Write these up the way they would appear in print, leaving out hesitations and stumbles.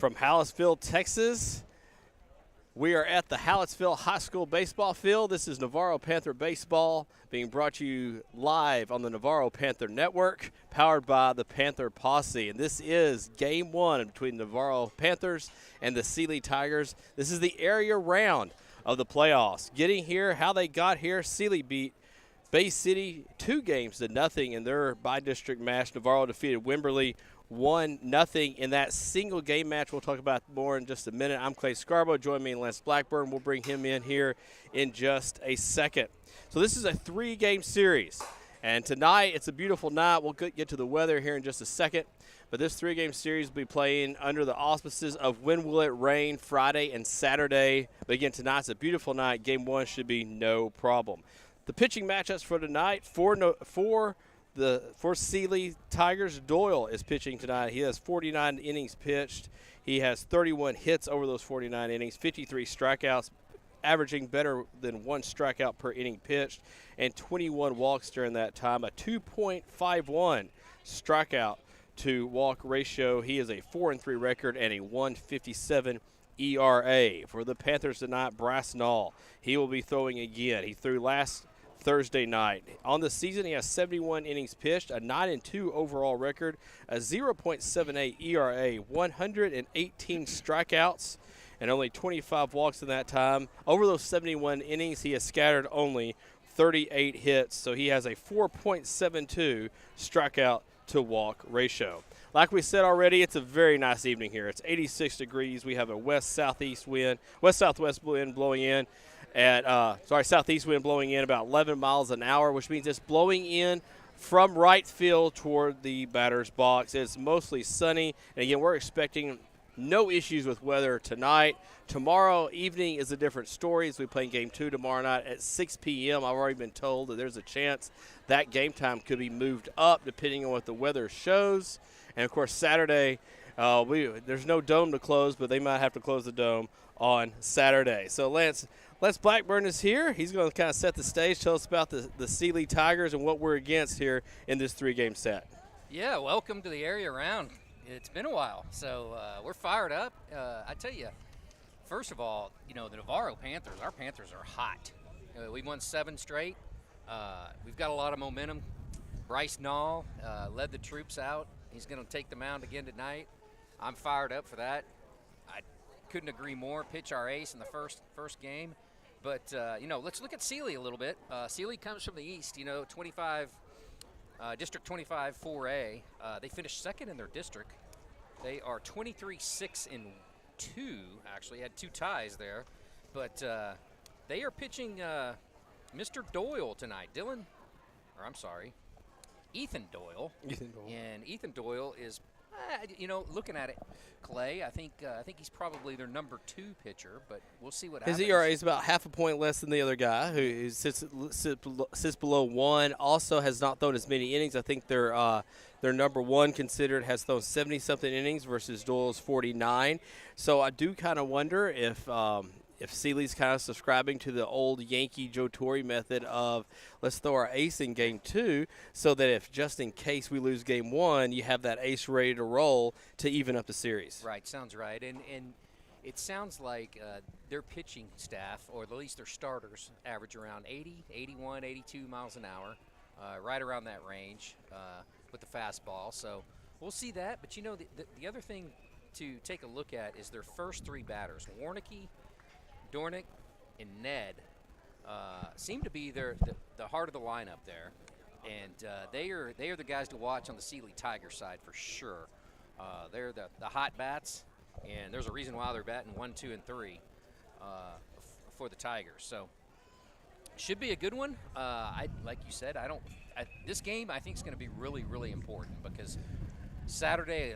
From Hallettsville, Texas, we are at the Hallettsville High School baseball field. This is Navarro Panther Baseball being brought to you live on the Navarro Panther Network, powered by the Panther Posse. And this is game one between Navarro Panthers and the Sealy Tigers. This is the area round of the playoffs. Getting here, how they got here, Sealy beat Bay City 2-0 in their by-district match. Navarro defeated Wimberley 1-0 in that single game match. We'll talk about more in just a minute. I'm Clay Scarborough. Join me in Lance Blackburn. We'll bring him in here in just a second. So this is a 3-game series. And tonight, it's a beautiful night. We'll get to the weather here in just a second. But this 3-game series will be playing under the auspices of When Will It Rain Friday and Saturday. But again, tonight's a beautiful night. Game one should be no problem. The pitching matchups for tonight, for Sealy Tigers, Doyle is pitching tonight. He has 49 innings pitched. He has 31 hits over those 49 innings, 53 strikeouts, averaging better than 1 strikeout per inning pitched, and 21 walks during that time, a 2.51 strikeout to walk ratio. He is a 4-3 record and a 1.57 ERA. For the Panthers tonight, Brass Nall, he will be throwing again. He threw last Thursday night. On the season, he has 71 innings pitched, a 9-2 overall record, a 0.78 ERA, 118 strikeouts, and only 25 walks in that time. Over those 71 innings, he has scattered only 38 hits, so he has a 4.72 strikeout to walk ratio. Like we said already, it's a very nice evening here. It's 86 degrees. We have a west-southwest wind blowing in. Southeast wind blowing in about 11 miles an hour, which means it's blowing in from right field toward the batter's box. It's mostly sunny, and again, we're expecting no issues with weather tonight. Tomorrow evening is a different story as we play game 2 tomorrow night at 6 p.m. I've already been told that there's a chance that game time could be moved up depending on what the weather shows. And, of course, Saturday, there's no dome to close, but they might have to close the dome on Saturday. So, Lance Blackburn is here. He's going to kind of set the stage, tell us about the Sealy Tigers and what we're against here in this 3-game set. Yeah, welcome to the area round. It's been a while, so we're fired up. I tell you, first of all, the Navarro Panthers, our Panthers are hot. We won 7 straight. We've got a lot of momentum. Bryce Nall led the troops out. He's going to take the mound again tonight. I'm fired up for that. I couldn't agree more. Pitch our ace in the first game. But, let's look at Sealy a little bit. Sealy comes from the east, District 25 4A. They finished second in their district. They are 23-6-2, actually. Had 2 ties there. But they are pitching Mr. Doyle tonight. Ethan Doyle. And Ethan Doyle is, looking at it, Clay, I think he's probably their number 2 pitcher, but we'll see what happens. His ERA is about half a point less than the other guy, who sits below 1. Also has not thrown as many innings. I think their number 1 considered has thrown 70-something innings versus Doyle's 49. So I do kind of wonder if Sealy's kind of subscribing to the old Yankee Joe Torre method of let's throw our ace in game 2 so that if just in case we lose game 1, you have that ace ready to roll to even up the series. Right, sounds right. And it sounds like their pitching staff, or at least their starters, average around 80, 81, 82 miles an hour, right around that range with the fastball. So we'll see that. But, the other thing to take a look at is their first 3 batters, Warnicki, Dornick, and Ned seem to be the heart of the lineup there, and they are the guys to watch on the Sealy Tiger side for sure. They're the hot bats, and there's a reason why they're batting 1, 2, and 3 for the Tigers. So should be a good one. Like you said, this game I think is going to be really, really important because Saturday.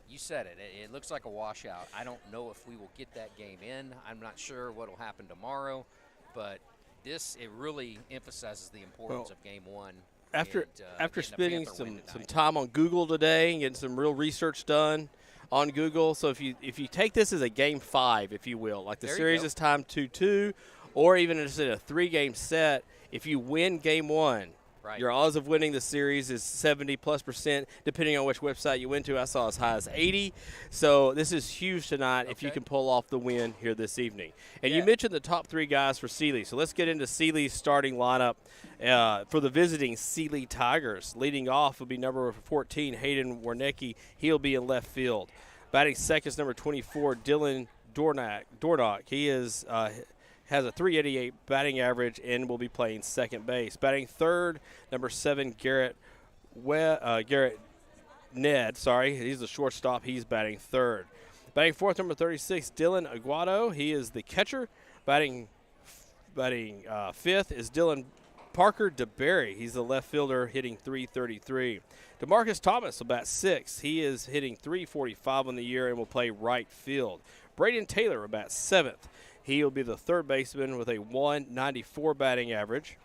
You said it. It looks like a washout. I don't know if we will get that game in. I'm not sure what will happen tomorrow, but it really emphasizes the importance of Game 1. After spending some time on Google today and getting some real research done on Google, so if you take this as a Game 5, if you will, like the series is timed 2-2, or even just in a 3-game set, if you win Game 1, Right. Your odds of winning the series is 70+%, depending on which website you went to. I saw as high as 80. So this is huge tonight if you can pull off the win here this evening. And you mentioned the top 3 guys for Sealy. So let's get into Sealy's starting lineup for the visiting Sealy Tigers. Leading off will be number 14, Hayden Warnecki. He'll be in left field. Batting second is number 24, Dylan Dornock. He is has a .388 batting average and will be playing second base. Batting third, number 7, Garrett Ned. He's the shortstop. He's batting third. Batting fourth, number 36, Dylan Aguado. He is the catcher. Batting fifth is Dylan Parker DeBerry. He's the left fielder, hitting .333. DeMarcus Thomas will bat sixth. He is hitting .345 on the year and will play right field. Braden Taylor will bat seventh. He will be the third baseman with a .194 batting average.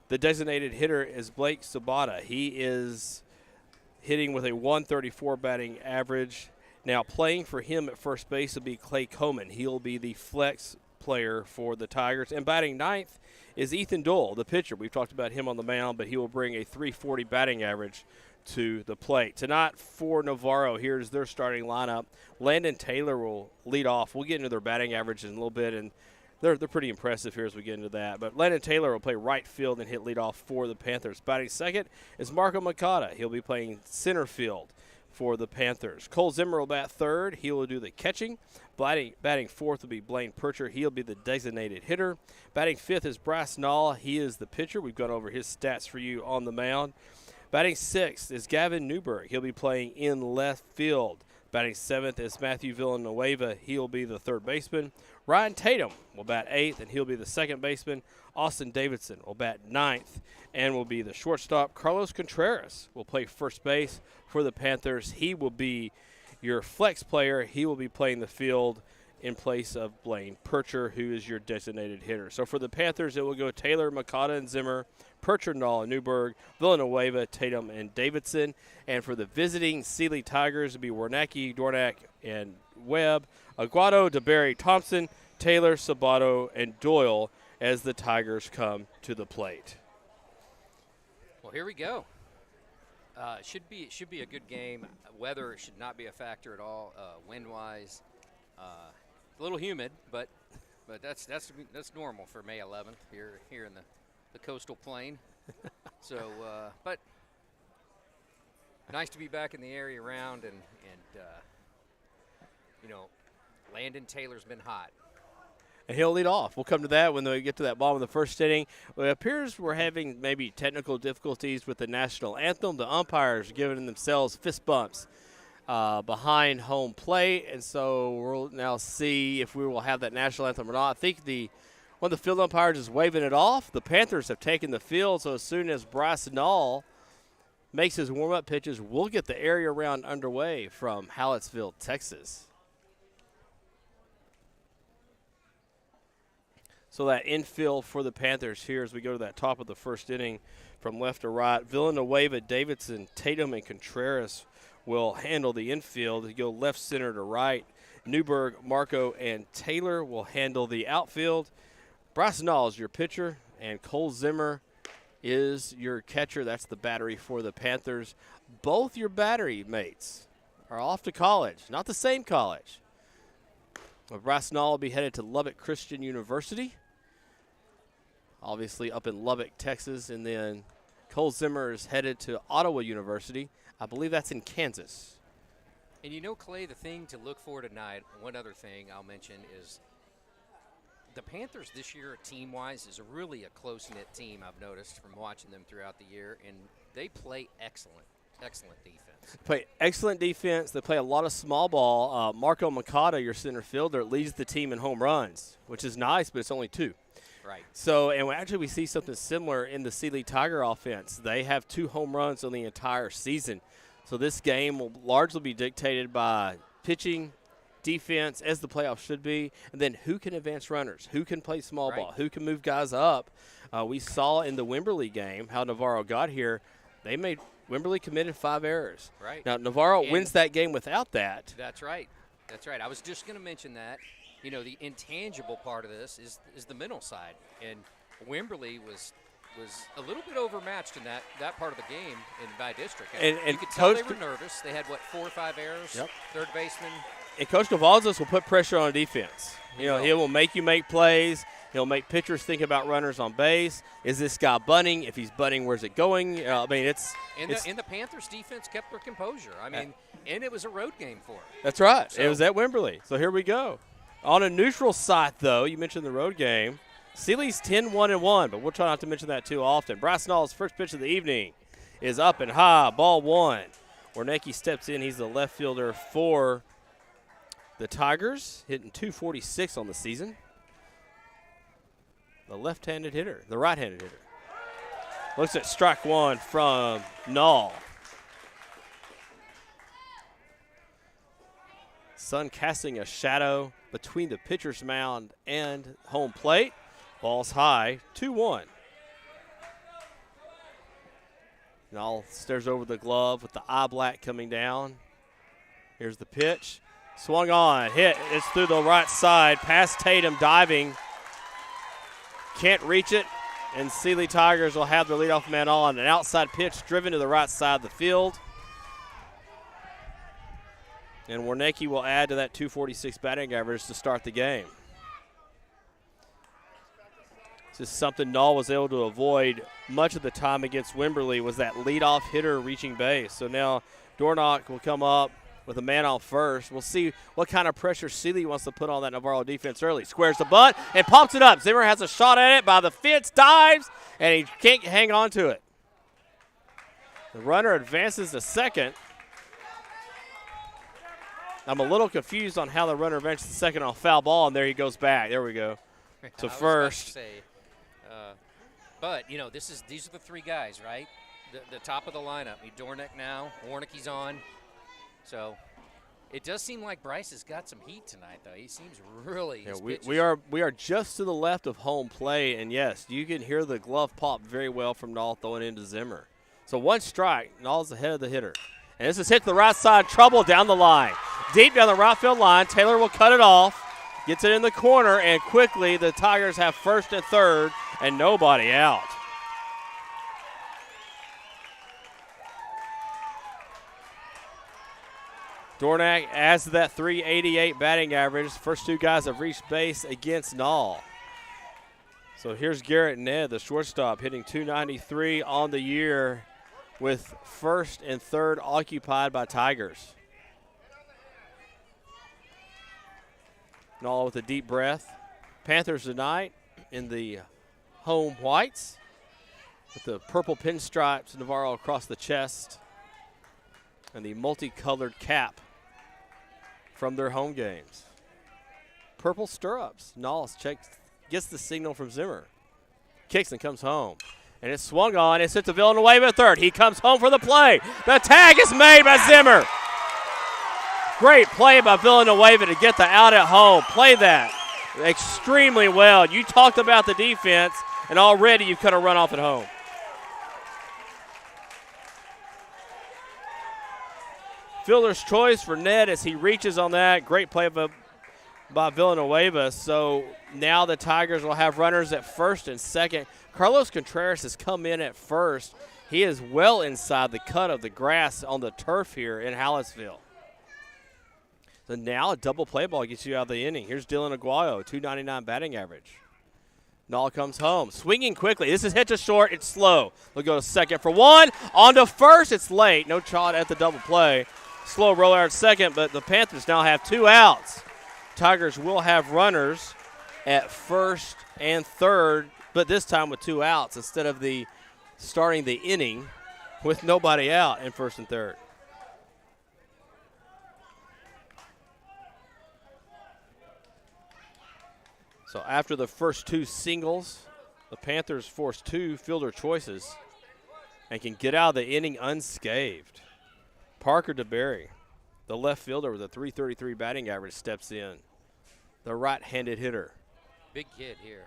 The designated hitter is Blake Sabata. He is hitting with a .134 batting average. Now playing for him at first base will be Clay Coleman. He'll be the flex player for the Tigers. And batting ninth is Ethan Dole, the pitcher. We've talked about him on the mound, but he will bring a .340 batting average to the plate. Tonight for Navarro, here's their starting lineup. Landon Taylor will lead off. We'll get into their batting averages in a little bit, and they're pretty impressive here as we get into that. But Landon Taylor will play right field and hit leadoff for the Panthers. Batting second is Marco Makata. He'll be playing center field for the Panthers. Cole Zimmer will bat third. He will do the catching. Batting fourth will be Blaine Percher. He'll be the designated hitter. Batting fifth is Bryce Nall. He is the pitcher. We've gone over his stats for you on the mound. Batting sixth is Gavin Newberg. He'll be playing in left field. Batting seventh is Matthew Villanueva. He'll be the third baseman. Ryan Tatum will bat eighth, and he'll be the second baseman. Austin Davidson will bat ninth and will be the shortstop. Carlos Contreras will play first base for the Panthers. He will be your flex player. He will be playing the field in place of Blaine Percher, who is your designated hitter. So for the Panthers, it will go Taylor, Makata, and Zimmer, Percher, Nall, and Newberg, Villanueva, Tatum, and Davidson. And for the visiting Sealy Tigers, it will be Warnecki, Dornack, and Webb, Aguado, DeBerry, Thompson, Taylor, Sabato, and Doyle as the Tigers come to the plate. Well, here we go. Should be a good game. Weather should not be a factor at all. Wind-wise, a little humid, but that's normal for May 11th here in the coastal plain. So, but nice to be back in the area around, and Landon Taylor's been hot. And he'll lead off. We'll come to that when we get to that bottom of the first inning. Well, it appears we're having maybe technical difficulties with the national anthem. The umpires are giving themselves fist bumps behind home plate, and so we'll now see if we will have that national anthem or not. I think one of the field umpires is waving it off. The Panthers have taken the field, so as soon as Bryce Nall makes his warm-up pitches, we'll get the area round underway from Hallettsville, Texas. So that infield for the Panthers here as we go to that top of the first inning from left to right. Villanueva, Davidson, Tatum, and Contreras will handle the infield. They go left center to right. Newberg, Marco, and Taylor will handle the outfield. Bryce Nall is your pitcher, and Cole Zimmer is your catcher. That's the battery for the Panthers. Both your battery mates are off to college, not the same college. Bryce Nall will be headed to Lubbock Christian University, obviously up in Lubbock, Texas, and then Cole Zimmer is headed to Ottawa University. I believe that's in Kansas. And Clay, the thing to look for tonight, one other thing I'll mention is the Panthers this year, team-wise, is really a close-knit team, I've noticed from watching them throughout the year, and they play excellent defense. Play excellent defense. They play a lot of small ball. Marco Makata, your center fielder, leads the team in home runs, which is nice, but it's only 2. Right. So, and actually we see something similar in the Sealy Tiger offense. They have 2 home runs on the entire season. So this game will largely be dictated by pitching, defense, as the playoffs should be, and then who can advance runners, who can play small ball, who can move guys up. We saw in the Wimberley game how Navarro got here. Wimberley committed 5 errors. Right. Now, Navarro wins that game without that. That's right. I was just going to mention that. The intangible part of this is the mental side. And Wimberley was was a little bit overmatched in that part of the game by district. And you could tell Coach they were nervous. They had, 4 or 5 errors, Yep. third baseman. And Coach Cavazos will put pressure on defense. He will make you make plays. He'll make pitchers think about runners on base. Is this guy bunting? If he's bunting, where's it going? And the Panthers defense kept their composure. And it was a road game for them. That's right. So, it was at Wimberley. So here we go. On a neutral site, though, you mentioned the road game. Sealy's 10-1-1, but we'll try not to mention that too often. Bryce Nall's first pitch of the evening is up and high, ball 1. Warnecki steps in. He's the left fielder for the Tigers, hitting .246 on the season. The left-handed hitter, the right-handed hitter. Looks at strike 1 from Nall. Sun casting a shadow between the pitcher's mound and home plate. Ball's high, 2-1. Nall stares over the glove with the eye black coming down. Here's the pitch. Swung on, hit. It's through the right side, past Tatum, diving. Can't reach it, and Sealy Tigers will have their leadoff man on. An outside pitch driven to the right side of the field. And Warnecki will add to that .246 batting average to start the game. This is something Nall was able to avoid much of the time against Wimberley, was that leadoff hitter reaching base. So now Dornock will come up with a man on first. We'll see what kind of pressure Sealy wants to put on that Navarro defense early. Squares the butt and pops it up. Zimmer has a shot at it by the fence, dives, and he can't hang on to it. The runner advances to second. I'm a little confused on how the runner advances to second on foul ball, and there he goes back. There we go. To first. But, these are the 3 guys, right? The top of the lineup. Dornick now. Warnicki's on. So it does seem like Bryce has got some heat tonight, though. He seems really. Yeah, we are just to the left of home plate, and yes, you can hear the glove pop very well from Nall throwing into Zimmer. So 1 strike, Nall's ahead of the hitter, and this is hit to the right side, trouble down the line, deep down the right field line. Taylor will cut it off, gets it in the corner, and quickly the Tigers have first and third, and nobody out. Dornack adds to that .388 batting average. First 2 guys have reached base against Nall. So here's Garrett Ned, the shortstop, hitting .293 on the year with first and third occupied by Tigers. Nall with a deep breath. Panthers tonight in the home whites with the purple pinstripes, Navarro across the chest, and the multicolored cap from their home games. Purple stirrups. Nall gets the signal from Zimmer. Kicks and comes home. And it's swung on. It's hit to Villanueva at third. He comes home for the play. The tag is made by Zimmer. Great play by Villanueva to get the out at home. Play that extremely well. You talked about the defense, and already you could have run off at home. Fielder's choice for Ned as he reaches on that. Great play by Villanueva. So now the Tigers will have runners at first and second. Carlos Contreras has come in at first. He is well inside the cut of the grass on the turf here in Hallettsville. So now a double play ball gets you out of the inning. Here's Dylan Aguayo, .299 batting average. Nall comes home, swinging quickly. This is hit to short. It's slow. They'll go to second for 1. On to first. It's late. No shot at the double play. Slow roller at second, but the Panthers now have 2 outs. Tigers will have runners at first and third, but this time with 2 outs instead of starting the inning with nobody out in first and third. So after the first 2 singles, the Panthers force 2 fielder choices and can get out of the inning unscathed. Parker DeBerry, the left fielder with a .333 batting average, steps in. The right-handed hitter. Big kid here.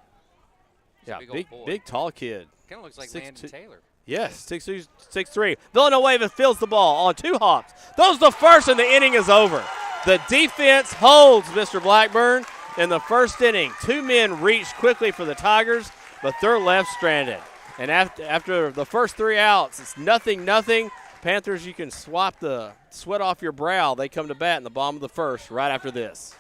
Yeah, big tall kid. Kind of looks like Landon Taylor. Yes, 6'2", 6'3". Villanueva fields the ball on 2 hops. Throws the first, and the inning is over. The defense holds Mr. Blackburn in the first inning. 2 men reached quickly for the Tigers, but they're left stranded. And after the first 3 outs, it's 0-0. Panthers, you can swap the sweat off your brow. They come to bat in the bottom of the first right after this.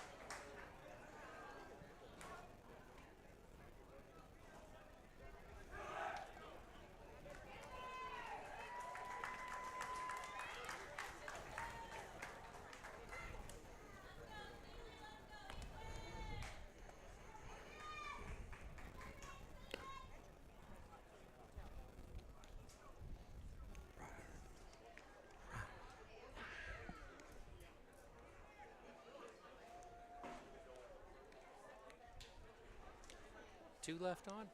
Two left on.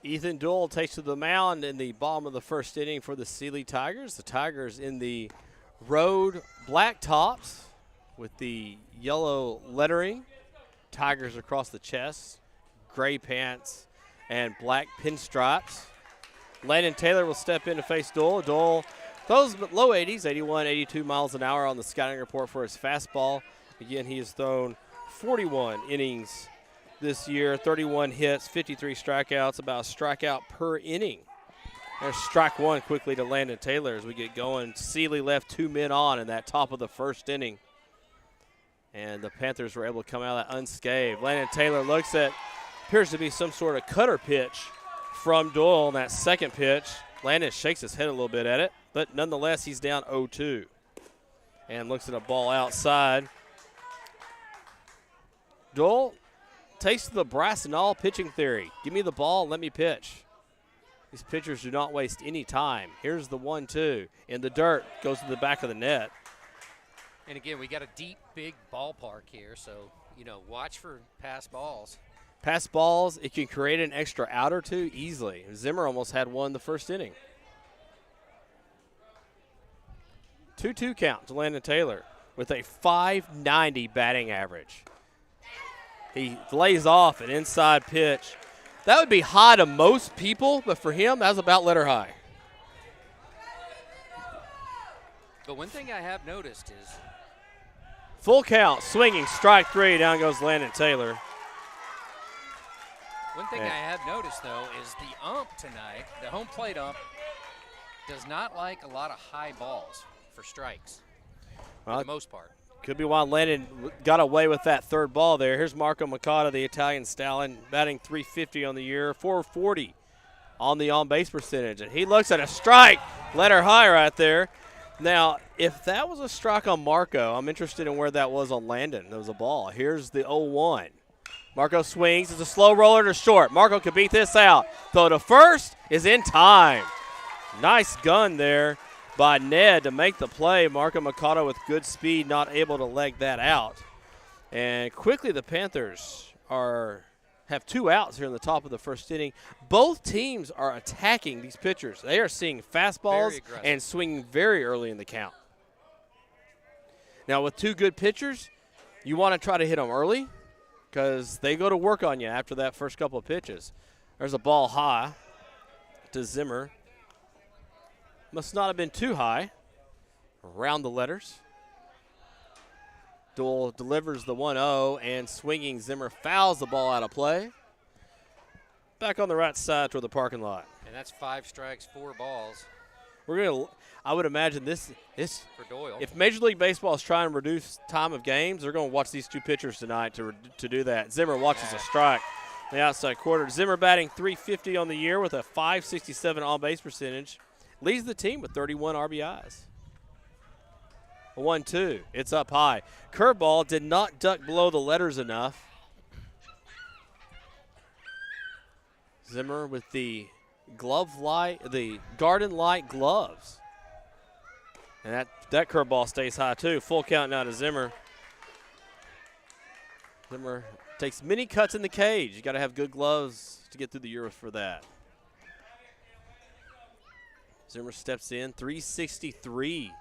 Ethan Duell takes to the mound in the bottom of the first inning for the Sealy Tigers. The Tigers in the road black tops with the yellow lettering. Tigers across the chest, gray pants, and black pinstripes. Landon Taylor will step in to face Duell. Duell throws low 80s, 81, 82 miles an hour on the scouting report for his fastball. Again, he has thrown 41 innings this year, 31 hits, 53 strikeouts, about a strikeout per inning. There's strike one quickly to Landon Taylor as we get going. Sealy left 2 men on in that top of the first inning. And the Panthers were able to come out of that unscathed. Landon Taylor looks at, appears to be some sort of cutter pitch from Duell on that second pitch. Landon shakes his head a little bit at it, but nonetheless, he's down 0-2. And looks at a ball outside. Duell takes to the brass and all pitching theory. Give me the ball, let me pitch. These pitchers do not waste any time. Here's the 1-2 in the dirt, goes to the back of the net. And again, we got a deep, big ballpark here, so, watch for pass balls. Pass balls, it can create an extra out or two easily. Zimmer almost had one the first inning. 2-2 count to Landon Taylor with a .590 batting average. He lays off an inside pitch. That would be high to most people, but for him, that was about letter high. But one thing I have noticed is full count, swinging, strike 3, down goes Landon Taylor. One thing I have noticed, though, is the ump tonight, the home plate ump, does not like a lot of high balls for strikes, for the most part. Could be why Landon got away with that third ball there. Here's Marco Mercado, the Italian stallion, batting .350 on the year, .440 on the on-base percentage. And he looks at a strike, letter high right there. Now, if that was a strike on Marco, I'm interested in where that was on Landon. There was a ball. Here's the 0-1. Marco swings. It's a slow roller to short. Marco could beat this out. Throw to first is in time. Nice gun there by Ned to make the play. Marco Mercado with good speed, not able to leg that out. And quickly the Panthers have 2 outs here in the top of the first inning. Both teams are attacking these pitchers. They are seeing fastballs and swinging very early in the count. Now with 2 good pitchers, you want to try to hit them early because they go to work on you after that first couple of pitches. There's a ball high to Zimmer. Must not have been too high. Around the letters. Duell delivers the 1-0, and swinging Zimmer fouls the ball out of play. Back on the right side toward the parking lot. And that's 5 strikes, 4 balls. I would imagine this for Doyle. If Major League Baseball is trying to reduce time of games, they're going to watch these 2 pitchers tonight to do that. Zimmer watches a strike. The outside quarter. Zimmer batting .350 on the year with a .567 on-base percentage. Leads the team with 31 RBIs. A 1-2. It's up high. Curveball did not duck below the letters enough. Zimmer with the garden light gloves. And that curveball stays high too. Full count now to Zimmer. Zimmer takes many cuts in the cage. You got to have good gloves to get through the year for that. Zimmer steps in, 363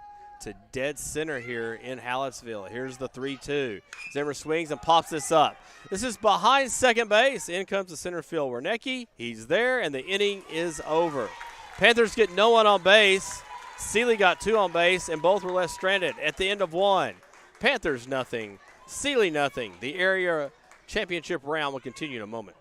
to dead center here in Hallettsville. Here's the 3-2. Zimmer swings and pops this up. This is behind second base. In comes the center field Wernicke. He's there, and the inning is over. Panthers get no one on base. Sealy got 2 on base, and both were left stranded at the end of 1. Panthers nothing, Sealy nothing. The area championship round will continue in a moment.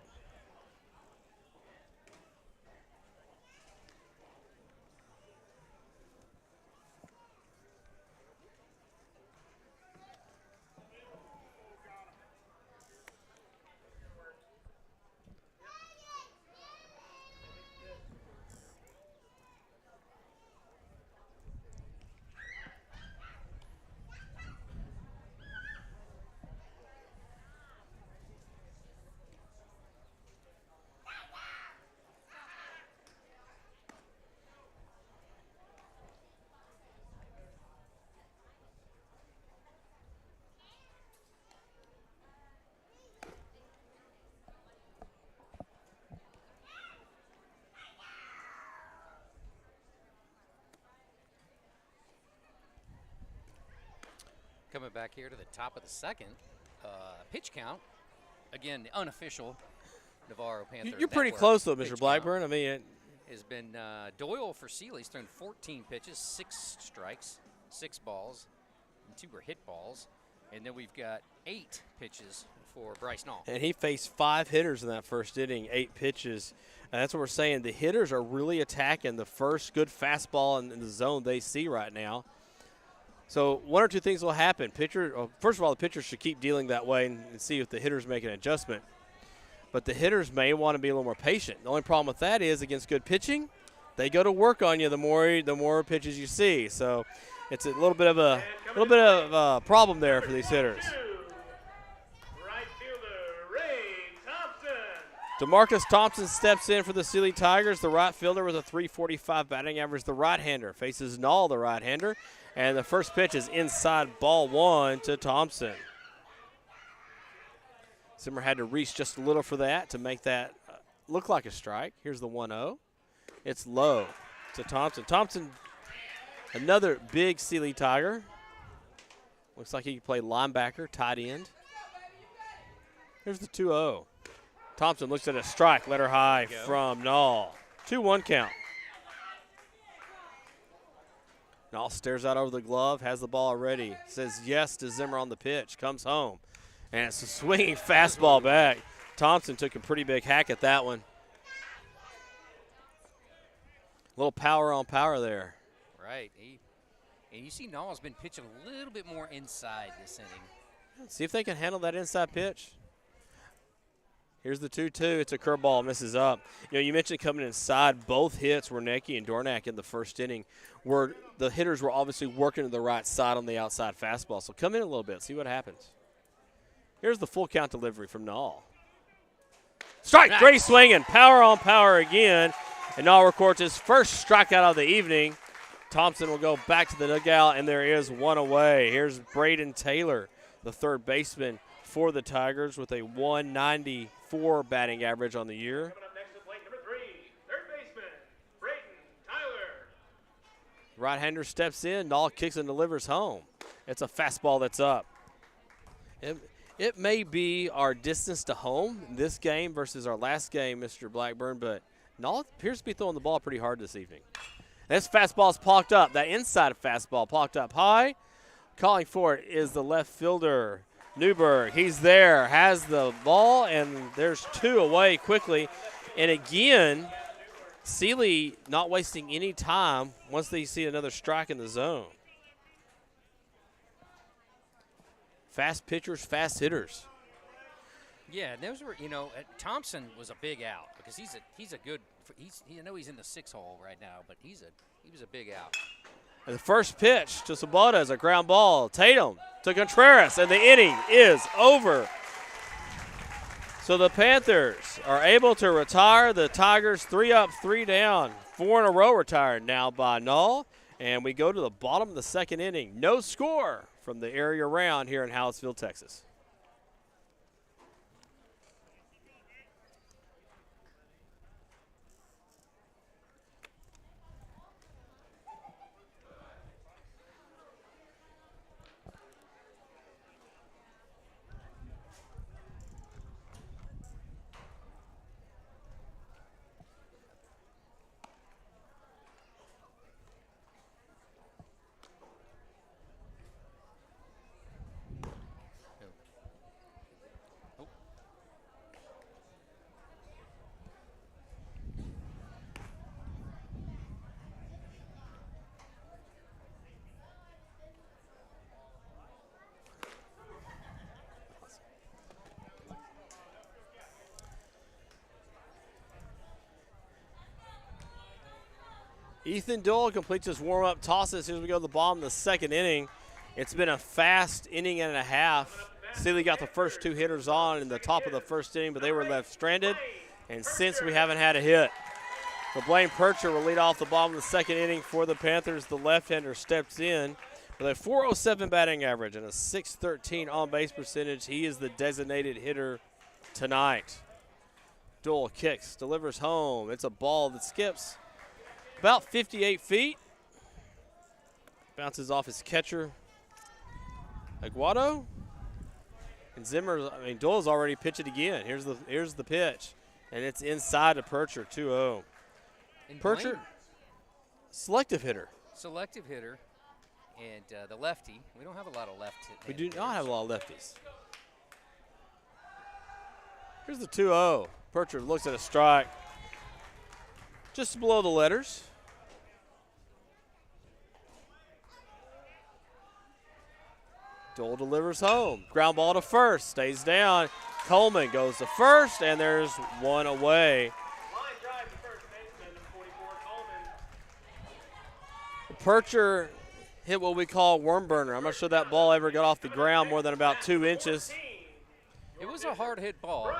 Coming back here to the top of the second. Pitch count. Again, the unofficial Navarro Panther. You're pretty Network close, though, pitch Mr. Blackburn. count I mean, has been Doyle for Sealy. He's thrown 14 pitches, 6 strikes, 6 balls, and 2 were hit balls. And then we've got 8 pitches for Bryce Nall. and he faced 5 hitters in that first inning, 8 pitches. And that's what we're saying. The hitters are really attacking the first good fastball in the zone they see right now. So one or two things will happen. First of all, the pitchers should keep dealing that way and see if the hitters make an adjustment. But the hitters may want to be a little more patient. The only problem with that is against good pitching, they go to work on you the more pitches you see. So it's a little bit of a problem there for these hitters. DeMarcus Thompson steps in for the Sealy Tigers, the right fielder with a .345 batting average. The right-hander faces Nall, the right-hander. And the first pitch is inside ball 1 to Thompson. Zimmer had to reach just a little for that to make that look like a strike. Here's the 1-0. It's low to Thompson. Thompson, another big Sealy Tiger. Looks like he can play linebacker, tight end. Here's the 2-0. Thompson looks at a strike, letter high from Nall. 2-1 count. Nall stares out over the glove, has the ball already, says yes to Zimmer on the pitch, comes home. And it's a swinging fastball back. Thompson took a pretty big hack at that one. A little power on power there. Right. And you see Nall's been pitching a little bit more inside this inning. See if they can handle that inside pitch. Here's the 2-2. It's a curveball, misses up. You mentioned coming inside. Both hits were Wernicke and Dornack in the first inning, where the hitters were obviously working to the right side on the outside fastball. So come in a little bit, see what happens. Here's the full count delivery from Nall. Strike, nice. Great swinging. Power on power again. And Nall records his first strikeout of the evening. Thompson will go back to the dugout, and there is one away. Here's Braden Taylor, the third baseman for the Tigers, with a .194 batting average on the year. Coming up next to plate number 3, third baseman, Braden Tyler. Right-hander steps in. Nall kicks and delivers home. It's a fastball that's up. It may be our distance to home in this game versus our last game, Mr. Blackburn, but Nall appears to be throwing the ball pretty hard this evening. This fastball's pocked up. That inside fastball pocked up high. Calling for it is the left fielder, Newberg. He's there, has the ball, and there's 2 away quickly. And again, Sealy not wasting any time once they see another strike in the zone. Fast pitchers, fast hitters. Yeah, those were, Thompson was a big out because he's a good. I know he's in the 6 hole right now, but he was a big out. And the first pitch to Sabota is a ground ball. Tatum to Contreras, and the inning is over. So the Panthers are able to retire the Tigers 3 up, 3 down. 4 in a row retired now by Nall. And we go to the bottom of the second inning. No score from the area round here in Hallettsville, Texas. Ethan Doyle completes his warm-up tosses. Here we go to the bottom of the second inning. It's been a fast inning and a half. Sealy got the first 2 hitters on in the top of the first inning, but they were left stranded. And since we haven't had a hit, the Blaine Percher will lead off the bottom of the second inning for the Panthers. The left-hander steps in with a .407 batting average and a .613 on-base percentage. He is the designated hitter tonight. Doyle kicks, delivers home. It's a ball that skips about 58 feet. Bounces off his catcher, Aguado. And Doyle's already pitched it again. Here's the pitch. And it's inside to Percher, 2-0. Percher, selective hitter. Selective hitter. And the lefty. We don't have a lot of left. We do not have a lot of lefties. Here's the 2-0. Percher looks at a strike just below the letters. Doyle delivers home. Ground ball to first. Stays down. Coleman goes to first, and there's one away. Line drive to first baseman, number 44, Coleman. Percher hit what we call worm burner. I'm not sure that ball ever got off the ground more than about 2 inches. It was a hard hit ball.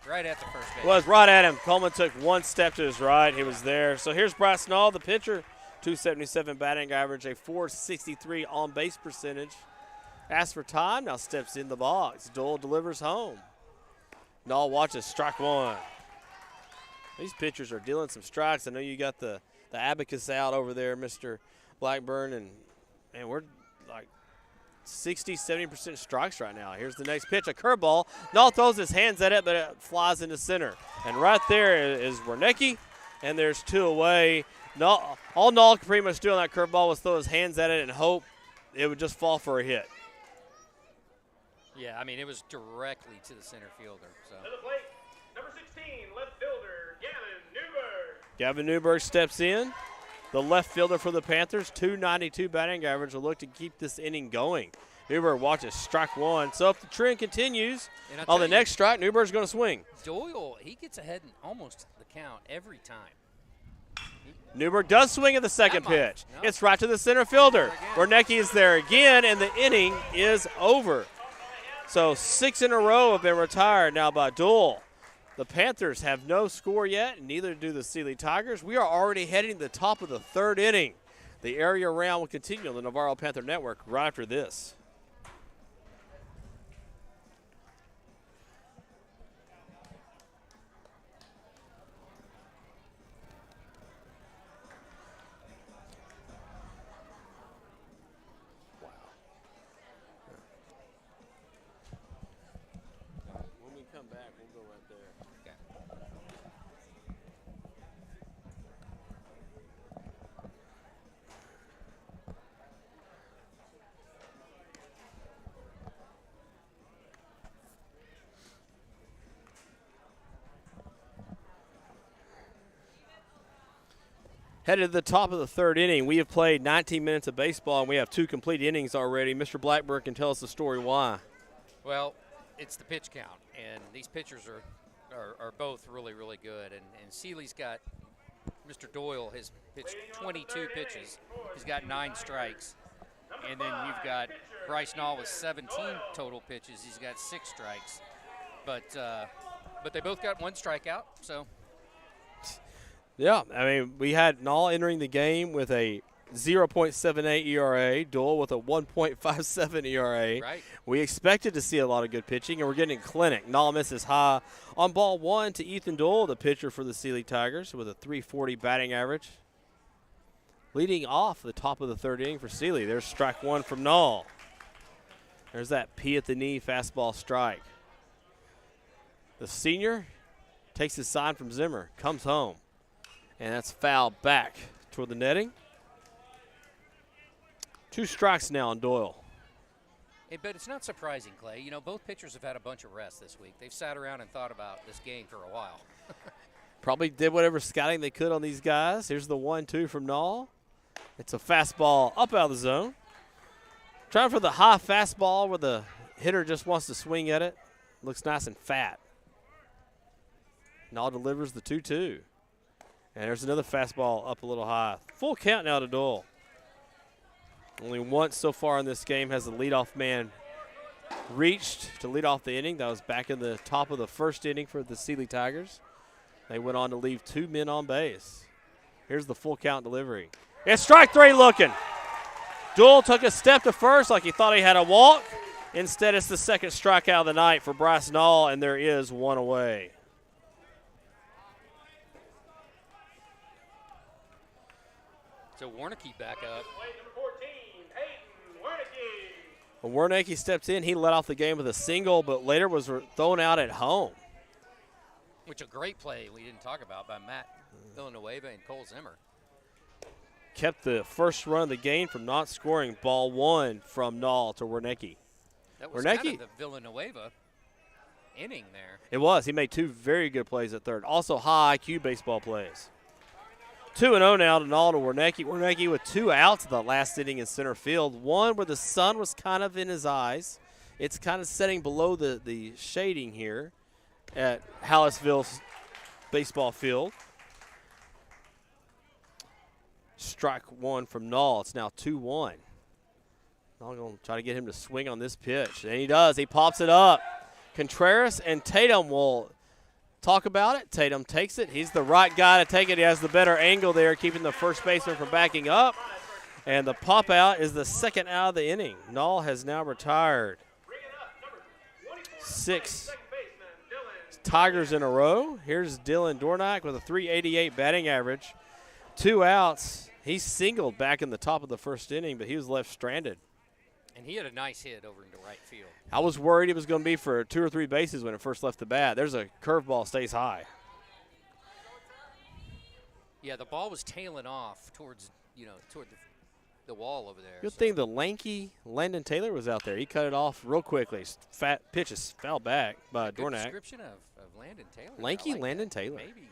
Right at the first base. It was right at him. Coleman took 1 step to his right. He was there. So here's Bryce Nall, the pitcher. .277 batting average, a .463 on-base percentage. Asks for time, now steps in the box. Doyle delivers home. Nall watches strike 1. These pitchers are dealing some strikes. I know you got the abacus out over there, Mr. Blackburn, and we're like 60-70% strikes right now. Here's the next pitch, a curveball. Nall throws his hands at it, but it flies into center. And right there is Wernicke, and there's 2 away. All Nall could pretty much do on that curveball was throw his hands at it and hope it would just fall for a hit. Yeah, I mean, it was directly to the center fielder. So. To the plate, number 16, left fielder, Gavin Newberg. Gavin Newberg steps in. The left fielder for the Panthers, .292 batting average, will look to keep this inning going. Newberg watches strike 1. So if the trend continues, on the next strike, Newberg's going to swing. Doyle, he gets ahead in almost the count every time. Newberg does swing at the second pitch. No. It's right to the center fielder. Wernicke is there again, and the inning is over. So 6 in a row have been retired now by Doyle. The Panthers have no score yet, and neither do the Sealy Tigers. We are already heading to the top of the 3rd inning. The area round will continue on the Navarro Panther Network right after this. Headed to the top of the 3rd inning. We have played 19 minutes of baseball, and we have 2 complete innings already. Mr. Blackburn can tell us the story why. Well, it's the pitch count, and these pitchers are both really, really good. And Sealy's got Mr. Doyle has pitched 22 pitches. He's got 9 strikes. And then you've got Bryce Nall with 17 total pitches. He's got 6 strikes. But they both got 1 strikeout, so. Yeah, I mean, we had Nall entering the game with a 0.78 ERA, Doyle with a 1.57 ERA. Right. We expected to see a lot of good pitching, and we're getting clinic. Nall misses high on ball 1 to Ethan Doyle, the pitcher for the Sealy Tigers, with a .340 batting average. Leading off the top of the 3rd inning for Sealy. There's strike 1 from Nall. There's that P at the knee fastball strike. The senior takes his sign from Zimmer, comes home. And that's fouled back toward the netting. 2 strikes now on Doyle. Hey, but it's not surprising, Clay. You know, both pitchers have had a bunch of rest this week. They've sat around and thought about this game for a while. Probably did whatever scouting they could on these guys. Here's the 1-2 from Nall. It's a fastball up out of the zone. Trying for the high fastball where the hitter just wants to swing at it. Looks nice and fat. Nall delivers the 2-2. And there's another fastball up a little high. Full count now to Doyle. Only once so far in this game has the leadoff man reached to lead off the inning. That was back in the top of the first inning for the Sealy Tigers. They went on to leave 2 men on base. Here's the full count delivery. It's strike 3 looking. Doyle took a step to first like he thought he had a walk. Instead, it's the second strikeout of the night for Bryce Nall, and there is one away. So Warnicki back up. Play number 14, Hayden Wernicke. When Wernicke stepped in, he led off the game with a single, but later was thrown out at home. Which a great play we didn't talk about by Matt Villanueva and Cole Zimmer. Kept the first run of the game from not scoring. Ball 1 from Nall to Wernicke. That was Wernicke, kind of the Villanueva inning there. It was. He made 2 very good plays at third. Also high IQ baseball plays. 2-0 now to Nall to Wernicke. Wernicke with 2 outs in the last inning in center field. One where the sun was kind of in his eyes. It's kind of setting below the shading here at Hallettsville's baseball field. Strike 1 from Nall. It's now 2-1. Nall going to try to get him to swing on this pitch. And he does. He pops it up. Contreras and Tatum will talk about it. Tatum takes it. He's the right guy to take it. He has the better angle there, keeping the first baseman from backing up. And the pop out is the second out of the inning. Nall has now retired. 6 Tigers in a row. Here's Dylan Dornack with a .388 batting average. 2 outs. He singled back in the top of the first inning, but he was left stranded. And he had a nice hit over into right field. I was worried it was going to be for 2 or 3 bases when it first left the bat. There's a curveball, stays high. Yeah, the ball was tailing off towards, toward the wall over there. Good thing the lanky Landon Taylor was out there. He cut it off real quickly. Fat pitches foul back by Good Dornack. description of Landon Taylor. Lanky like Landon that. Taylor. Maybe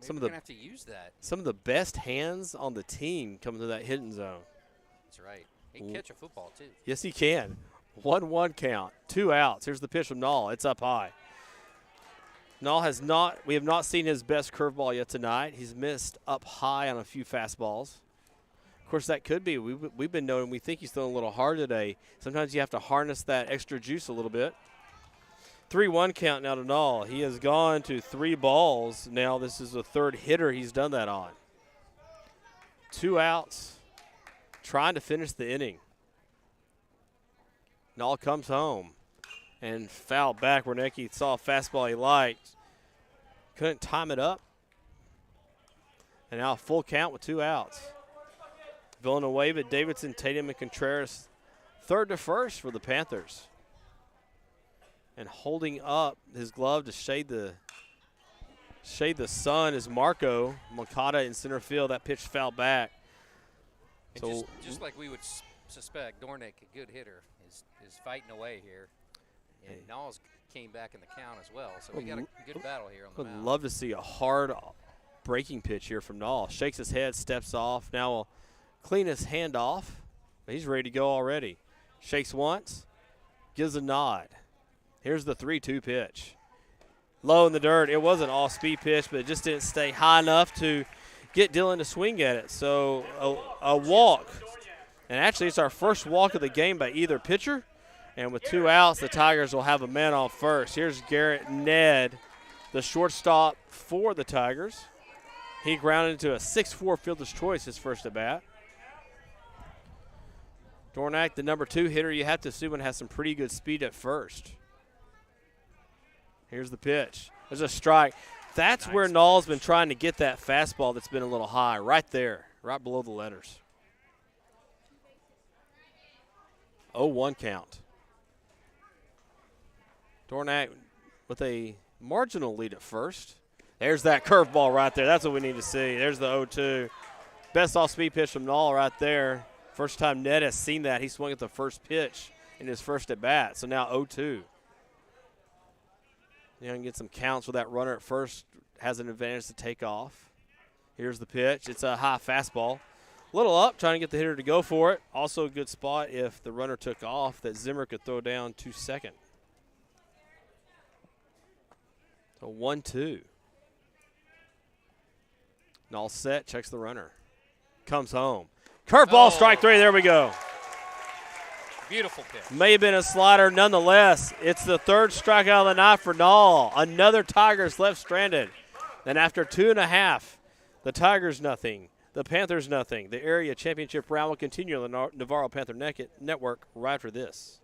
Some of we're the going to have to use that. Some of the best hands on the team coming to that hitting zone. That's right. He can catch a football, too. Yes, he can. 1-1 count. 2 outs. Here's the pitch from Nall. It's up high. Nall we have not seen his best curveball yet tonight. He's missed up high on a few fastballs. Of course, that could be. We've been knowing we think he's throwing a little hard today. Sometimes you have to harness that extra juice a little bit. 3-1 count now to Nall. He has gone to 3 balls. Now this is the 3rd hitter he's done that on. 2 outs. Trying to finish the inning. Nall comes home and foul back. Wernicke saw a fastball he liked. Couldn't time it up. And now a full count with 2 outs. Villanueva, Davidson, Tatum, and Contreras 3rd to 1st for the Panthers. And holding up his glove to shade the sun is Marco Moncada in center field. That pitch foul back. And just like we would suspect, Dornick, a good hitter, is fighting away here. And Nall's came back in the count as well. So we got a good battle here on the mound. Would love to see a hard breaking pitch here from Nall. Shakes his head, steps off. Now will clean his hand off. He's ready to go already. Shakes once, gives a nod. Here's the 3-2 pitch. Low in the dirt. It was an off-speed pitch, but it just didn't stay high enough to get Dylan to swing at it. So a walk. And actually, it's our first walk of the game by either pitcher. And with 2 outs, the Tigers will have a man on first. Here's Garrett Ned, the shortstop for the Tigers. He grounded into a 6-4 fielder's choice his first at bat. Dornack, the number 2 hitter, you have to assume it has some pretty good speed at first. Here's the pitch. There's a strike. That's nice where Nall's been trying to get that fastball that's been a little high, right there, right below the letters. 0-1 count. Dornack with a marginal lead at first. There's that curveball right there. That's what we need to see. There's the 0-2. Best off-speed pitch from Nall right there. First time Ned has seen that. He swung at the first pitch in his first at-bat. So now 0-2. You can get some counts with that runner at first. Has an advantage to take off. Here's the pitch. It's a high fastball. A little up, trying to get the hitter to go for it. Also a good spot if the runner took off that Zimmer could throw down to second. So 1-2. And all set, checks the runner. Comes home. Curveball, strike three. There we go. Beautiful pitch. May have been a slider. Nonetheless, it's the third strikeout of the night for Nall. Another Tigers left stranded. Then after 2.5, the Tigers nothing, the Panthers nothing. The area championship round will continue on the Navarro Panther Network right after this.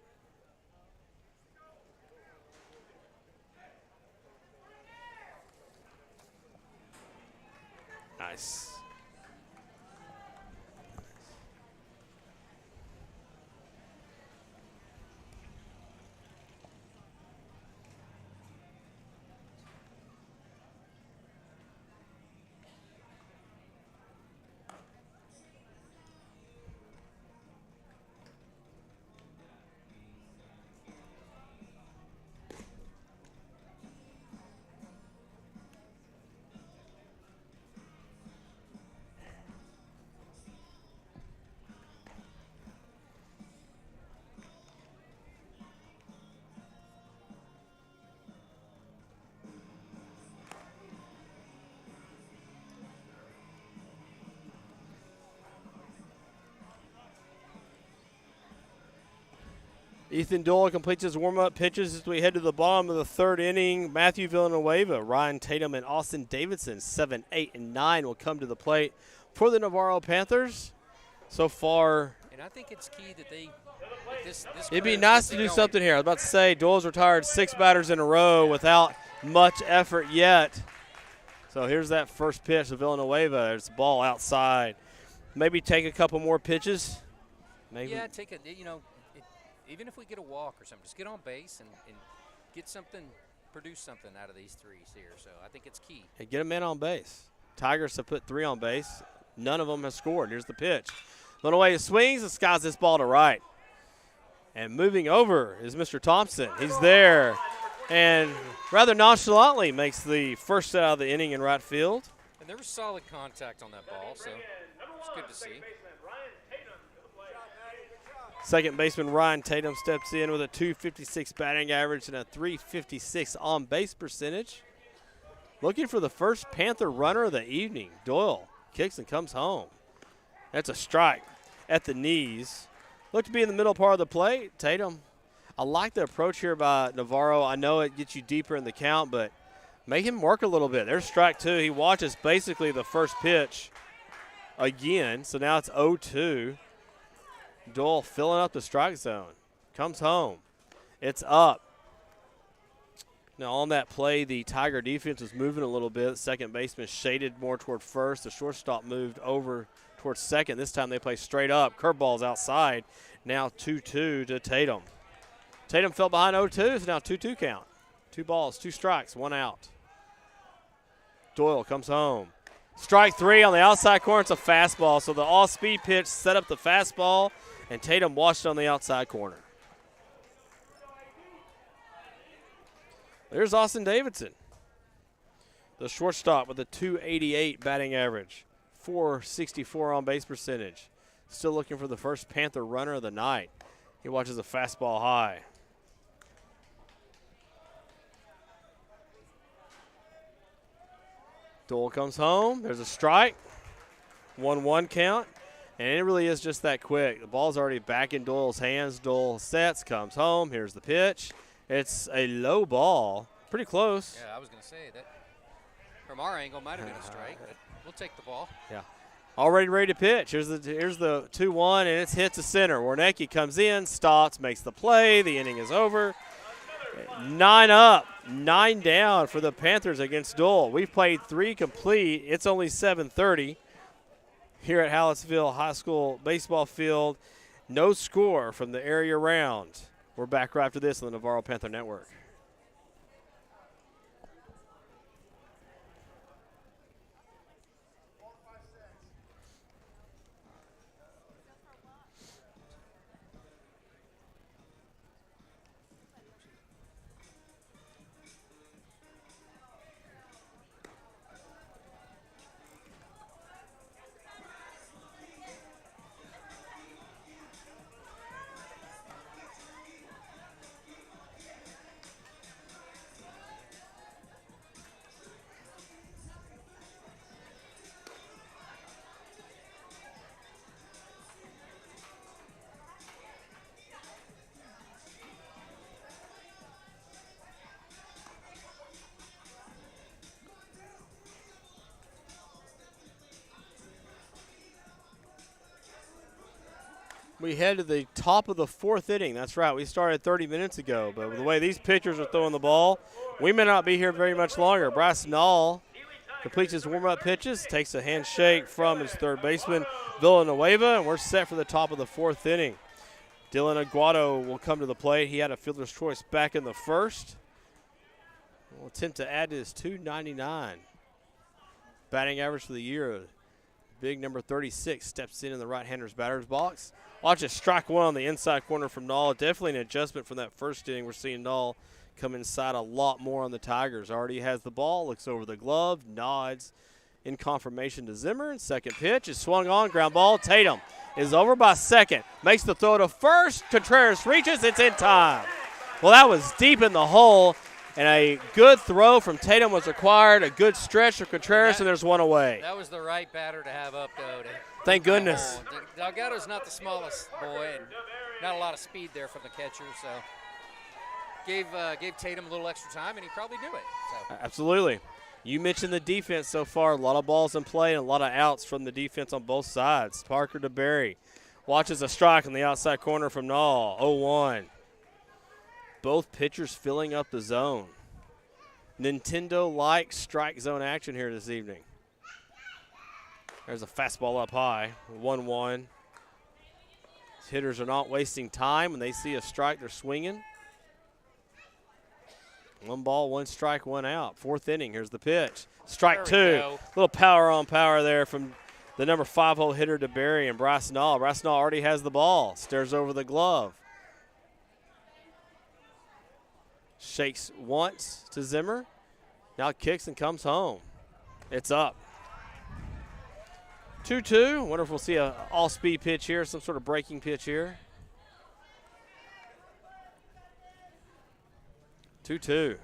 Nice. Ethan Doyle completes his warm-up pitches as we head to the bottom of the third inning. Matthew Villanueva, Ryan Tatum, and Austin Davidson, 7, 8, and 9 will come to the plate for the Navarro Panthers. So far, and I think it's key that they this it'd be nice to do something here. I was about to say, Doyle's retired 6 batters in a row without much effort yet. So here's that first pitch of Villanueva. It's a ball outside. Maybe take a couple more pitches. Maybe. Yeah, take a, even if we get a walk or something, just get on base and get something, produce something out of these threes here. So I think it's key. Hey, get a man on base. Tigers have put 3 on base. None of them have scored. Here's the pitch. Villanueva swings and skies this ball to right. And moving over is Mr. Thompson. He's there and rather nonchalantly makes the first out of the inning in right field. And there was solid contact on that ball, so it's good to see. Second baseman Ryan Tatum steps in with a 256 batting average and a 356 on base percentage. Looking for the first Panther runner of the evening. Doyle kicks and comes home. That's a strike at the knees. Looked to be in the middle part of the plate. Tatum, I like the approach here by Navarro. I know it gets you deeper in the count, but make him work a little bit. There's strike 2. He watches basically the first pitch again, so now it's 0-2. Doyle filling up the strike zone. Comes home. It's up. Now on that play, the Tiger defense was moving a little bit. Second baseman shaded more toward first. The shortstop moved over towards second. This time they play straight up. Curveball's outside. Now 2-2 to Tatum. Tatum fell behind 0-2. It's now 2-2 count. 2 balls, 2 strikes, 1 out. Doyle comes home. Strike 3 on the outside corner. It's a fastball. So the off-speed pitch set up the fastball, and Tatum watched on the outside corner. There's Austin Davidson, the shortstop with a 288 batting average, 464 on base percentage. Still looking for the first Panther runner of the night. He watches a fastball high. Doyle comes home. There's a strike. 1-1 count. And it really is just that quick. The ball's already back in Doyle's hands. Doyle sets, comes home. Here's the pitch. It's a low ball. Pretty close. Yeah, I was going to say that from our angle might have been a strike, but we'll take the ball. Yeah. Already ready to pitch. Here's the 2-1, and it's hit to center. Warnecki comes in, stops, makes the play. The inning is over. 9 up, 9 down for the Panthers against Doyle. We've played 3 complete. It's only 7:30 here at Hallettsville High School baseball field. No score from the area round. We're back right after this on the Navarro Panther Network. We head to the top of the 4th inning. That's right. We started 30 minutes ago, but with the way these pitchers are throwing the ball, we may not be here very much longer. Bryce Nall completes his warm-up pitches, takes a handshake from his third baseman, Villanueva, and we're set for the top of the 4th inning. Dylan Aguado will come to the plate. He had a fielder's choice back in the first. We'll attempt to add to his .299 batting average for the year. Big number 36 steps in the right-hander's batter's box. Watch it, strike one on the inside corner from Nall. Definitely an adjustment from that first inning. We're seeing Nall come inside a lot more on the Tigers. Already has the ball, looks over the glove, nods in confirmation to Zimmer. And second pitch is swung on, ground ball. Tatum is over by second, makes the throw to first. Contreras reaches, it's in time. Well, that was deep in the hole, and a good throw from Tatum was required, a good stretch of Contreras, and there's one away. That was the right batter to have up, though. Thank goodness. Delgado's not the smallest boy, and not a lot of speed there from the catcher, so gave Tatum a little extra time, and he probably do it. So. Absolutely. You mentioned the defense so far. A lot of balls in play and a lot of outs from the defense on both sides. Parker DeBerry watches a strike on the outside corner from Nall. 0-1. Both pitchers filling up the zone. Nintendo-like strike zone action here this evening. There's a fastball up high, 1-1. Hitters are not wasting time. When they see a strike, they're swinging. 1 ball, 1 strike, 1 out. 4th inning, here's the pitch. Strike 2. Little power on power there from the number 5-hole hitter DeBerry and Bryce Nall. Bryce Nall already has the ball, stares over the glove. Shakes once to Zimmer. Now kicks and comes home. It's up. 2-2. I wonder if we'll see an all-speed pitch here, some sort of breaking pitch here. 2-2.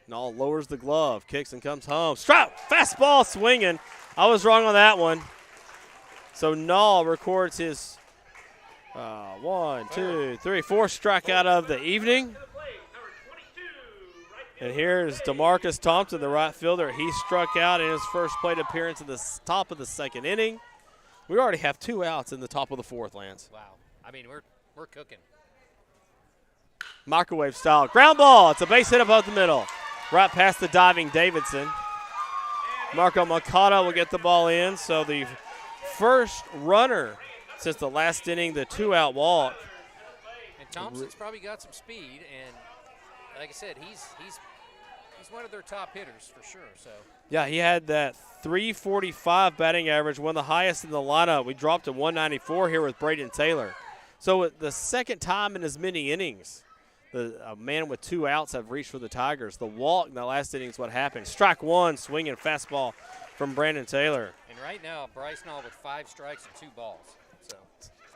Nall lowers the glove, kicks and comes home. Strike, fastball swinging. I was wrong on that one. So Nall records his 4th strikeout of the evening. And here's DeMarcus Thompson, the right fielder. He struck out in his first plate appearance at the top of the 2nd inning. We already have 2 outs in the top of the 4th, Lance. Wow. I mean, we're cooking. Microwave style. Ground ball. It's a base hit above the middle. Right past the diving Davidson. Marco Mercado will get the ball in. So the first runner since the last inning, the 2-out walk. And Thompson's probably got some speed, and like I said, he's one of their top hitters for sure. So yeah, he had that 345 batting average, one of the highest in the lineup. We dropped to 194 here with Braden Taylor. So the second time in as many innings, a man with 2 outs have reached for the Tigers. The walk in the last inning is what happened. Strike 1, swinging fastball from Brandon Taylor. And right now, Bryce Nall with 5 strikes and 2 balls. So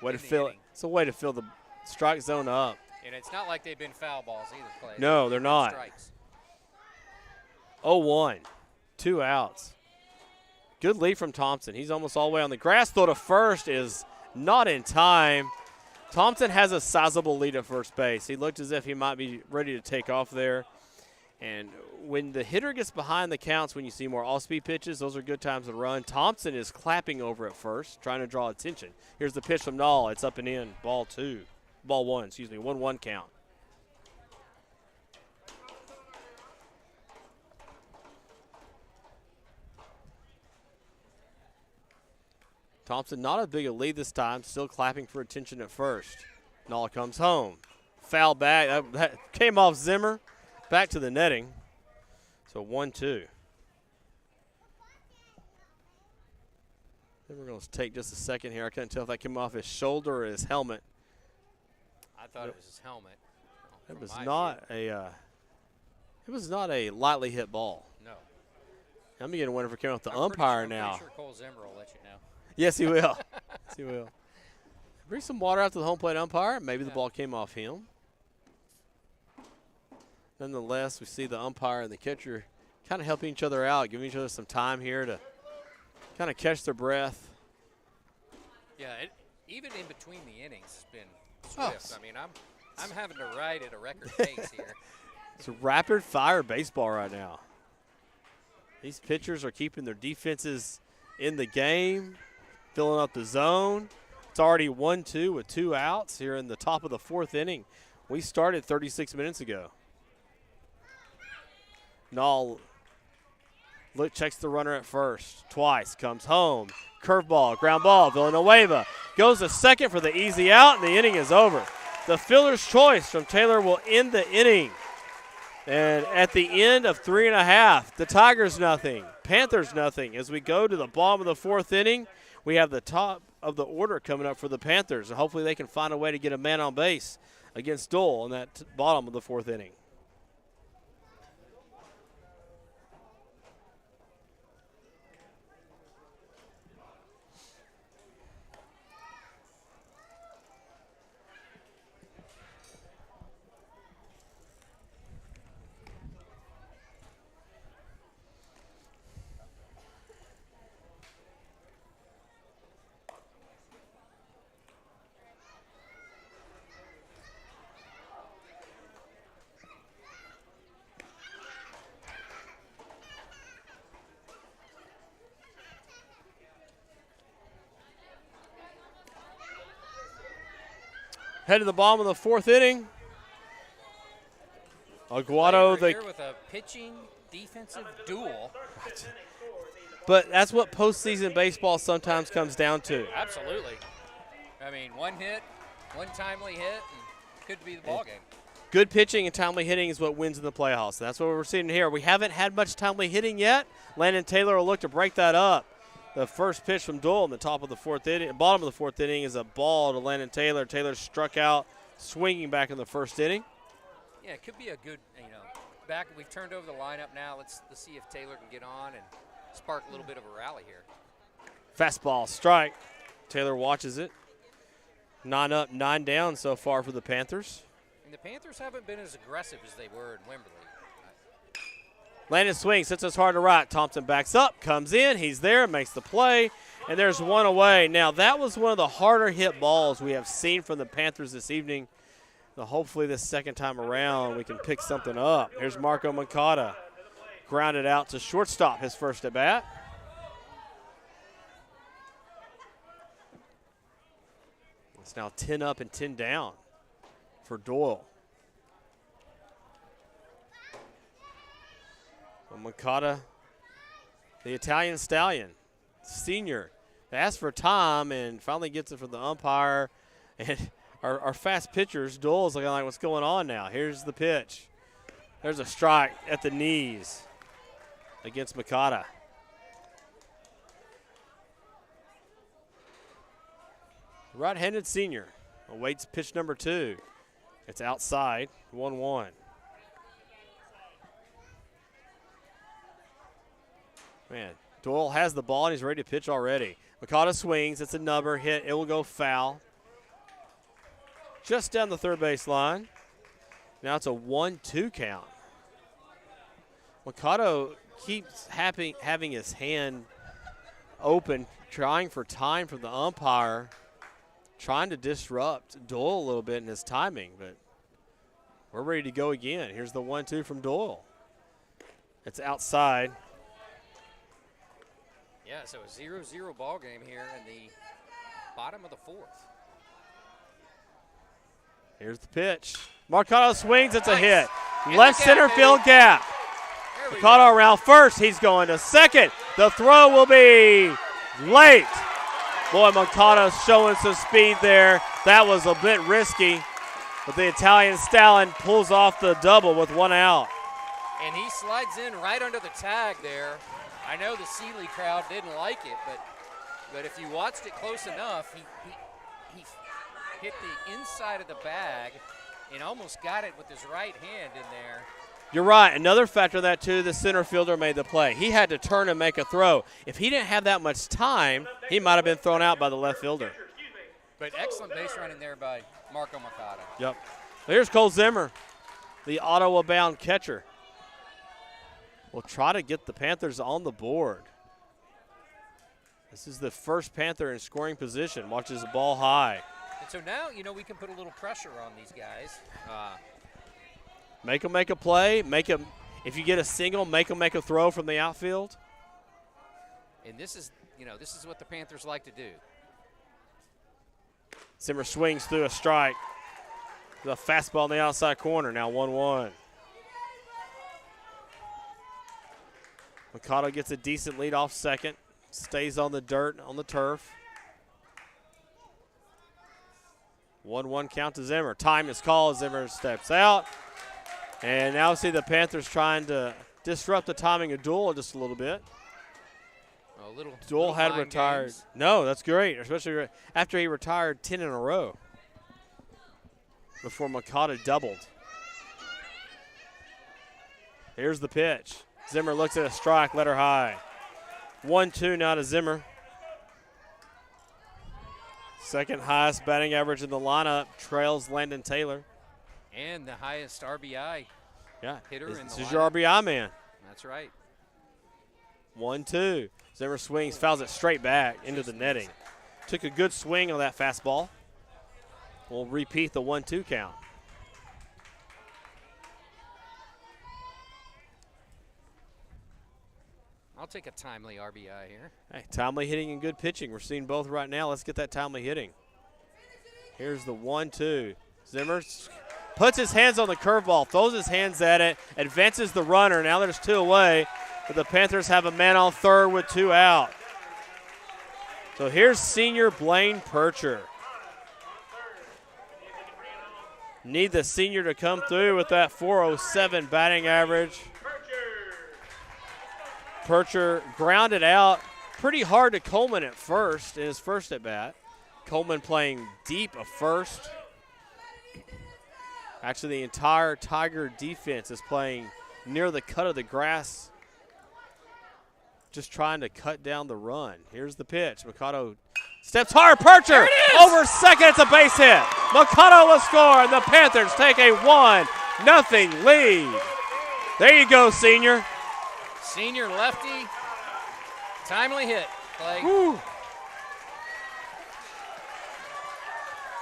way to fill it. It's a way to fill the strike zone up. And it's not like they've been foul balls either, Clay. No, they're not. Strikes. 0-1, 2 outs. Good lead from Thompson. He's almost all the way on the grass. Throw to first is not in time. Thompson has a sizable lead at first base. He looked as if he might be ready to take off there. And when the hitter gets behind the counts, when you see more all-speed pitches, those are good times to run. Thompson is clapping over at first, trying to draw attention. Here's the pitch from Nall. It's up and in. Ball 1, 1-1 count. Thompson not as big a lead this time, still clapping for attention at first. Nall comes home. Foul back. That came off Zimmer. Back to the netting. So 1-2. Then we're going to take just a second here. I couldn't tell if that came off his shoulder or his helmet. I thought it was his helmet. It was not a lightly hit ball. No. I'm beginning to wonder if we're coming off the umpire now. I'm pretty sure Cole Zimmer will let you know. Yes, he will. Yes, he will. Bring some water out to the home plate umpire. Maybe the ball came off him. Nonetheless, we see the umpire and the catcher kind of helping each other out, giving each other some time here to kind of catch their breath. Yeah, even in between the innings, it's been swift. I mean, I'm having to ride at a record pace here. It's a rapid-fire baseball right now. These pitchers are keeping their defenses in the game, filling up the zone. It's already 1-2 with 2 outs here in the top of the 4th inning. We started 36 minutes ago. Nall checks the runner at first. Twice. Comes home. Curveball. Ground ball. Villanueva goes to second for the easy out, and the inning is over. The fielder's choice from Taylor will end the inning. And at the end of 3.5, the Tigers nothing, Panthers nothing. As we go to the bottom of the 4th inning, we have the top of the order coming up for the Panthers. And hopefully they can find a way to get a man on base against Dole in that bottom of the 4th inning. Head to the bottom of the 4th inning. Aguado, Here with a pitching defensive duel. But that's what postseason baseball sometimes comes down to. Absolutely. I mean, one hit, one timely hit, and could be the ball game. Good pitching and timely hitting is what wins in the playoffs. That's what we're seeing here. We haven't had much timely hitting yet. Landon Taylor will look to break that up. The first pitch from Dole in the top of the 4th inning, bottom of the 4th inning, is a ball to Landon Taylor. Taylor struck out, swinging back in the 1st inning. Yeah, it could be a good, back. We've turned over the lineup now. Let's see if Taylor can get on and spark a little bit of a rally here. Fastball, strike. Taylor watches it. 9 up, 9 down so far for the Panthers. And the Panthers haven't been as aggressive as they were in Wimberley. Landon swings, hits us hard to right. Thompson backs up, comes in. He's there, makes the play, and there's one away. Now, that was one of the harder hit balls we have seen from the Panthers this evening. So hopefully this second time around we can pick something up. Here's Marco Moncada. Grounded out to shortstop, his first at bat. It's now 10 up and 10 down for Doyle. Moncada, the Italian Stallion, senior, asks for time and finally gets it from the umpire. And our fast pitchers, Dole's looking like, what's going on now? Here's the pitch. There's a strike at the knees against Moncada. Right-handed senior awaits pitch number 2. It's outside, 1-1. Man, Doyle has the ball and he's ready to pitch already. Moncada swings. It's a number hit. It will go foul. Just down the third base line. Now it's a 1-2 count. Moncada keeps having his hand open, trying for time from the umpire, trying to disrupt Doyle a little bit in his timing, but we're ready to go again. Here's the 1-2 from Doyle. It's outside. Yeah, so a 0-0 ball game here in the bottom of the 4th. Here's the pitch. Moncada swings. It's a hit. Get Left the center gap, field gap. Moncada around first. He's going to second. The throw will be late. Boy, Moncada showing some speed there. That was a bit risky, but the Italian Stallion pulls off the double with 1 out. And he slides in right under the tag there. I know the Sealy crowd didn't like it, but if you watched it close enough, he hit the inside of the bag and almost got it with his right hand in there. You're right. Another factor of that, too, the center fielder made the play. He had to turn and make a throw. If he didn't have that much time, he might have been thrown out by the left fielder. But excellent base running there by Marco Moncada. Yep. Here's Cole Zimmer, the Ottawa-bound catcher. Will try to get the Panthers on the board. This is the first Panther in scoring position. Watches the ball high. And so now, we can put a little pressure on these guys. Make them make a play. If you get a single, make them make a throw from the outfield. And this is what the Panthers like to do. Zimmer swings through a strike. The fastball in the outside corner, now 1-1. Mikado gets a decent lead off second. Stays on the dirt, on the turf. 1-1 count to Zimmer. Time is called. Zimmer steps out. And now we see the Panthers trying to disrupt the timing of Duel just a little bit. Duel had retired. Games. No, that's great, especially after he retired 10 in a row before Mikado doubled. Here's the pitch. Zimmer looks at a strike, let her high. 1-2 now to Zimmer. Second highest batting average in the lineup, trails Landon Taylor. And the highest RBI hitter in the This is lineup. your RBI man. That's right. 1-2. Zimmer swings, fouls it straight back into the netting. Took a good swing on that fastball. We'll repeat the 1-2 count. I'll take a timely RBI here. Hey, timely hitting and good pitching. We're seeing both right now. Let's get that timely hitting. Here's the 1-2. Zimmer puts his hands on the curveball, throws his hands at it, advances the runner. Now there's 2 away, but the Panthers have a man on third with 2 out. So here's senior Blaine Percher. Need the senior to come through with that .407 batting average. Percher grounded out pretty hard to Coleman at first in his first at bat. Coleman playing deep at first. Actually, the entire Tiger defense is playing near the cut of the grass, just trying to cut down the run. Here's the pitch. Mikado steps hard. Percher over second. It's a base hit. Mikado will score, and the Panthers take a 1-0 lead. There you go, senior. Senior lefty, timely hit. Woo.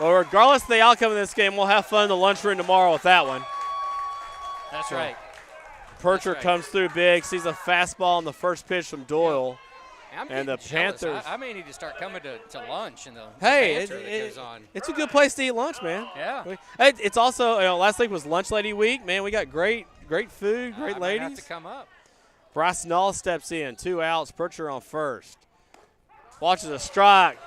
Well, regardless of the outcome of this game, we'll have fun in the lunchroom tomorrow with that one. That's right. Percher right. comes through big, sees a fastball on the first pitch from Doyle. I'm And the getting jealous. Panthers- I may need to start coming to lunch and the Hey, banter that goes on. it's a good place to eat lunch, man. Yeah. It's also, last week was Lunch Lady Week. Man, we got great food, great I might ladies. have to come up. Bryce Null steps in, 2 outs, Percher on first. Watches a strike.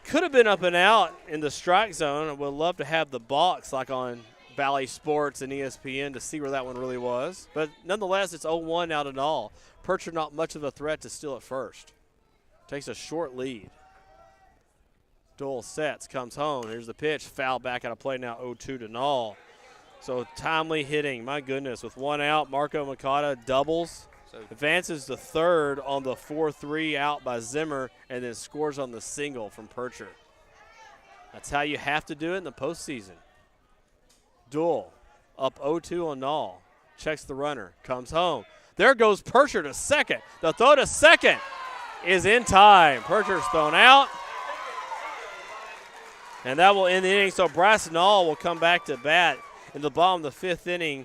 Could have been up and out in the strike zone. I would love to have the box like on Valley Sports and ESPN to see where that one really was. But nonetheless, it's 0-1 out and all. Percher not much of a threat to steal at first. Takes a short lead. Doyle sets, comes home. Here's the pitch. Foul back out of play now, 0-2 to Null. So timely hitting, my goodness. With 1 out, Marco Mikado doubles. Advances to third on the 4-3 out by Zimmer, and then scores on the single from Percher. That's how you have to do it in the postseason. Duel up 0-2 on Null. Checks the runner, comes home. There goes Percher to second. The throw to second is in time. Percher's thrown out. And that will end the inning. So Bryce Null will come back to bat in the bottom of the 5th inning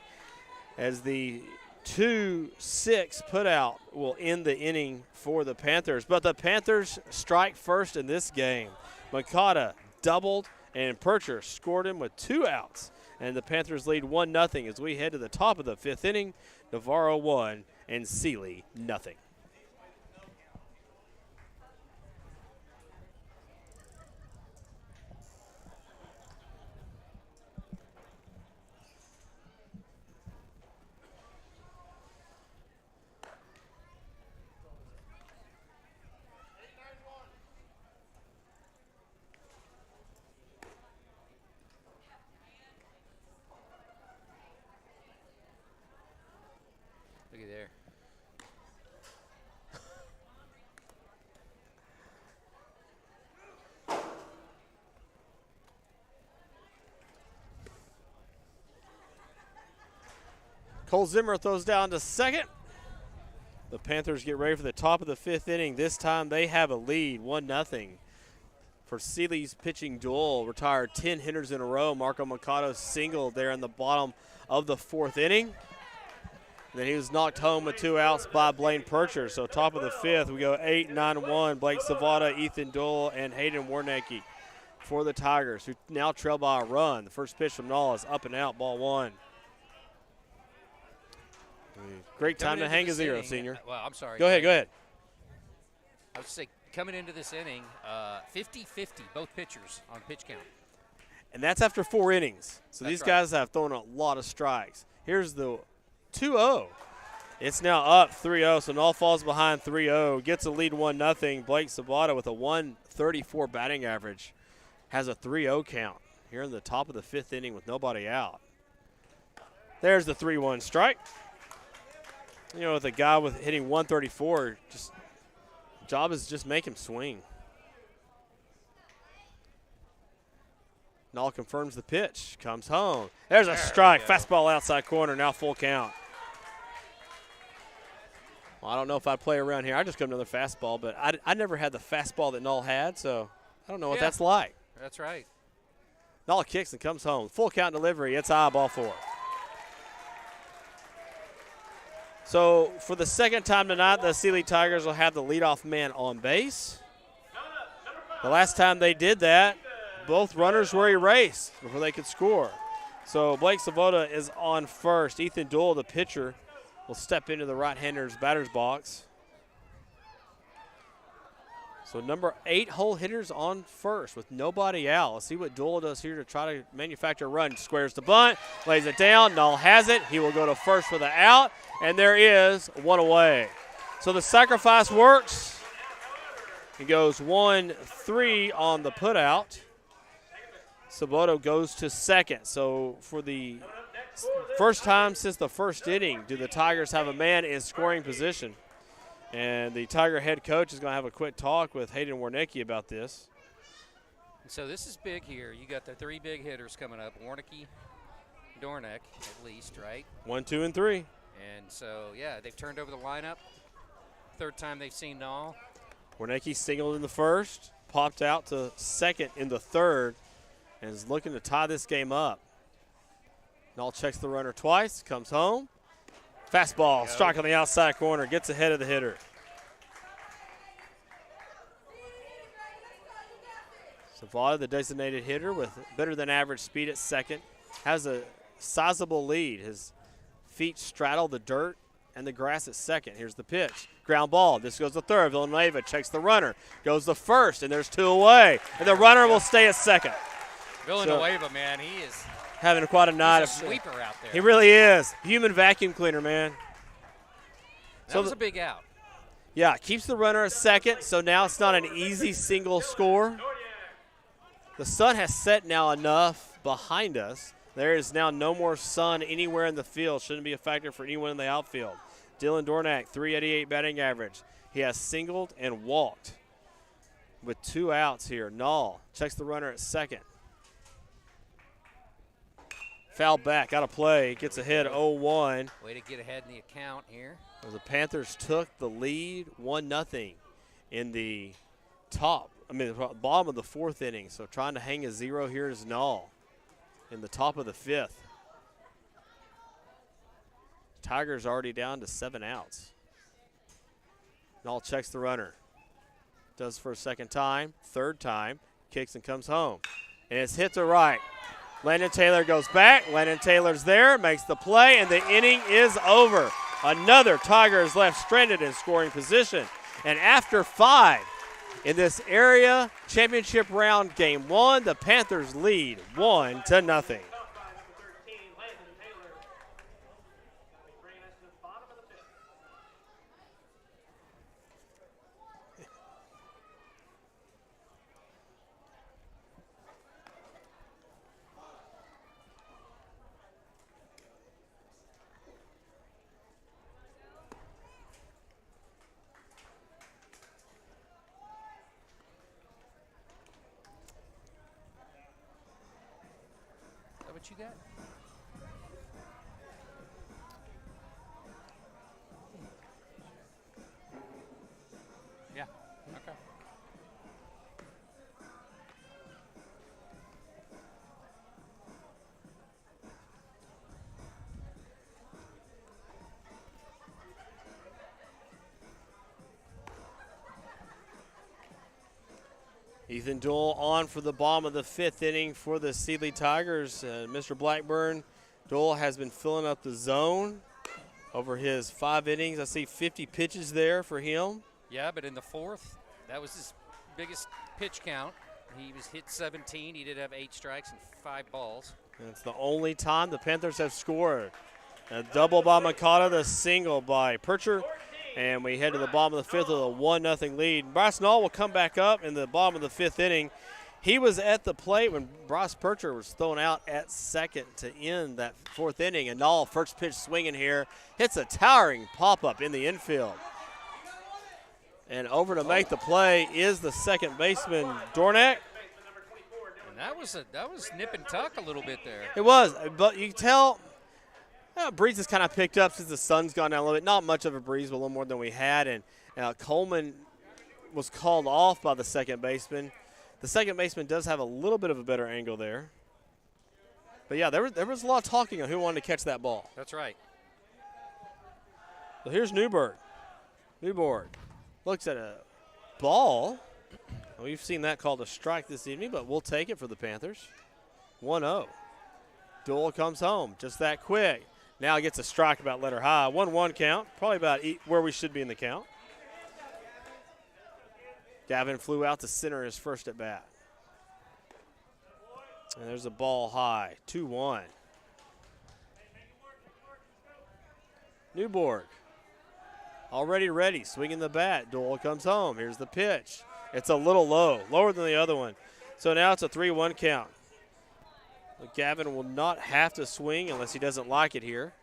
as the 2-6 putout will end the inning for the Panthers. But the Panthers strike first in this game. Mikado doubled, and Percher scored him with 2 outs. And the Panthers lead 1-0 as we head to the top of the 5th inning. Navarro 1 and Sealy 0. Look at there. Cole Zimmer throws down to second. The Panthers get ready for the top of the 5th inning. This time they have a lead, 1-0. For Sealy's pitching duel, retired 10 hitters in a row. Marco Mikado singled there in the bottom of the 4th inning. And then he was knocked home with 2 outs by Blaine Percher. So top of the 5th, we go 8-9-1. Blake Savada, Ethan Duel, and Hayden Warnecke. for the Tigers, who now trail by a run. The first pitch from Nall is up and out, ball one. Great time to hang a zero, senior. Well, I'm sorry. Go ahead. I would say coming into this inning, 50-50, both pitchers on pitch count. And that's after 4 innings. So That's these right. guys have thrown a lot of strikes. Here's the 2-0. It's now up 3-0, so Nall falls behind 3-0, gets a lead 1-0. Blake Sabata with a 134 batting average has a 3-0 count here in the top of the 5th inning with nobody out. There's the 3-1 strike. You know, with a guy with hitting 134, just job is just make him swing. Nall confirms the pitch, comes home. There's a strike, fastball outside corner, now full count. Well, I don't know if I'd play around here. I just got another fastball, but I never had the fastball that Nall had, so I don't know what that's like. That's right. Nall kicks and comes home. Full count delivery. It's high, ball 4. So for the second time tonight, the Sealy Tigers will have the leadoff man on base. The last time they did that, both runners were erased before they could score. So Blake Savoda is on first. Ethan Duell, the pitcher, will step into the right-hander's batter's box. So number 8 hole hitters on first with nobody out. Let's see what Duell does here to try to manufacture a run. Squares the bunt, lays it down. Nall has it. He will go to first for the out, and there is one away. So the sacrifice works. He goes 1-3 on the putout. Saboto goes to second. So for the first time since the first inning, do the Tigers have a man in scoring position? And the Tiger head coach is going to have a quick talk with Hayden Warnecki about this. So this is big here. You got the 3 big hitters coming up, Warnecki, Dornick at least, right? 1, 2, and 3. And so, yeah, they've turned over the lineup. Third time they've seen Nall. Warnecki singled in the first, popped out to second in the third, and is looking to tie this game up. Nall checks the runner twice, comes home. Fastball, strike on the outside corner, gets ahead of the hitter. Savada, the designated hitter with better than average speed at second, has a sizable lead. His feet straddle the dirt and the grass at second. Here's the pitch. Ground ball. This goes to third. Villanueva checks the runner. Goes to first, and there's 2 away. And the runner will stay at second. Villanueva, man, he is having quite a night. a sweeper out there. He really is. Human vacuum cleaner, man. That was a big out. Yeah, keeps the runner at second, so now it's not an easy single score. The sun has set now enough behind us. There is now no more sun anywhere in the field. Shouldn't be a factor for anyone in the outfield. Dylan Dornack, 388 batting average. He has singled and walked with 2 outs here. Nall checks the runner at second. Foul back, got to play, gets ahead 0-1. Way to get ahead in the account here. The Panthers took the lead 1-0 in the bottom of the 4th inning. So trying to hang a 0 here is Nall in the top of the 5th. Tigers already down to 7 outs. Nall checks the runner. Does for a second time, third time, kicks and comes home. And it's hit to right. Landon Taylor goes back. Landon Taylor's there, makes the play, and the inning is over. Another Tiger is left stranded in scoring position. And after 5 in this area championship round game 1, the Panthers lead 1-0. What you got? Yeah. Okay. Ethan Doyle on for the bottom of the 5th inning for the Sealy Tigers. Mr. Blackburn, Doyle has been filling up the zone over his 5 innings. I see 50 pitches there for him. Yeah, but in the 4th, that was his biggest pitch count. He was hit 17. He did have 8 strikes and 5 balls. And it's the only time the Panthers have scored. A double by Makata, the single by Percher. And we head to the bottom of the 5th with a 1-0 lead. Bryce Knoll will come back up in the bottom of the 5th inning. He was at the plate when Bryce Percher was thrown out at second to end that 4th inning. And Knoll, first pitch swinging here, hits a towering pop-up in the infield. And over to make the play is the second baseman, Dornack. And that was nip and tuck a little bit there. It was, but you can tell breeze has kind of picked up since the sun's gone down a little bit. Not much of a breeze, but a little more than we had. And Coleman was called off by the second baseman. The second baseman does have a little bit of a better angle there. But, yeah, there was a lot of talking on who wanted to catch that ball. That's right. So here's Newberg. Newborg looks at a ball. We've seen that called a strike this evening, but we'll take it for the Panthers. 1-0. Doyle comes home just that quick. Now gets a strike about letter high. 1-1 count, probably about where we should be in the count. Gavin flew out to center his first at bat. And there's a ball high, 2-1. Newborg already ready, swinging the bat. Doyle comes home. Here's the pitch. It's a little low, lower than the other one. So now it's a 3-1 count. Gavin will not have to swing unless he doesn't like it here.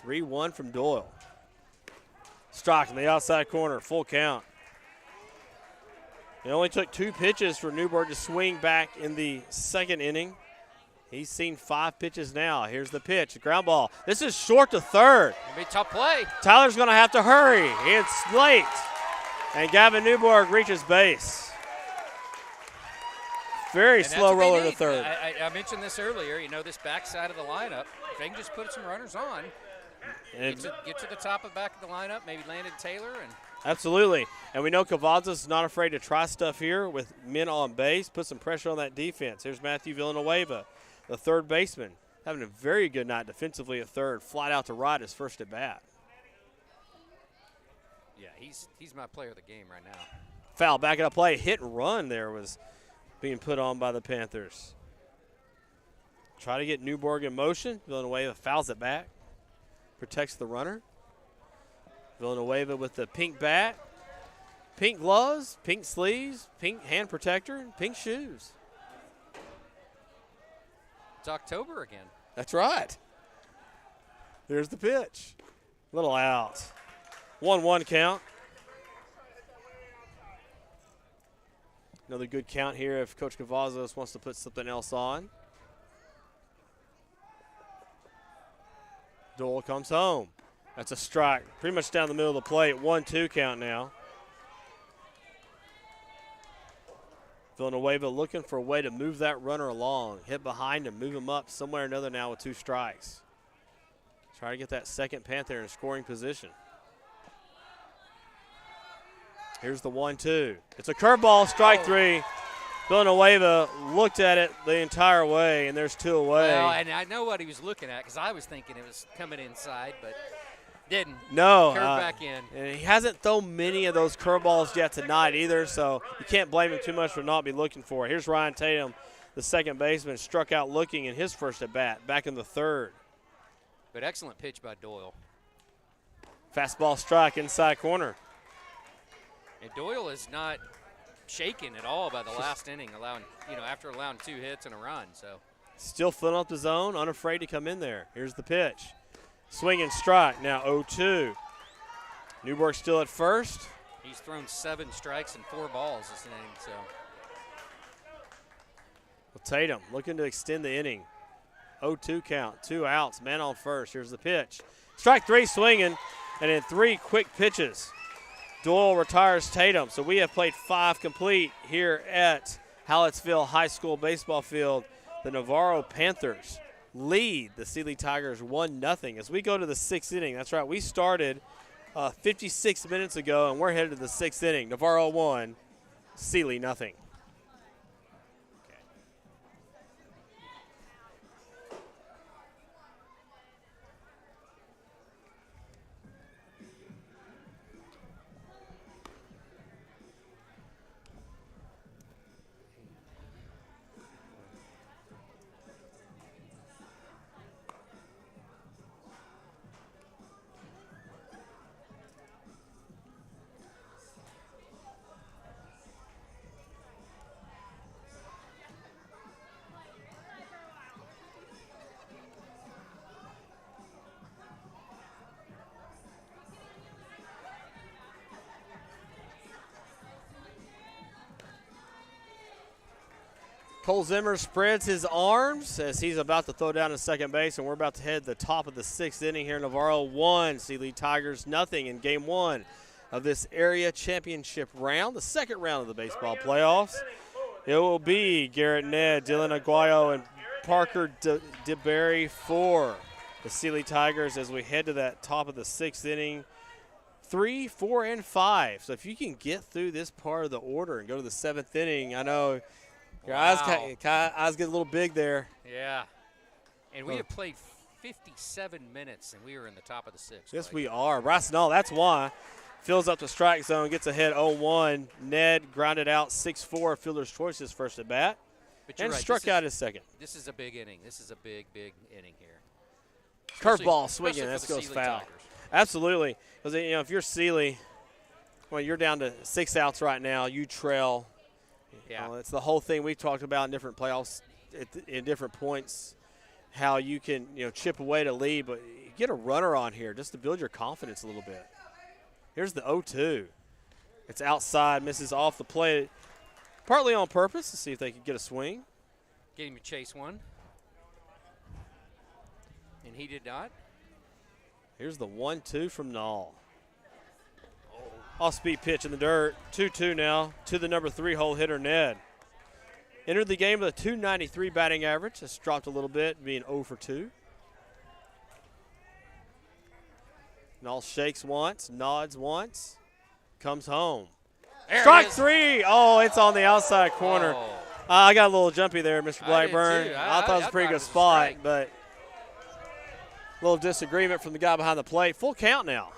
3-1 from Doyle. Strike in the outside corner, full count. It only took 2 pitches for Newberg to swing back in the 2nd inning. He's seen 5 pitches now. Here's the pitch, a ground ball. This is short to third. It'll be a tough play. Tyler's going to have to hurry. It's late. And Gavin Newberg reaches base. Very slow roller to third. I mentioned this earlier. You know, this backside of the lineup, if they can just put some runners on, get to the top of the back of the lineup, maybe Landon Taylor. Absolutely. And we know Cavazza's not afraid to try stuff here with men on base, put some pressure on that defense. Here's Matthew Villanueva, the third baseman, having a very good night defensively at third, flat out to right his first at bat. Yeah, he's my player of the game right now. Foul, back up play, hit and run there was being put on by the Panthers. Try to get Newborg in motion. Villanueva fouls it back, protects the runner. Villanueva with the pink bat, pink gloves, pink sleeves, pink hand protector, and pink shoes. It's October again. That's right. Here's the pitch. Little out. 1-1 count. Another good count here if Coach Cavazos wants to put something else on. Doyle comes home. That's a strike. Pretty much down the middle of the plate. 1-2 count now. Villanueva looking for a way to move that runner along. Hit behind him, move him up somewhere or another now with 2 strikes. Try to get that second Panther in scoring position. Here's the 1-2. It's a curveball, strike 3. Villanueva looked at it the entire way, and there's 2 away. Well, and I know what he was looking at because I was thinking it was coming inside, but didn't. No. Curved back in. And he hasn't thrown many of those curveballs yet tonight either, so you can't blame him too much for not be looking for it. Here's Ryan Tatum, the second baseman, struck out looking in his first at-bat, back in the 3rd. But excellent pitch by Doyle. Fastball strike inside corner. And Doyle is not shaken at all by the last inning, after allowing 2 hits and a run. So still filling up the zone, unafraid to come in there. Here's the pitch. Swing and strike, now 0-2. Newberg still at first. He's thrown 7 strikes and 4 balls this inning. So Well, Tatum looking to extend the inning. 0-2 count, 2 outs, man on first. Here's the pitch. Strike 3 swinging, and in 3 quick pitches. Doyle retires Tatum. So we have played 5 complete here at Hallettsville High School baseball field. The Navarro Panthers lead the Sealy Tigers 1-0 as we go to the 6th inning. That's right, we started 56 minutes ago, and we're headed to the 6th inning. Navarro 1, Sealy nothing. Cole Zimmer spreads his arms as he's about to throw down to second base, and we're about to head the top of the 6th inning here. Navarro 1, Sealy Tigers nothing in game 1 of this area championship round, the second round of the baseball playoffs. It will be Garrett Ned, Dylan Aguayo, and Parker DeBerry for the Sealy Tigers as we head to that top of the 6th inning. 3, 4, and 5. So if you can get through this part of the order and go to the 7th inning, I know your eyes get a little big there. Yeah. And we have played 57 minutes, and we are in the top of the 6th. Yes, we are. Rasnall, that's why. Fills up the strike zone, gets ahead 0-1. Ned grounded out 6-4, fielder's choice his first at bat, and right. struck out his second. This is a big inning. This is a big inning here. Curveball swinging, that goes Sealy foul. Tigers. Absolutely. Because, if you're Sealy, well, you're down to 6 outs right now. You trail. Yeah. It's the whole thing we talked about in different playoffs in different points, how you can, chip away to lead, but get a runner on here just to build your confidence a little bit. Here's the 0-2. It's outside, misses off the plate, partly on purpose to see if they could get a swing. Get him to chase one. And he did not. Here's the 1-2 from Nall. Off-speed pitch in the dirt. 2-2 now to the number 3 hole hitter, Ned. Entered the game with a .293 batting average. It's dropped a little bit, being 0 for 2. Nall shakes once, nods once, comes home. There Strike 3. Oh, it's on the outside corner. Oh. I got a little jumpy there, Mr. Blackburn. I did too. I thought it was a pretty good spot, but a little disagreement from the guy behind the plate. Full count now.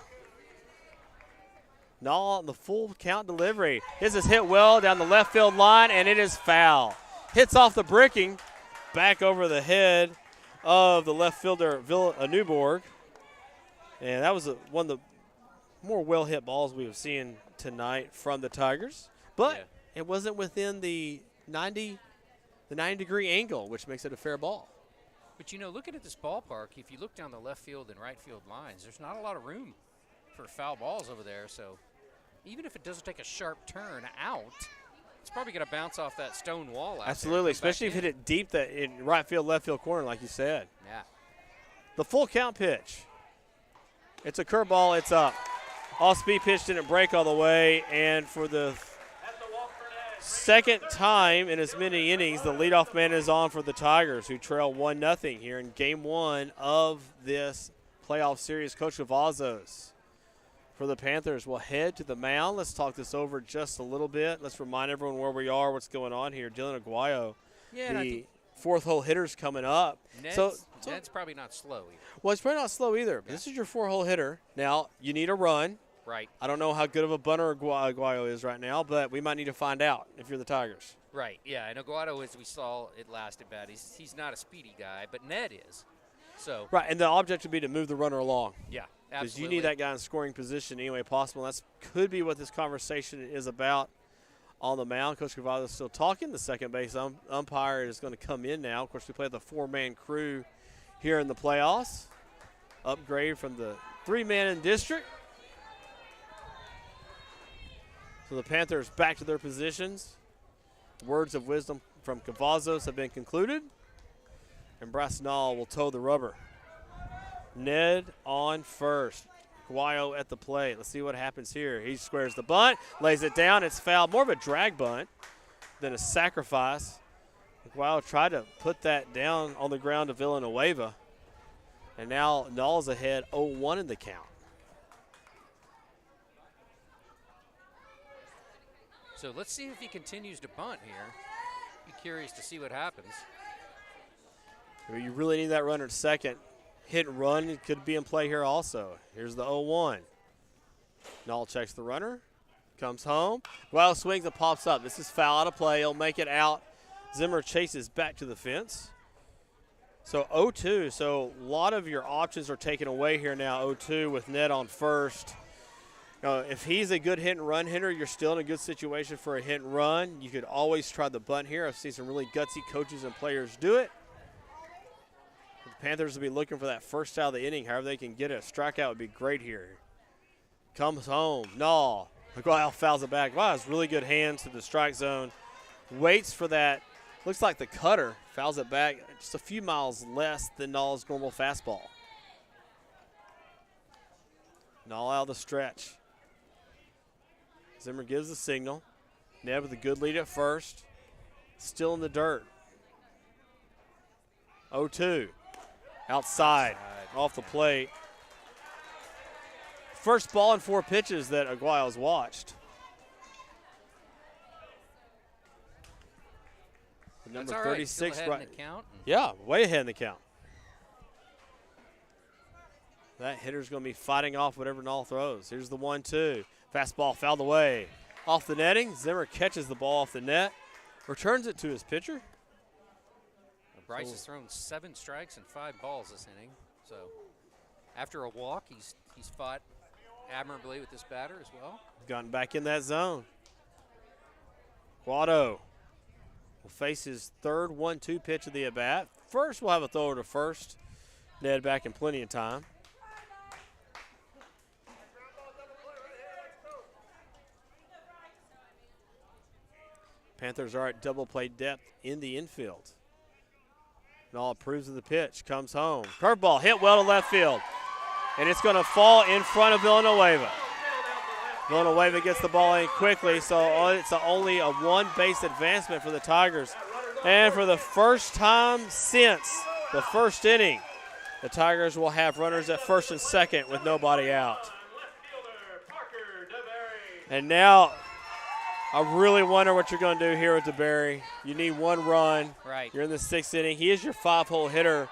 Nall on the full count delivery. His is hit well down the left field line, and it is foul. Hits off the bricking, back over the head of the left fielder, Newborg. And that was one of the more well-hit balls we have seen tonight from the Tigers. But it wasn't within the 90-degree angle, which makes it a fair ball. But, looking at this ballpark, if you look down the left field and right field lines, there's not a lot of room for foul balls over there. So even if it doesn't take a sharp turn out, it's probably going to bounce off that stone wall out Absolutely, there, especially if you hit it deep in right field, left field corner, like you said. Yeah. The full count pitch. It's a curveball. It's up. Off-speed pitch didn't break all the way, and for the second time in as many innings, the leadoff man is on for the Tigers, who trail 1-0 here in Game 1 of this playoff series. Coach Cavazos for the Panthers will head to the mound. Let's talk this over just a little bit. Let's remind everyone where we are, what's going on here. Dylan Aguayo, the 4th hole hitter's coming up. Ned's probably not slow either. Well, it's probably not slow either. But this is your 4-hole hitter. Now, you need a run. Right. I don't know how good of a bunter Aguayo is right now, but we might need to find out if you're the Tigers. Right, yeah. And Aguado, as we saw it last at bat, he's not a speedy guy, but Ned is. So. Right, and the object would be to move the runner along. Yeah, absolutely. Because you need that guy in scoring position any way possible. That could be what this conversation is about on the mound. Coach Cavazos is still talking. The second base umpire is going to come in now. Of course, we play the 4-man crew here in the playoffs. Upgrade from the 3-man in district. So the Panthers back to their positions. Words of wisdom from Cavazos have been concluded. And Brasnall will toe the rubber. Ned on first. Aguayo at the plate. Let's see what happens here. He squares the bunt, lays it down. It's fouled. More of a drag bunt than a sacrifice. Aguayo tried to put that down on the ground to Villanueva. And now Nall's ahead 0-1 in the count. So let's see if he continues to bunt here. Be curious to see what happens. You really need that runner at second. Hit and run could be in play here also. Here's the 0-1. Null checks the runner. Comes home. Well, swings and pops up. This is foul out of play. He'll make it out. Zimmer chases back to the fence. So 0-2. So a lot of your options are taken away here now. 0-2 with Ned on first. If he's a good hit and run hitter, you're still in a good situation for a hit and run. You could always try the bunt here. I've seen some really gutsy coaches and players do it. The Panthers will be looking for that first out of the inning. However they can get it. A strikeout would be great here. Comes home. No. Aguayo fouls it back. Wow, it's really good hands to the strike zone. Waits for that. Looks like the cutter. Fouls it back just a few miles less than Null's normal fastball. Null out of the stretch. Zimmer gives the signal. Ned with a good lead at first. Still in the dirt. 0-2. Outside. Off the plate. First ball in 4 pitches that Aguayo's watched. Number 36. Still ahead in the count. Yeah, way ahead in the count. That hitter's going to be fighting off whatever Null throws. Here's the 1-2. Fastball fouled away. Off the netting. Zimmer catches the ball off the net. Returns it to his pitcher. Bryce has thrown 7 strikes and 5 balls this inning. So after a walk, he's fought admirably with this batter as well. Gotten back in that zone. Guado will face his third 1-2 pitch of the at-bat. First, we'll have a thrower to first. Ned back in plenty of time. Panthers are at double play depth in the infield. Null approves of the pitch, comes home. Curveball hit well to left field. And it's going to fall in front of Villanueva. Villanueva gets the ball in quickly, so it's only a 1-base advancement for the Tigers. And for the first time since the first inning, the Tigers will have runners at first and second with nobody out. And now I really wonder what you're going to do here with DeBerry. You need 1 run. Right. You're in the 6th inning. He is your 5-hole hitter.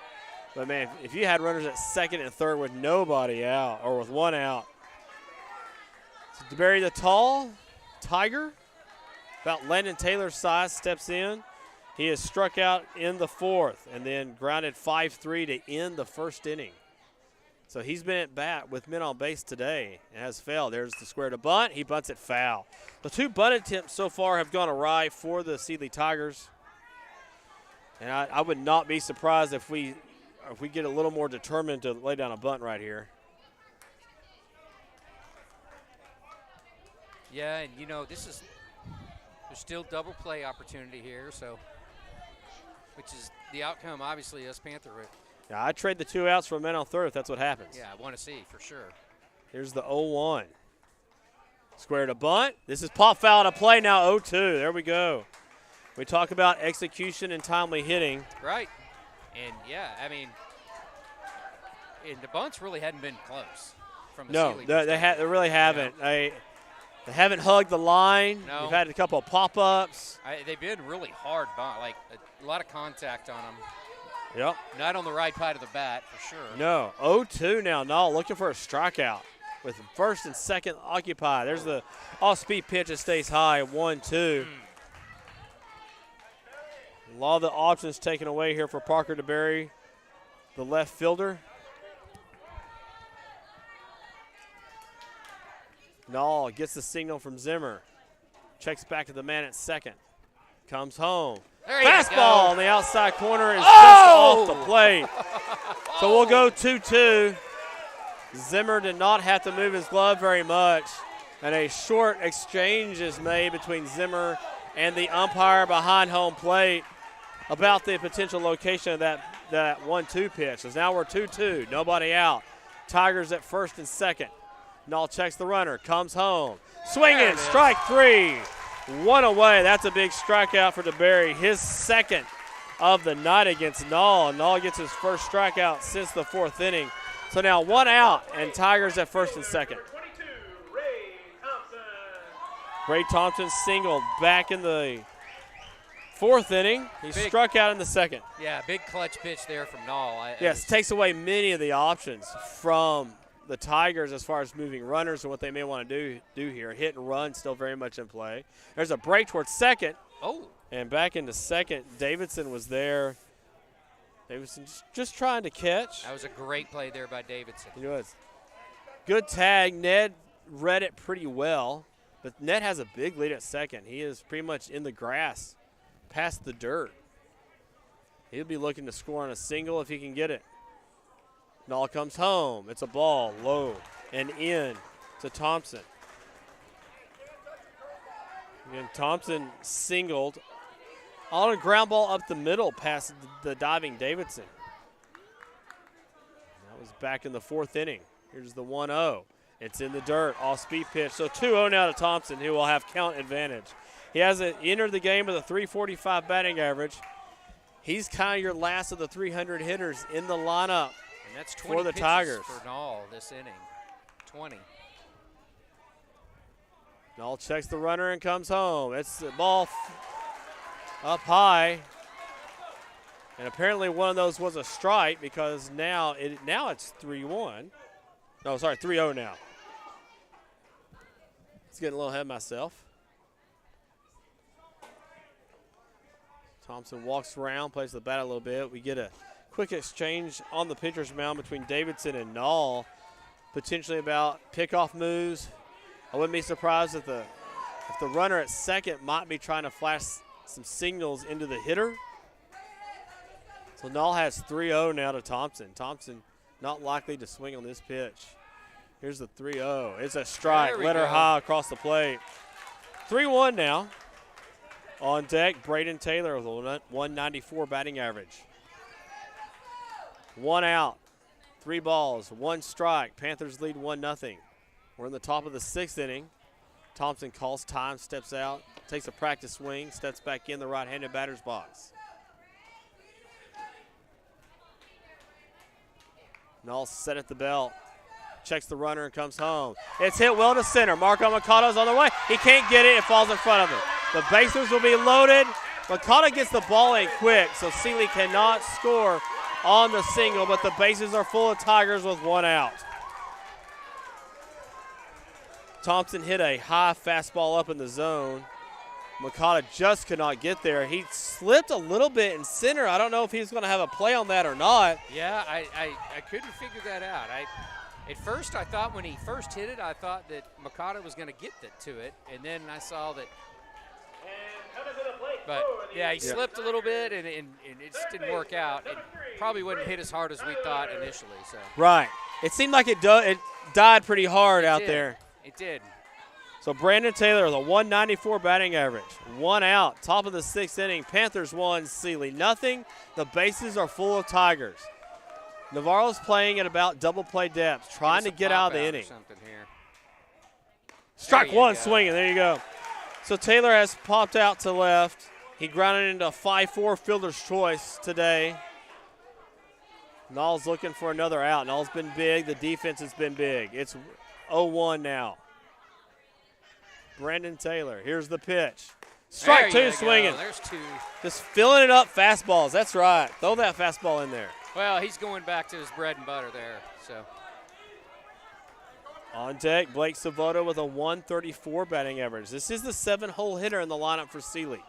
But, man, if you had runners at second and third with nobody out or with 1 out. So DeBerry, the tall Tiger, about Landon Taylor's size, steps in. He is struck out in the 4th and then grounded 5-3 to end the first inning. So he's been at bat with men on base today and has failed. There's the square to bunt. He bunts it foul. The 2 bunt attempts so far have gone awry for the Sealy Tigers. And I would not be surprised if we get a little more determined to lay down a bunt right here. Yeah, and there's still double play opportunity here, so which is the outcome obviously us Panther. Yeah, I trade the 2 outs for a man on third if that's what happens. Yeah, I want to see for sure. Here's the 0-1. Square to bunt. This is pop foul to play now. 0-2. There we go. We talk about execution and timely hitting. Right. And yeah, I mean, and the bunts really hadn't been close from the Sealy they really haven't. Yeah. They haven't hugged the line. No. We've had a couple of pop-ups. They've been really hard bunt, like a lot of contact on them. Yep. Not on the right side of the bat for sure. No. 0-2 now. Null looking for a strikeout with first and second occupied. There's the off-speed pitch that stays high. 1-2. A lot of the options taken away here for Parker DeBerry, the left fielder. Null gets the signal from Zimmer. Checks back to the man at second. Comes home. Fastball on the outside corner is just off the plate. So we'll go 2-2. Zimmer did not have to move his glove very much. And a short exchange is made between Zimmer and the umpire behind home plate about the potential location of that 1-2 pitch. So now we're 2-2, nobody out. Tigers at first and second. Null checks the runner, comes home. Swinging, strike 3. 1 away. That's a big strikeout for DeBerry. His second of the night against Null. Null gets his first strikeout since the 4th inning. So now 1 out and Tigers at first and second. Ray Thompson singled back in the 4th inning. He struck out in the 2nd. Yeah, big clutch pitch there from Null. Yes, takes away many of the options from the Tigers as far as moving runners and what they may want to do here. Hit and run still very much in play. There's a break towards 2nd. Oh. And back into 2nd, Davidson was there. Davidson just trying to catch. That was a great play there by Davidson. It was. Good tag. Ned read it pretty well, but Ned has a big lead at 2nd. He is pretty much in the grass, past the dirt. He'll be looking to score on a single if he can get it. Null comes home. It's a ball low and in to Thompson. Again, Thompson singled on a ground ball up the middle past the diving Davidson. That was back in the 4th inning. Here's the 1-0. It's in the dirt, off-speed pitch. So 2-0 now to Thompson, who will have count advantage. He has entered the game with a .345 batting average. He's kind of your last of the 300 hitters in the lineup and that's 20 for the Tigers. For Null this inning, 20. Null checks the runner and comes home. It's the ball up high. And apparently one of those was a strike because now it's 3-1. No, sorry, 3-0 now. It's getting a little ahead of myself. Thompson walks around, plays the bat a little bit. We get a quick exchange on the pitcher's mound between Davidson and Null, potentially about pickoff moves. I wouldn't be surprised if the runner at 2nd might be trying to flash some signals into the hitter. So Null has 3-0 now to Thompson. Thompson not likely to swing on this pitch. Here's the 3-0. It's a strike. Let her high across the plate. 3-1 now. On deck, Braden Taylor with a 194 batting average. 1 out, 3 balls, 1 strike. Panthers lead 1-0. We're in the top of the 6th inning. Thompson calls time, steps out, takes a practice swing, steps back in the right-handed batter's box. Null set at the belt. Checks the runner and comes home. It's hit well to center. Marco Mikado's on the way. He can't get it. It falls in front of him. The bases will be loaded. Mikado gets the ball in quick, so Seeley cannot score on the single, but the bases are full of Tigers with 1 out. Thompson hit a high fastball up in the zone. Mikado just could not get there. He slipped a little bit in center. I don't know if he's going to have a play on that or not. Yeah, I couldn't figure that out. At first, I thought when he first hit it, I thought that Mikado was going to get to it, and then I saw that. But, yeah, he slipped a little bit, and it just didn't work out. It probably wouldn't hit as hard as we thought initially. So. Right. It seemed like it died pretty hard out there. It did. So Brandon Taylor with a 194 batting average. 1 out, top of the 6th inning. Panthers 1, Seeley nothing. The bases are full of Tigers. Navarro's playing at about double play depth, trying to get out of the inning. Strike 1 swinging. There you go. So Taylor has popped out to left. He grounded into a 5-4 fielder's choice today. Null's looking for another out. Null's been big. The defense has been big. It's 0-1 now. Brandon Taylor. Here's the pitch. Strike 2 swinging. There's 2. Just filling it up fastballs. That's right. Throw that fastball in there. Well, he's going back to his bread and butter there. So. On deck, Blake Savoto with a 134 batting average. This is the 7-hole hitter in the lineup for Seeley.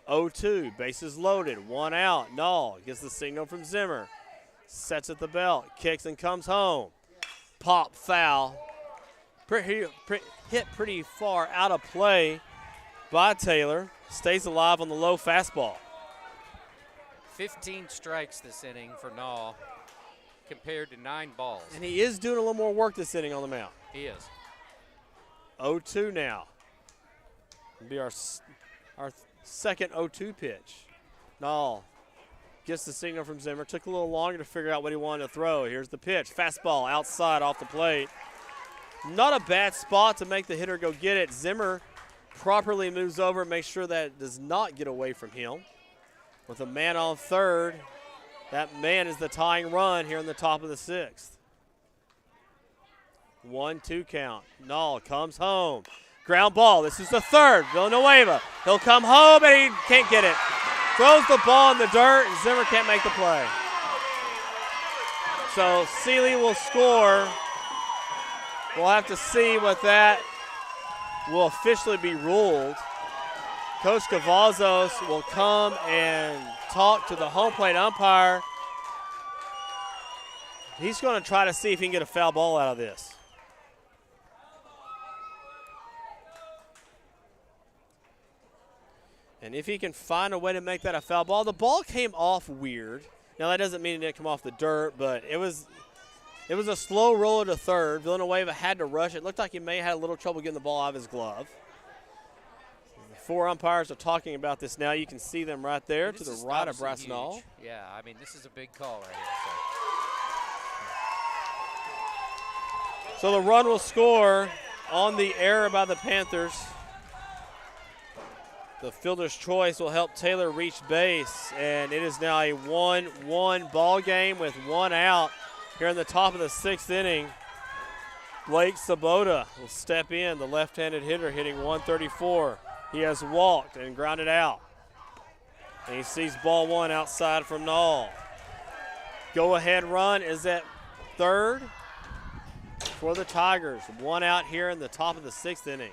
0-2, bases loaded, 1 out. Null gets the signal from Zimmer. Sets at the belt, kicks and comes home. Pop foul. Hit pretty far out of play by Taylor. Stays alive on the low fastball. 15 strikes this inning for Null compared to 9 balls. And he is doing a little more work this inning on the mound. He is. 0-2 now. It'll be our second 0-2 pitch. Null gets the signal from Zimmer. Took a little longer to figure out what he wanted to throw. Here's the pitch. Fastball outside off the plate. Not a bad spot to make the hitter go get it. Zimmer properly moves over and makes sure that it does not get away from him. With a man on third, that man is the tying run here in the top of the 6th. 1-2 count. Null comes home. Ground ball. This is the third. Villanueva. He'll come home, and he can't get it. Throws the ball in the dirt, and Zimmer can't make the play. So Sealy will score. We'll have to see what that will officially be ruled. Coach Cavazos will come and talk to the home plate umpire. He's going to try to see if he can get a foul ball out of this. And if he can find a way to make that a foul ball, the ball came off weird. Now that doesn't mean it didn't come off the dirt, but it was a slow roller to third. Villanueva had to rush. It looked like he may have had a little trouble getting the ball out of his glove. The 4 umpires are talking about this now. You can see them right there to the right of Brasnall. Yeah, I mean, this is a big call right here. So the run will score on the error by the Panthers. The fielder's choice will help Taylor reach base, and it is now a 1-1 ball game with 1 out here in the top of the 6th inning. Blake Sabota will step in, the left-handed hitter hitting 134. He has walked and grounded out. And he sees ball 1 outside from Nall. Go-ahead run is at third for the Tigers. 1 out here in the top of the 6th inning.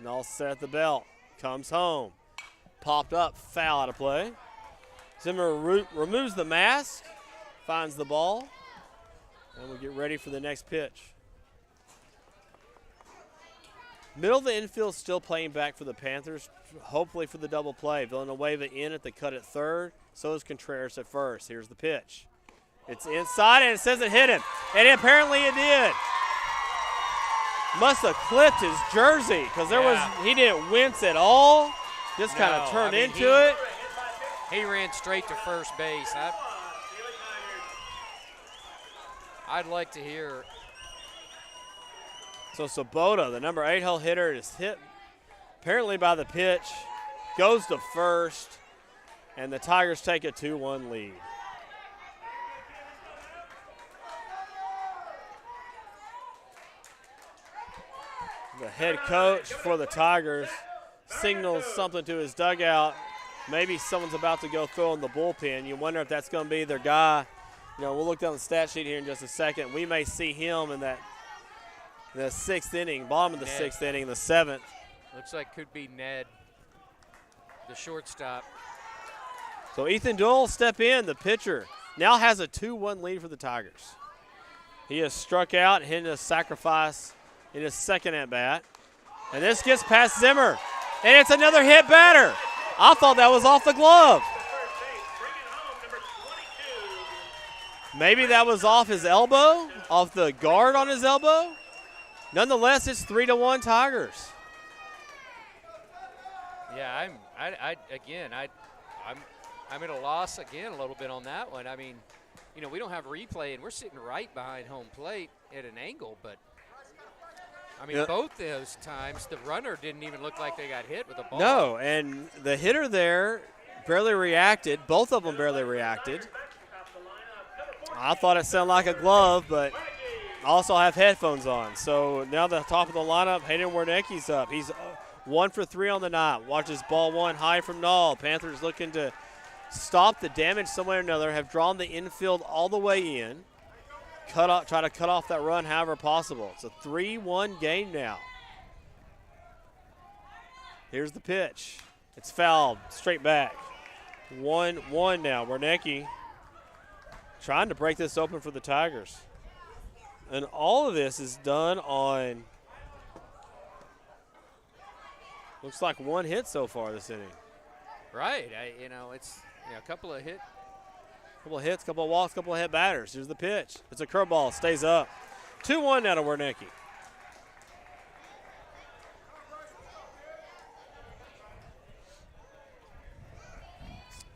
Nall set at the belt, comes home. Popped up, foul out of play. Zimmer removes the mask, finds the ball, and we'll get ready for the next pitch. Middle of the infield still playing back for the Panthers, hopefully for the double play. Villanueva in at the cut at third, so is Contreras at first. Here's the pitch. It's inside, and it says it hit him, and apparently it did. Must have clipped his jersey because he didn't wince at all. Just kind of turned into it. He ran straight to first base. I'd like to hear. So Sabota, the number 8-hole hitter, is hit apparently by the pitch, goes to first, and the Tigers take a 2-1 lead. The head coach for the Tigers signals something to his dugout. Maybe someone's about to go throw in the bullpen. You wonder if that's going to be their guy. You know, we'll look down the stat sheet here in just a second. We may see him in the 6th inning, bottom of the 6th inning, the 7th. Looks like could be Ned, the shortstop. So Ethan Doyle will step in, the pitcher. Now has a 2-1 lead for the Tigers. He has struck out and hit a sacrifice in his second at-bat. And this gets past Zimmer. And it's another hit batter. I thought that was off the glove. Maybe that was off his elbow, off the guard on his elbow. Nonetheless, it's 3-1 Tigers. Yeah, I'm at a loss again a little bit on that one. I mean, you know, we don't have replay, and we're sitting right behind home plate at an angle, but I mean, both those times, the runner didn't even look like they got hit with a ball. No, and the hitter there barely reacted. Both of them barely reacted. I thought it sounded like a glove, but I also have headphones on. So now the top of the lineup, Hayden Wernicke's up. He's 1 for 3 on the night. Watches ball 1 high from Nall. Panthers looking to stop the damage some way or another, have drawn the infield all the way in. Try to cut off that run however possible. It's a 3-1 game now. Here's the pitch. It's fouled, straight back. 1-1 now. Wernicke trying to break this open for the Tigers. And all of this is done on, looks like 1 hit so far this inning. Right. It's a couple of hits. Couple of hits, couple of walks, couple of hit batters. Here's the pitch. It's a curveball, stays up. 2-1 now to Wernicke.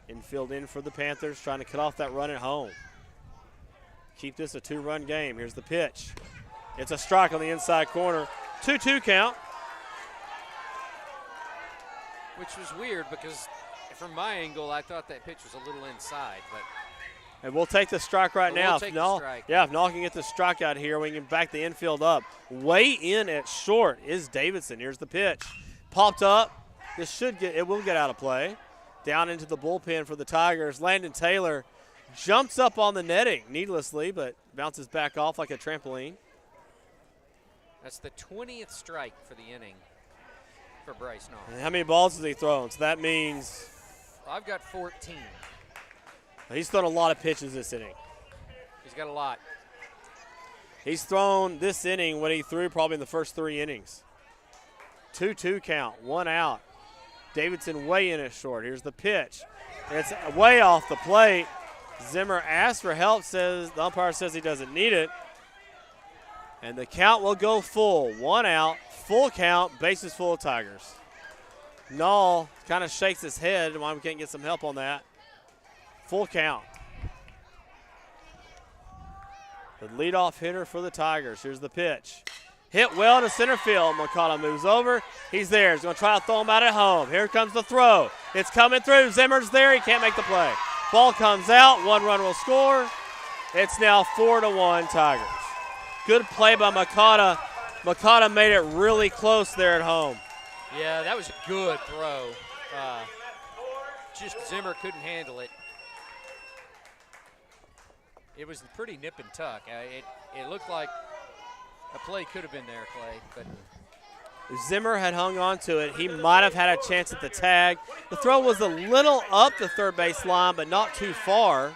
Infield in for the Panthers, trying to cut off that run at home. Keep this a 2-run game. Here's the pitch. It's a strike on the inside corner. 2-2 count. Which was weird because from my angle, I thought that pitch was a little inside, but And we'll take the strike right now. We'll take the strike. Yeah, if Null can get the strike out here, we can back the infield up. Way in at short is Davidson. Here's the pitch. Popped up. It will get out of play. Down into the bullpen for the Tigers. Landon Taylor jumps up on the netting needlessly, but bounces back off like a trampoline. That's the 20th strike for the inning for Bryce Null. And how many balls has he thrown? So that means I've got 14. he's thrown a lot of pitches this inning. He's got a lot. He's thrown this inning what he threw probably in the first 3 innings. 2-2 count, 1 out. Davidson way in at short. Here's the pitch. It's way off the plate. Zimmer asks for help, the umpire says he doesn't need it. And the count will go full. 1 out, full count, bases full of Tigers. Null kind of shakes his head. Why we can't get some help on that. Full count. The leadoff hitter for the Tigers. Here's the pitch. Hit well to center field. Makata moves over. He's there. He's going to try to throw him out at home. Here comes the throw. It's coming through. Zimmer's there. He can't make the play. Ball comes out. 1 run will score. It's now 4-1 Tigers. Good play by Makata. Makata made it really close there at home. Yeah, that was a good throw. Just Zimmer couldn't handle it. It was pretty nip and tuck. It looked like a play could have been there, Clay. But if Zimmer had hung on to it, he might have had a chance at the tag. The throw was a little up the third base line, but not too far.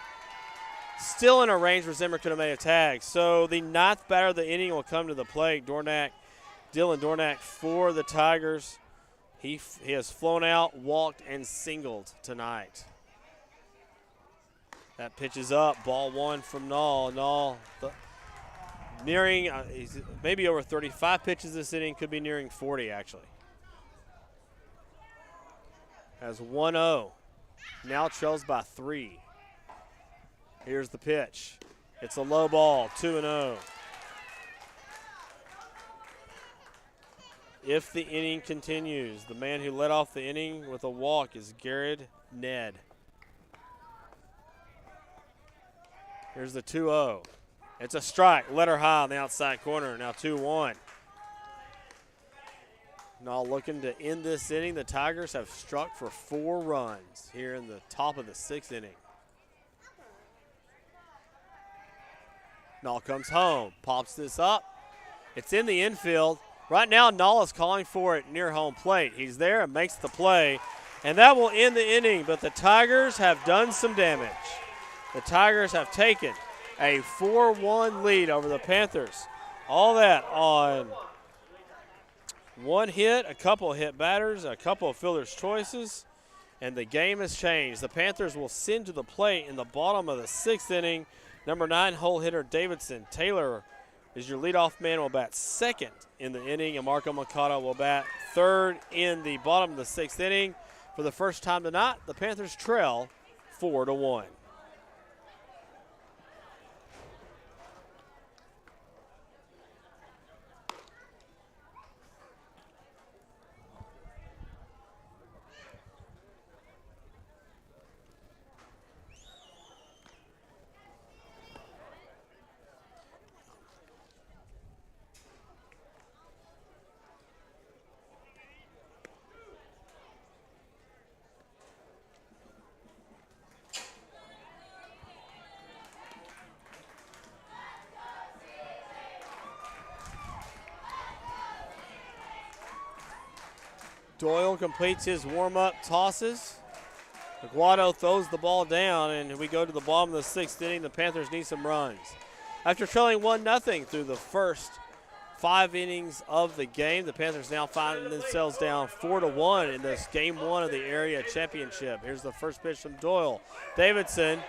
Still in a range where Zimmer could have made a tag. So the 9th batter of the inning will come to the plate. Dylan Dornak for the Tigers. He has flown out, walked, and singled tonight. That pitch is up. Ball 1 from Null. Null nearing, he's maybe over 35 pitches this inning. Could be nearing 40, actually. Has 1-0. Now trails by 3. Here's the pitch. It's a low ball, 2-0. If the inning continues, the man who led off the inning with a walk is Garrett Ned. Here's the 2-0. It's a strike, letter high on the outside corner. Now 2-1. Now looking to end this inning, the Tigers have struck for 4 runs here in the top of the 6th inning. Null comes home, pops this up. It's in the infield. Right now, Null is calling for it near home plate. He's there and makes the play, and that will end the inning, but the Tigers have done some damage. The Tigers have taken a 4-1 lead over the Panthers. All that on 1 hit, a couple of hit batters, a couple of fielder's choices, and the game has changed. The Panthers will send to the plate in the bottom of the 6th inning. Number 9 hole hitter Davidson Taylor is your leadoff man, will bat 2nd in the inning, and Marco Makata will bat 3rd in the bottom of the 6th inning. For the first time tonight, the Panthers trail 4-1. Doyle completes his warm-up tosses. Aguado throws the ball down, and we go to the bottom of the 6th inning. The Panthers need some runs. After trailing 1-0 through the first 5 innings of the game, the Panthers now find themselves down 4-1 in this Game 1 of the area championship. Here's the first pitch from Doyle. Davidson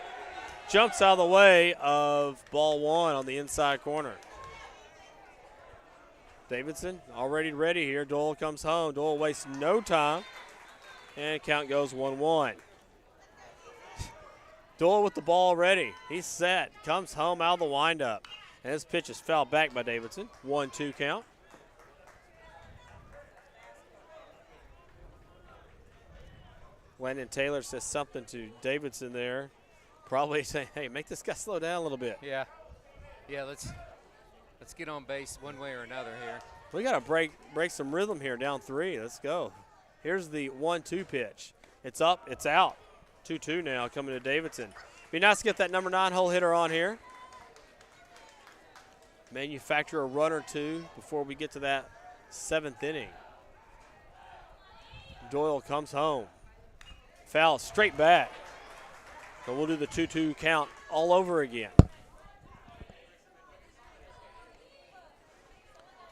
jumps out of the way of ball 1 on the inside corner. Davidson already ready here. Doyle comes home. Doyle wastes no time, and count goes 1-1. Doyle with the ball ready. He's set. Comes home out of the windup. And his pitch is fouled back by Davidson. 1-2 count. Landon Taylor says something to Davidson there. Probably say, hey, make this guy slow down a little bit. Yeah. Yeah, let's get on base one way or another here. We got to break some rhythm here, down 3. Let's go. Here's the 1-2 pitch. It's up, it's out. 2-2 now coming to Davidson. Be nice to get that number 9 hole hitter on here. Manufacture a run or two before we get to that 7th inning. Doyle comes home. Foul straight back. But we'll do the 2-2 count all over again.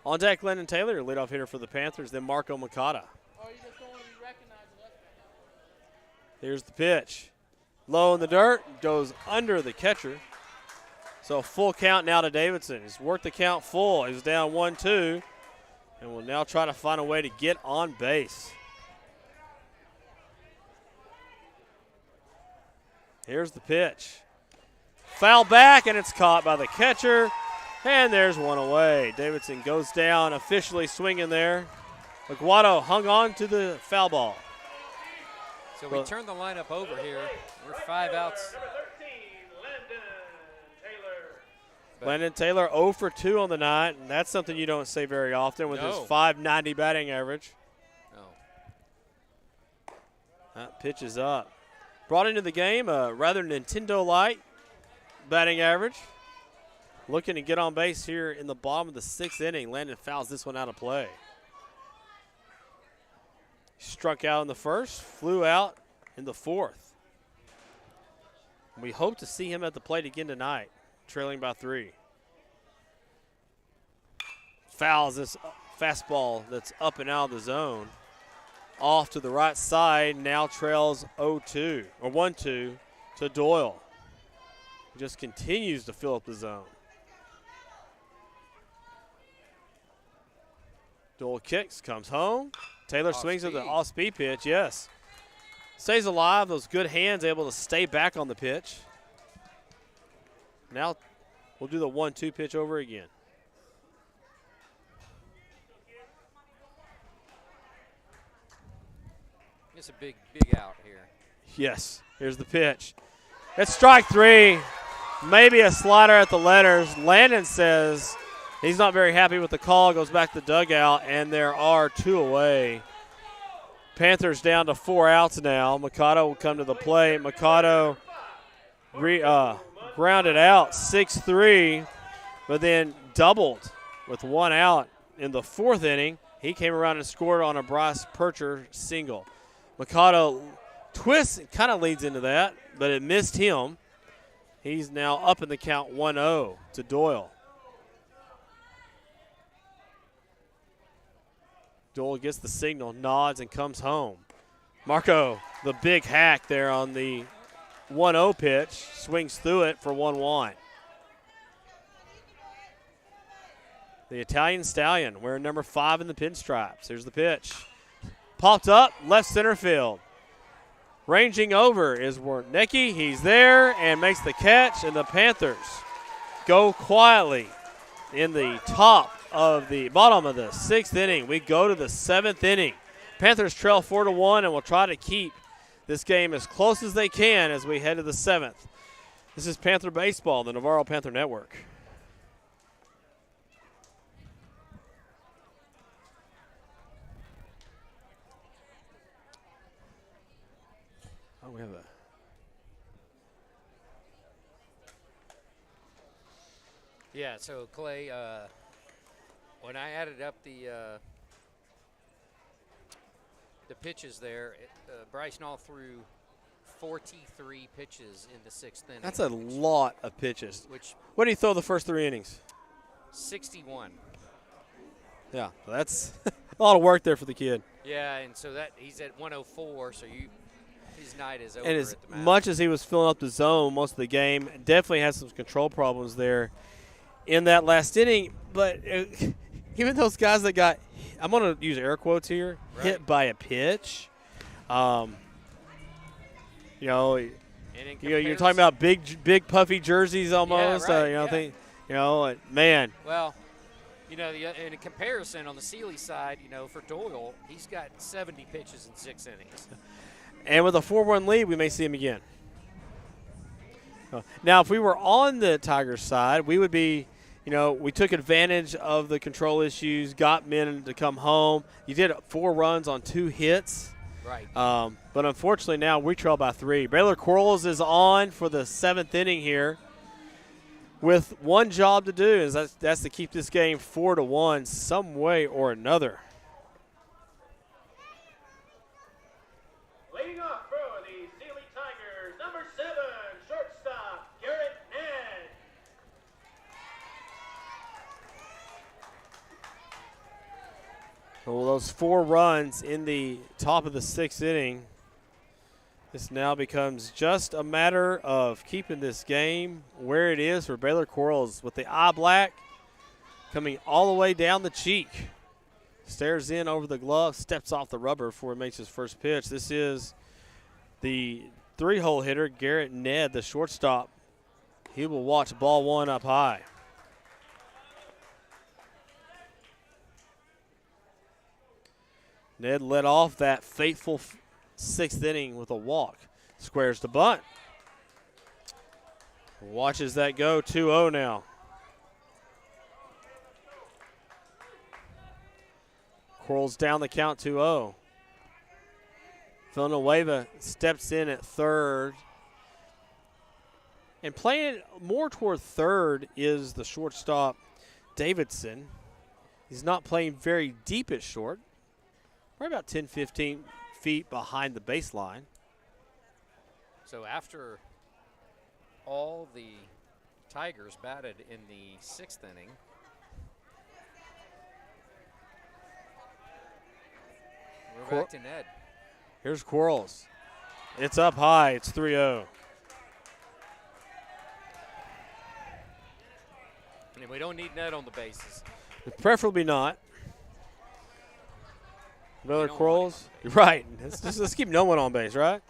On deck, Lennon Taylor, your leadoff hitter for the Panthers, then Marco Makata. Here's the pitch. Low in the dirt, goes under the catcher. So full count now to Davidson. He's worked the count full. He's down 1-2, and will now try to find a way to get on base. Here's the pitch. Foul back, and it's caught by the catcher. And there's one away. Davidson goes down, officially swinging there. Aguado hung on to the foul ball. So we turn the lineup over here. We're 5 outs. Number 13, Landon Taylor. Landon Taylor 0 for 2 on the night, and that's something you don't say very often with his .590 batting average. No. That pitch is up. Brought into the game a rather Nintendo-like batting average. Looking to get on base here in the bottom of the 6th inning. Landon fouls this one out of play. Struck out in the 1st, flew out in the 4th. We hope to see him at the plate again tonight, trailing by 3. Fouls this fastball that's up and out of the zone. Off to the right side, now trails 0-2, or 1-2 to Doyle. He just continues to fill up the zone. Doyle kicks, comes home. Taylor swings at the off-speed pitch, yes. Stays alive, those good hands able to stay back on the pitch. Now we'll do the 1-2 pitch over again. It's a big out here. Yes, here's the pitch. It's strike 3. Maybe a slider at the letters. Landon says he's not very happy with the call, goes back to the dugout, and there are 2 away. Panthers down to 4 outs now. Mikado will come to the plate. Mikado grounded out 6-3, but then doubled with 1 out in the 4th inning. He came around and scored on a Bryce Percher single. Mikado twists and kind of leads into that, but it missed him. He's now up in the count 1-0 to Doyle. Doyle gets the signal, nods, and comes home. Marco, the big hack there on the 1-0 pitch, swings through it for 1-1. The Italian Stallion wearing number 5 in the pinstripes. Here's the pitch. Popped up, left center field. Ranging over is Warnecki. He's there and makes the catch, and the Panthers go quietly in the bottom of the 6th inning. We go to the 7th inning. Panthers trail 4-1 and will try to keep this game as close as they can as we head to the 7th. This is Panther Baseball, the Navarro Panther Network. Oh, we have a... Yeah, so Clay, when I added up the pitches there, Bryce Nall threw 43 pitches in the 6th inning. That's a lot of pitches. What do you throw the first 3 innings? 61. Yeah, that's a lot of work there for the kid. Yeah, and so that he's at 104, so his night is over. And as at the mound. much as he was filling up the zone most of the game, definitely had some control problems there in that last inning. But even those guys that got, I'm going to use air quotes here, hit by a pitch, you're talking about big puffy jerseys almost. Man. Well, in a comparison on the Sealy side, for Doyle, he's got 70 pitches in 6 innings. And with a 4-1 lead, we may see him again. Now, if we were on the Tigers side, we would be, we took advantage of the control issues, got men to come home. You did 4 runs on 2 hits. Right. But unfortunately now we trail by 3. Baylor Quarles is on for the 7th inning here with one job to do, is that's to keep this game 4-1 some way or another. Leading off for the Sealy Tigers, number 7, shortstop, Garrett Ned. Well, those 4 runs in the top of the 6th inning, this now becomes just a matter of keeping this game where it is for Baylor Quarles with the eye black coming all the way down the cheek. Stares in over the glove, steps off the rubber before he makes his first pitch. This is the 3-hole hitter, Garrett Ned, the shortstop. He will watch ball 1 up high. Ned led off that fateful 6th inning with a walk. Squares to bunt. Watches that go 2-0 now. Quarles down the count 2-0. Villanueva steps in at third. And playing more toward third is the shortstop, Davidson. He's not playing very deep at short. Probably about 10, 15 feet behind the baseline. So after all the Tigers batted in the 6th inning, we're back to Ned. Here's Quarles. It's up high. It's 3-0. And we don't need Ned on the bases. Preferably not. Baylor Quarles. You're right. Let's keep no one on base, right?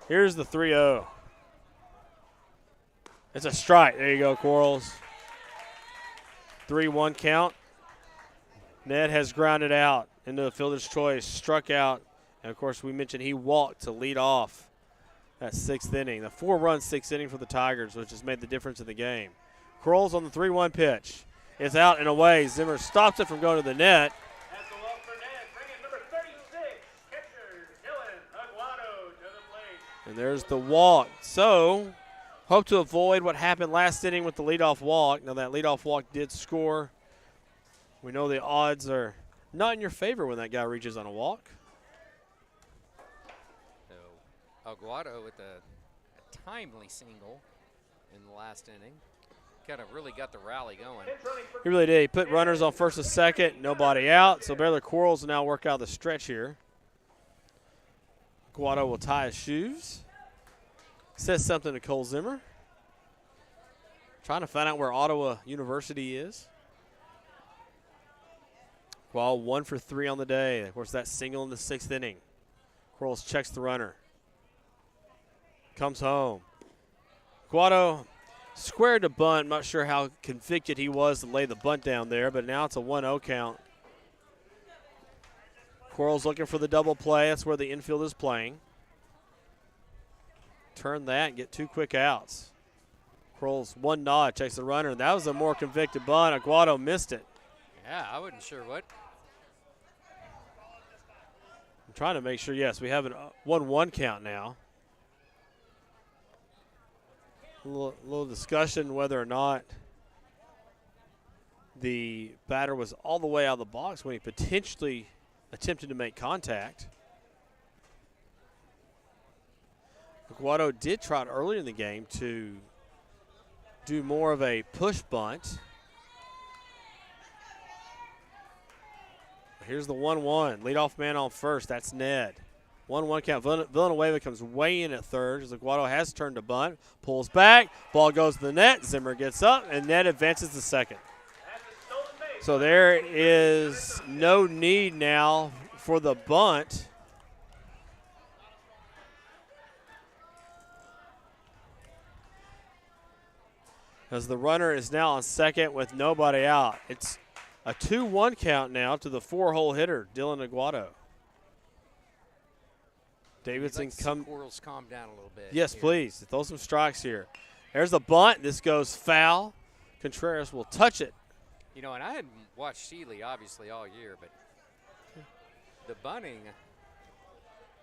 Here's the 3-0. It's a strike. There you go, Quarles. 3-1 count. Ned has grounded out into the fielder's choice, struck out. And, of course, we mentioned he walked to lead off that 6th inning. The 4-run 6th inning for the Tigers, which has made the difference in the game. Quarles on the 3-1 pitch. It's out and away. Zimmer stops it from going to the net. That's the walk for Ned, bringing number 36, catcher Dylan Aguado to the plate. And there's the walk. So, hope to avoid what happened last inning with the leadoff walk. Now, that leadoff walk did score. We know the odds are not in your favor when that guy reaches on a walk. So Aguado with a timely single in the last inning. Kind of really got the rally going. He really did. He put runners on first and second, nobody out. So Baylor Quarles will now work out the stretch here. Aguado will tie his shoes. Says something to Cole Zimmer. Trying to find out where Ottawa University is. Well, 1 for 3 on the day. Of course, that single in the 6th inning. Quarles checks the runner. Comes home. Aguado squared to bunt. Not sure how convicted he was to lay the bunt down there, but now it's a 1-0 count. Quarles looking for the double play. That's where the infield is playing. Turn that and get 2 quick outs. Quarles 1 nod, checks the runner. That was a more convicted bunt. Aguado missed it. Yeah, I wasn't sure what. I'm trying to make sure, yes, we have a 1-1 count now. A little discussion whether or not the batter was all the way out of the box when he potentially attempted to make contact. Aguado did try earlier in the game to do more of a push bunt. Here's the 1-1. Leadoff man on first. That's Ned. 1-1 count. Villanueva comes way in at third as Aguado has turned to bunt. Pulls back. Ball goes to the net. Zimmer gets up, and Ned advances to second. So there is no need now for the bunt. As the runner is now on second with nobody out. It's a 2-1 count now to the 4-hole hitter, Dylan Aguado. Davidson Quarles calm down a little bit. Yes, here. please. Throw some strikes here. There's the bunt. This goes foul. Contreras will touch it. You know, and I hadn't watched Seeley, obviously, all year, but the bunting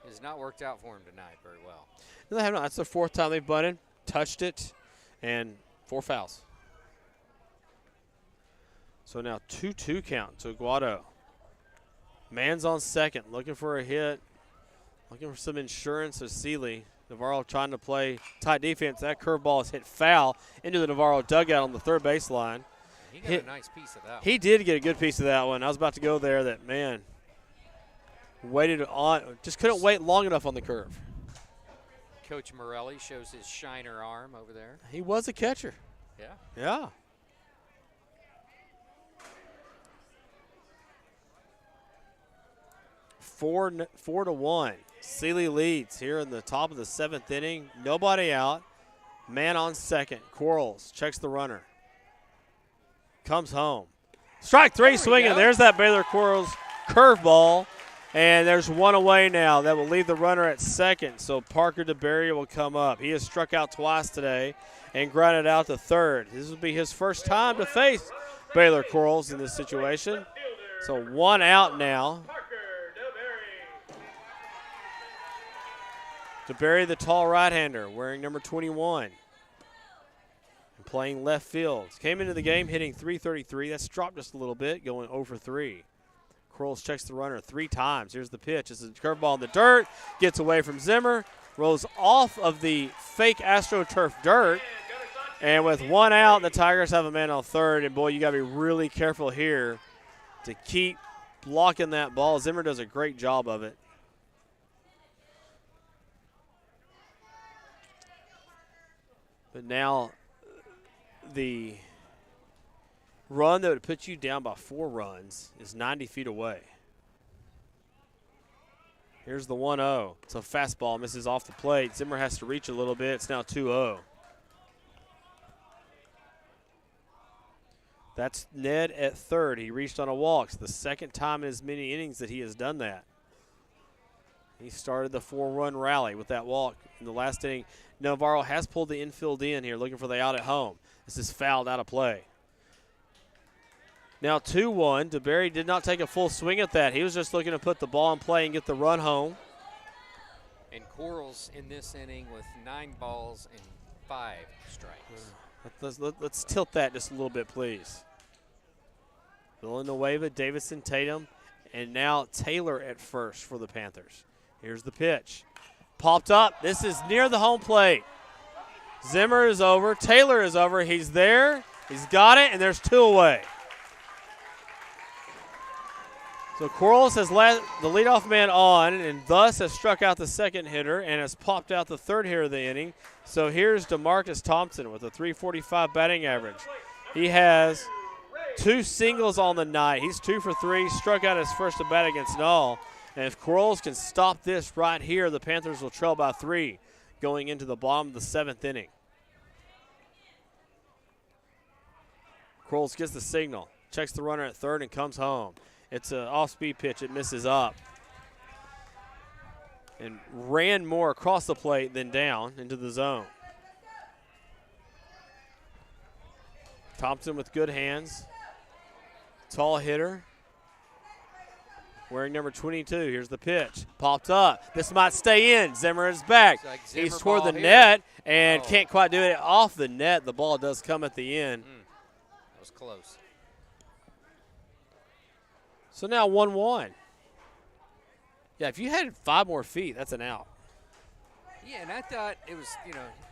has not worked out for him tonight very well. No, they have not. That's the 4th time they've bunted, touched it, and 4 fouls. So now 2-2 count to Aguado. Man's on second, looking for a hit, looking for some insurance of Seeley. Navarro trying to play tight defense. That curveball is hit foul into the Navarro dugout on the third baseline. He got a nice piece of that one. He did get a good piece of that one. I was about to go there. That man waited on, just couldn't wait long enough on the curve. Coach Morelli shows his shiner arm over there. He was a catcher. Yeah. Yeah. Four to 1. Seeley leads here in the top of the 7th inning. Nobody out. Man on second. Quarles checks the runner. Comes home. Strike 3 swinging. There's that Baylor Quarles curveball. And there's one away now. That will leave the runner at second. So Parker DeBerry will come up. He has struck out twice today and grounded out to third. This will be his first time to face Baylor Quarles in this situation. So 1 out now. DeBerry, the tall right-hander, wearing number 21. And playing left field. Came into the game hitting .333. That's dropped just a little bit, going 0 for 3. Quarles checks the runner 3 times. Here's the pitch. It's a curveball in the dirt. Gets away from Zimmer. Rolls off of the fake AstroTurf dirt. And with 1 out, the Tigers have a man on third. And, boy, you got to be really careful here to keep blocking that ball. Zimmer does a great job of it. But now the run that would put you down by 4 runs is 90 feet away. Here's the 1-0. It's a fastball, misses off the plate. Zimmer has to reach a little bit. It's now 2-0. That's Ned at third. He reached on a walk. It's the 2nd time in as many innings that he has done that. He started the 4-run rally with that walk in the last inning. Navarro has pulled the infield in here, looking for the out at home. This is fouled out of play. Now 2-1. DeBerry did not take a full swing at that. He was just looking to put the ball in play and get the run home. And Quarles in this inning with 9 balls and 5 strikes. Let's tilt that just a little bit, please. Villanueva, Davidson, Tatum, and now Taylor at first for the Panthers. Here's the pitch. Popped up. This is near the home plate. Zimmer is over. Taylor is over. He's there. He's got it, and there's 2 away. So Quarles has let the leadoff man on and thus has struck out the second hitter and has popped out the third hitter of the inning. So here's DeMarcus Thompson with a .345 batting average. He has 2 singles on the night. He's 2 for 3, struck out his first at bat against Null. And if Quarles can stop this right here, the Panthers will trail by 3 going into the bottom of the 7th inning. Quarles gets the signal, checks the runner at third, and comes home. It's an off-speed pitch. It misses up. And ran more across the plate than down into the zone. Thompson with good hands. Tall hitter. Wearing number 22. Here's the pitch. Popped up. This might stay in. Zimmer is back. Like He's toward the here. net and can't quite do it off the net. The ball does come at the end. That was close. So now 1-1. Yeah, if you had 5 more feet, that's an out. Yeah, and I thought it was,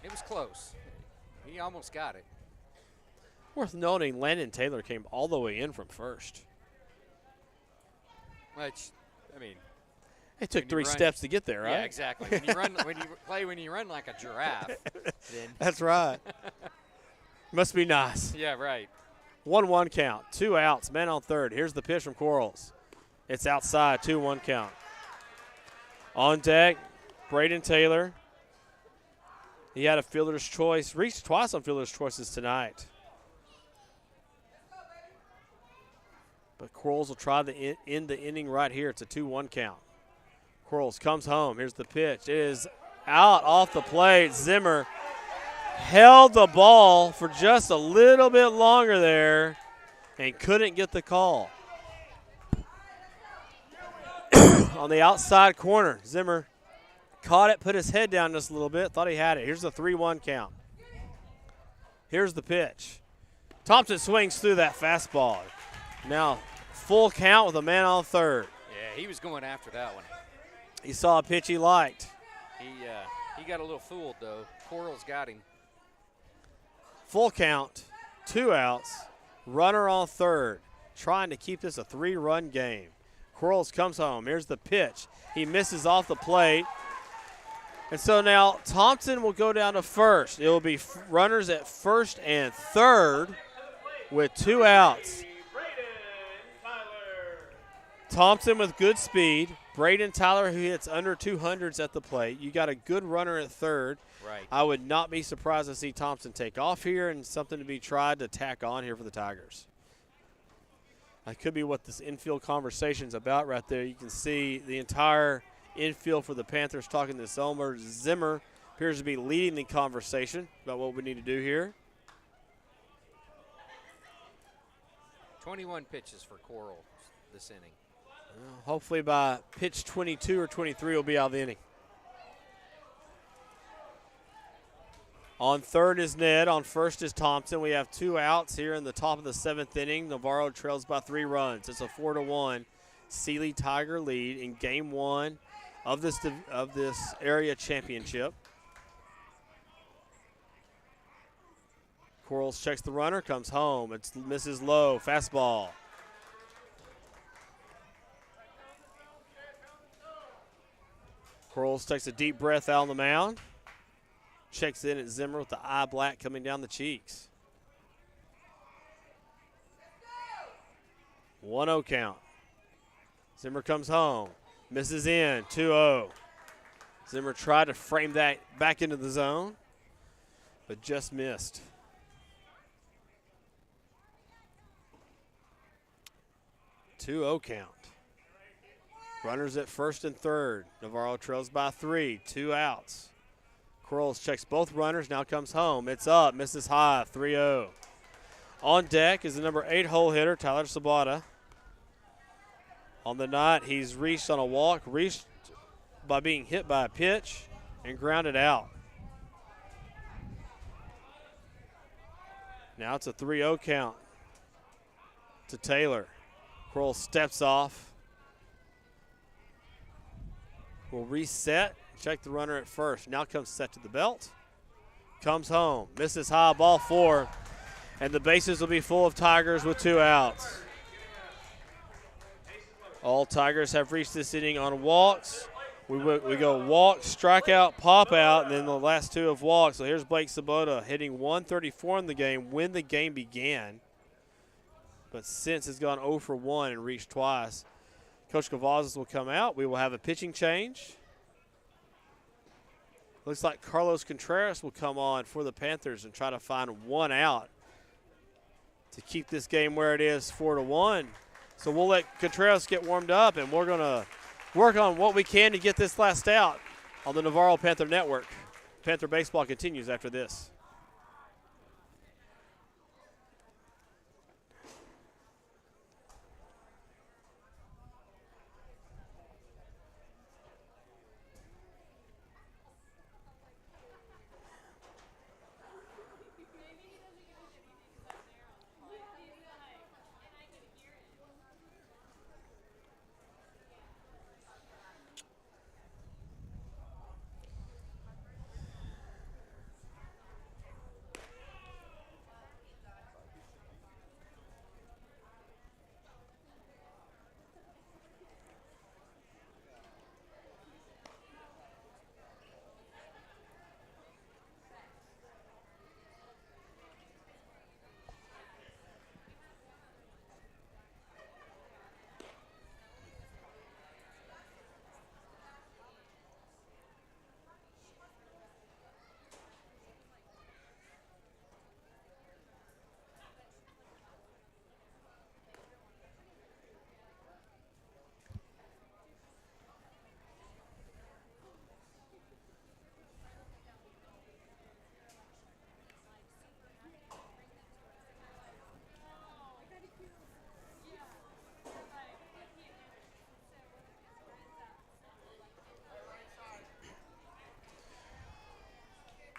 it was close. He almost got it. Worth noting, Landon Taylor came all the way in from first. Which, I mean, It took 3 steps to get there, right? Yeah, exactly. When you run like a giraffe, then That's right. Must be nice. yeah, right. 1-1 count, 2 outs, man on third. Here's the pitch from Quarles. It's outside, 2-1 count. On deck, Braden Taylor. He had a fielder's choice, reached twice on fielder's choices tonight. But Quarles will try to end the inning right here. It's a 2-1 count. Quarles comes home. Here's the pitch. It is out off the plate. Zimmer held the ball for just a little bit longer there and couldn't get the call. On the outside corner, Zimmer caught it, put his head down just a little bit, thought he had it. Here's the 3-1 count. Here's the pitch. Thompson swings through that fastball. Now full count with a man on third. Yeah, he was going after that one. He saw a pitch he liked. He got a little fooled, though. Coral's got him. Full count, 2 outs, runner on third, trying to keep this a 3-run game. Quarles comes home. Here's the pitch. He misses off the plate. And so now Thompson will go down to first. It will be runners at first and third with 2 outs. Thompson with good speed. Braden Tyler, who hits under 200s at the plate. You got a good runner at third. Right. I would not be surprised to see Thompson take off here and something to be tried to tack on here for the Tigers. That could be what this infield conversation is about right there. You can see the entire infield for the Panthers talking to Elmer. Zimmer appears to be leading the conversation about what we need to do here. 21 pitches for Coral this inning. Well, hopefully by pitch 22 or 23 will be out of the inning. On third is Ned. On first is Thompson. We have 2 outs here in the top of the 7th inning. Navarro trails by 3 runs. It's a 4-1 Sealy Tiger lead in Game 1 of this area championship. Quarles checks the runner, comes home. It's misses low, fastball. Quarles takes a deep breath out on the mound. Checks in at Zimmer with the eye black coming down the cheeks. 1-0 count. Zimmer comes home. Misses in, 2-0. Zimmer tried to frame that back into the zone, but just missed. Two-0 count. Runners at first and third. Navarro trails by 3, 2 outs. Quarles checks both runners, now comes home. It's up, misses high, 3-0. On deck is the number 8 hole hitter, Tyler Sabata. On the night, he's reached on a walk, reached by being hit by a pitch, and grounded out. Now it's a 3-0 count to Taylor. Quarles steps off. Will reset. Check the runner at first. Now comes set to the belt. Comes home. Misses high, ball 4. And the bases will be full of Tigers with 2 outs. All Tigers have reached this inning on walks. We go walk, strikeout, pop out, and then the last 2 have walked. So here's Blake Sabota hitting 134 in the game when the game began. But since it's gone 0 for 1 and reached twice. Coach Cavazos will come out. We will have a pitching change. Looks like Carlos Contreras will come on for the Panthers and try to find 1 out to keep this game where it is 4-1. So we'll let Contreras get warmed up, and we're going to work on what we can to get this last out on the Navarro Panther Network. Panther baseball continues after this.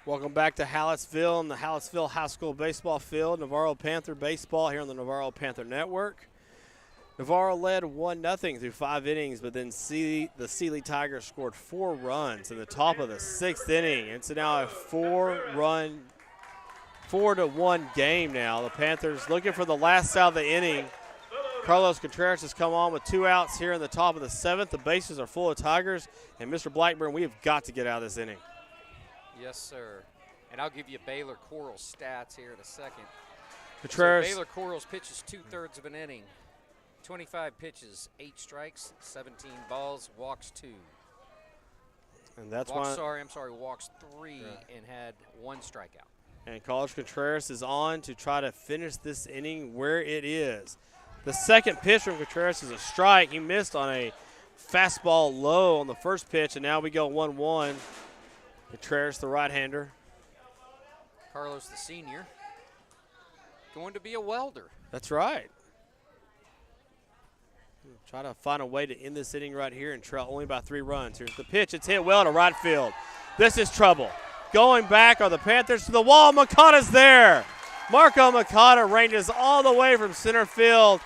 Welcome back to Hallettsville and the Hallettsville High School Baseball Field. Navarro Panther Baseball here on the Navarro Panther Network. Navarro led 1-0 through 5 innings, but then the Sealy Tigers scored 4 runs in the top of the 6th inning. It's now a 4-1 game now. The Panthers looking for the last out of the inning. Carlos Contreras has come on with 2 outs here in the top of the 7th. The bases are full of Tigers, and Mr. Blackburn, we have got to get out of this inning. Yes, sir. And I'll give you Baylor Coral's stats here in a second. Contreras. So Baylor Corals pitches 2/3 of an inning. 25 pitches, 8 strikes, 17 balls, walks 2. And that's walks, why. Walks 3 and had 1 strikeout. And Carlos Contreras is on to try to finish this inning where it is. The second pitch from Contreras is a strike. He missed on a fastball low on the first pitch, and now we go 1-1. Contreras, the right-hander. Carlos, the senior, going to be a welder. That's right. Try to find a way to end this inning right here and trail only by 3 runs. Here's the pitch. It's hit well to right field. This is trouble. Going back are the Panthers to the wall. Makata's there. Marco Makata ranges all the way from center field.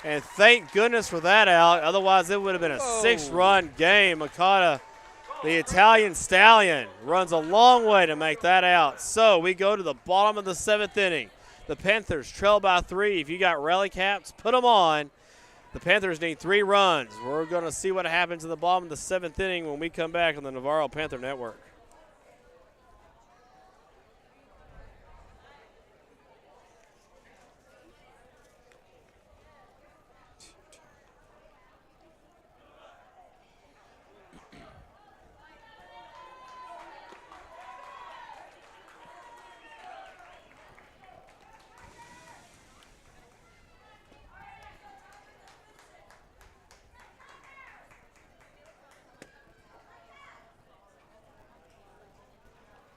And thank goodness for that out. Otherwise, it would have been a 6-run game. Makata, the Italian stallion, runs a long way to make that out. So we go to the bottom of the 7th inning. The Panthers trail by 3. If you got rally caps, put them on. The Panthers need 3 runs. We're going to see what happens in the bottom of the 7th inning when we come back on the Navarro Panther Network.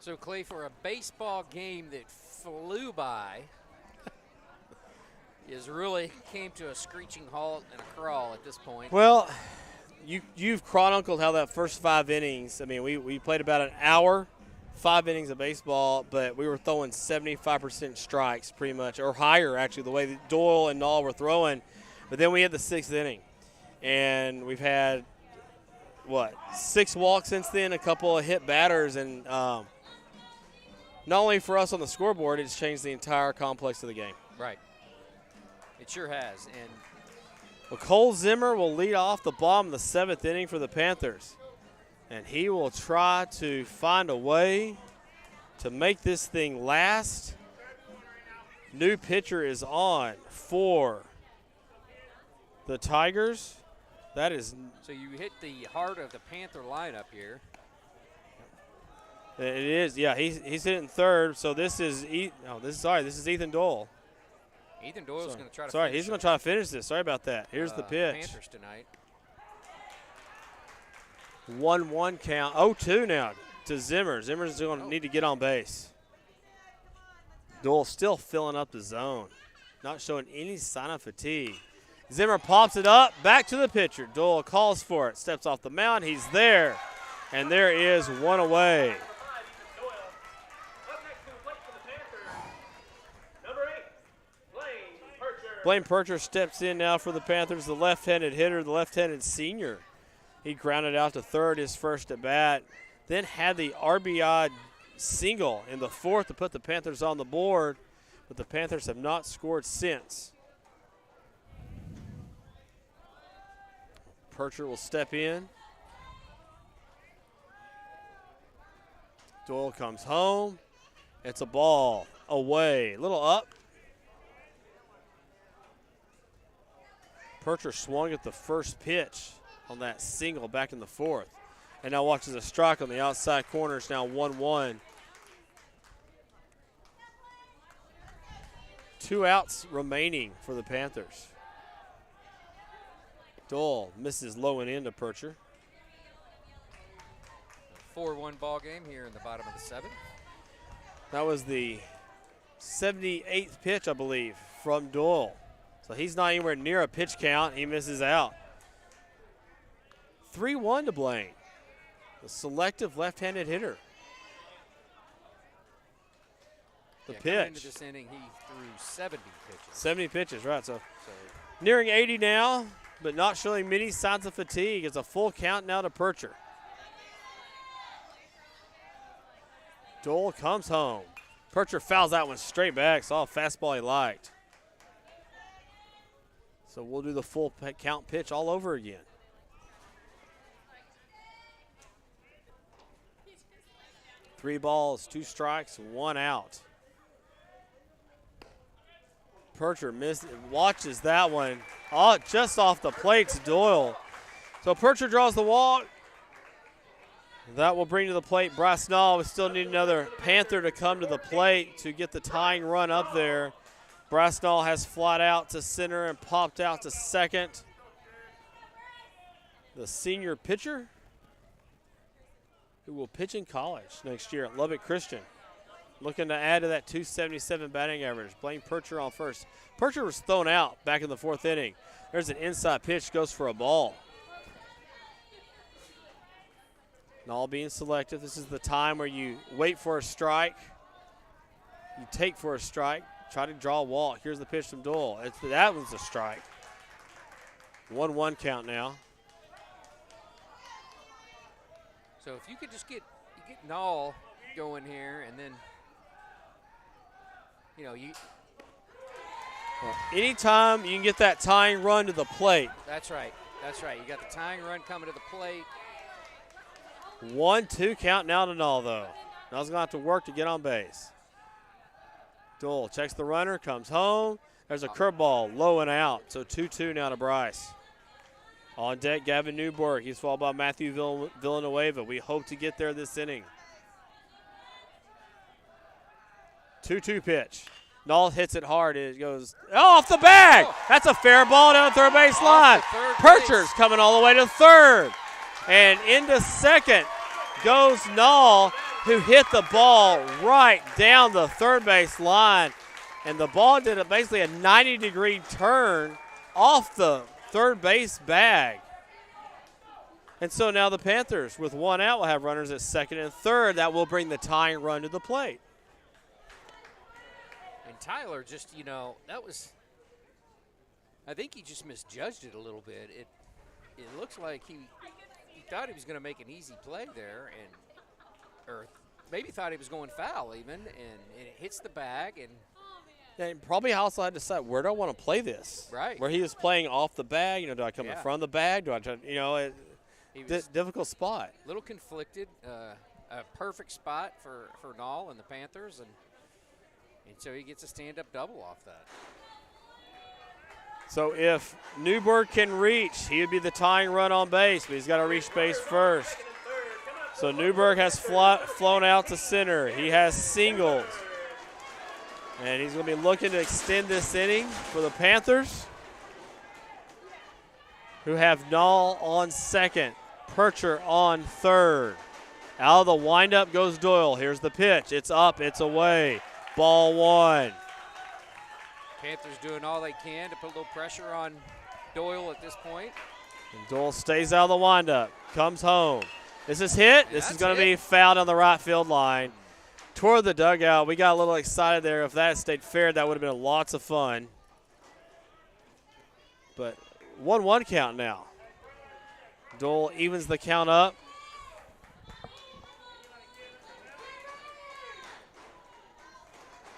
So, Clay, for a baseball game that flew by, is really came to a screeching halt and a crawl at this point. Well, you've chronicled how that first 5 innings, I mean, we played about an hour, 5 innings of baseball, but we were throwing 75% strikes pretty much, or higher actually, the way that Doyle and Nall were throwing. But then we had the 6th inning, and we've had, 6 walks since then, a couple of hit batters, and not only for us on the scoreboard, it's changed the entire complex of the game. Right. It sure has. And well, Cole Zimmer will lead off the bottom of the 7th inning for the Panthers. And he will try to find a way to make this thing last. New pitcher is on for the Tigers. That is. So you hit the heart of the Panther lineup here. It is, yeah. He's hitting third. So this is this is Ethan Doyle. Ethan Doyle's going to try to. Sorry, he's going to try to finish this. Sorry about that. Here's the pitch. Panthers tonight. 1-1 count. 0-2 now to Zimmer. Zimmer's going to need to get on base. Doyle still filling up the zone, not showing any sign of fatigue. Zimmer pops it up, back to the pitcher. Doyle calls for it, steps off the mound. He's there, and there is 1 away. Blaine Percher steps in now for the Panthers, the left-handed hitter, the left-handed senior. He grounded out to third his first at bat, then had the RBI single in the 4th to put the Panthers on the board, but the Panthers have not scored since. Percher will step in. Doyle comes home. It's a ball away, a little up. Percher swung at the first pitch on that single back in the 4th. And now watches a strike on the outside corner. It's now 1-1. 2 outs remaining for the Panthers. Doyle misses low and in to Percher. 4-1 ball game here in the bottom of the 7th. That was the 78th pitch, I believe, from Doyle. So he's not anywhere near a pitch count. He misses out. 3-1 to Blaine, the selective left-handed hitter. the Coming into pitch. this inning, he threw 70 pitches. 70 pitches, right. So So nearing 80 now, but not showing many signs of fatigue. It's a full count now to Percher. Dole comes home. Percher fouls that one straight back. Saw a fastball he liked. So we'll do the full count pitch all over again. Three balls, 2 strikes, 1 out. Percher watches that one. Oh, just off the plate to Doyle. So Percher draws the walk. That will bring to the plate Bryce Nall. We still need another Panther to come to the plate to get the tying run up there. Bryce Nall has flied out to center and popped out to second. The senior pitcher who will pitch in college next year at Lubbock Christian. Looking to add to that 277 batting average. Blaine Percher on first. Percher was thrown out back in the 4th inning. There's an inside pitch, goes for a ball. Nall being selected. This is the time where you wait for a strike. You take for a strike. Try to draw a walk. Here's the pitch from Doyle. That was a strike. 1-1 count now. So if you could just get Nall going here, and then Anytime you can get that tying run to the plate. That's right. That's right. You got the tying run coming to the plate. 1-2 count now to Nall, though. Nall's going to have to work to get on base. Doyle checks the runner, comes home. There's a curveball, low and out. So 2-2 now to Bryce. On deck, Gavin Newberg. He's followed by Matthew Villanueva. We hope to get there this inning. 2-2 pitch. Nall hits it hard. It goes off the bag. That's a fair ball down the third base line. Percher's coming all the way to third. And into second goes Nall, who hit the ball right down the third base line. And the ball did basically a 90-degree turn off the third base bag. And so now the Panthers, with 1 out, will have runners at second and third. That will bring the tying run to the plate. And Tyler just, that was, I think he just misjudged it a little bit. It looks like he thought he was going to make an easy play there, or maybe thought he was going foul even, and it hits the bag. And probably also had to decide, where do I want to play this? Right. Where he was playing off the bag. Do I come in front of the bag? Do I try, difficult spot. A little conflicted. A perfect spot for Nall and the Panthers, and so he gets a stand-up double off that. So if Newberg can reach, he would be the tying run on base, but he's got to reach base first. So Newberg has flown out to center. He has singles. And he's going to be looking to extend this inning for the Panthers, who have Nall on second, Percher on third. Out of the windup goes Doyle. Here's the pitch. It's up, it's away. Ball 1. Panthers doing all they can to put a little pressure on Doyle at this point. And Doyle stays out of the windup, comes home. This is hit. And this is going to be fouled on the right field line. Toward the dugout. We got a little excited there. If that stayed fair, that would have been lots of fun. But 1-1 count now. Doyle evens the count up.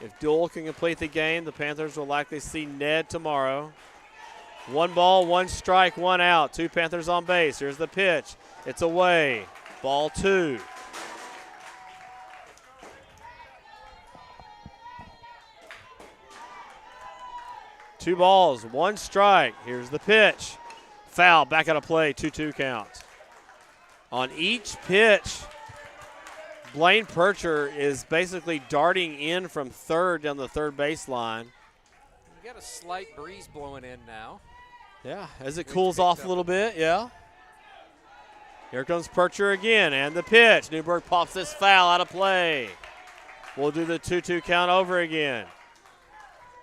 If Doyle can complete the game, the Panthers will likely see Ned tomorrow. 1 ball, 1 strike, 1 out. 2 Panthers on base. Here's the pitch. It's away. Ball 2. Two balls, 1 strike. Here's the pitch. Foul, back out of play, 2-2 count. On each pitch, Blaine Percher is basically darting in from third down the third baseline. You got a slight breeze blowing in now. Yeah, as it cools off a little bit, yeah. Here comes Percher again, and the pitch. Newberg pops this foul out of play. We'll do the 2-2 count over again.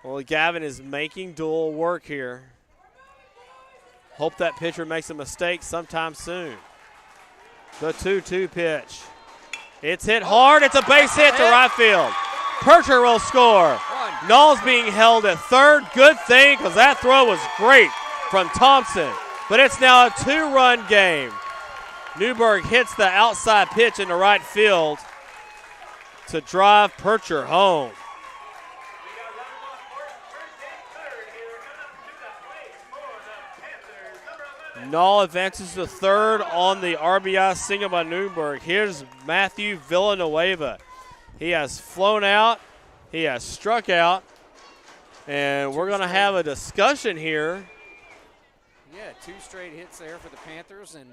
Well, Gavin is making Doyle work here. Hope that pitcher makes a mistake sometime soon. The 2-2 pitch. It's hit hard. It's a base hit to right field. Percher will score. One. Null's being held at third. Good thing, because that throw was great from Thompson. But it's now a 2-run game. Newburgh hits the outside pitch into right field to drive Percher home. Null advances to third on the RBI single by Newburgh. Here's Matthew Villanueva. He has flown out. He has struck out. And we're going to have a discussion here. Yeah, 2 straight hits there for the Panthers and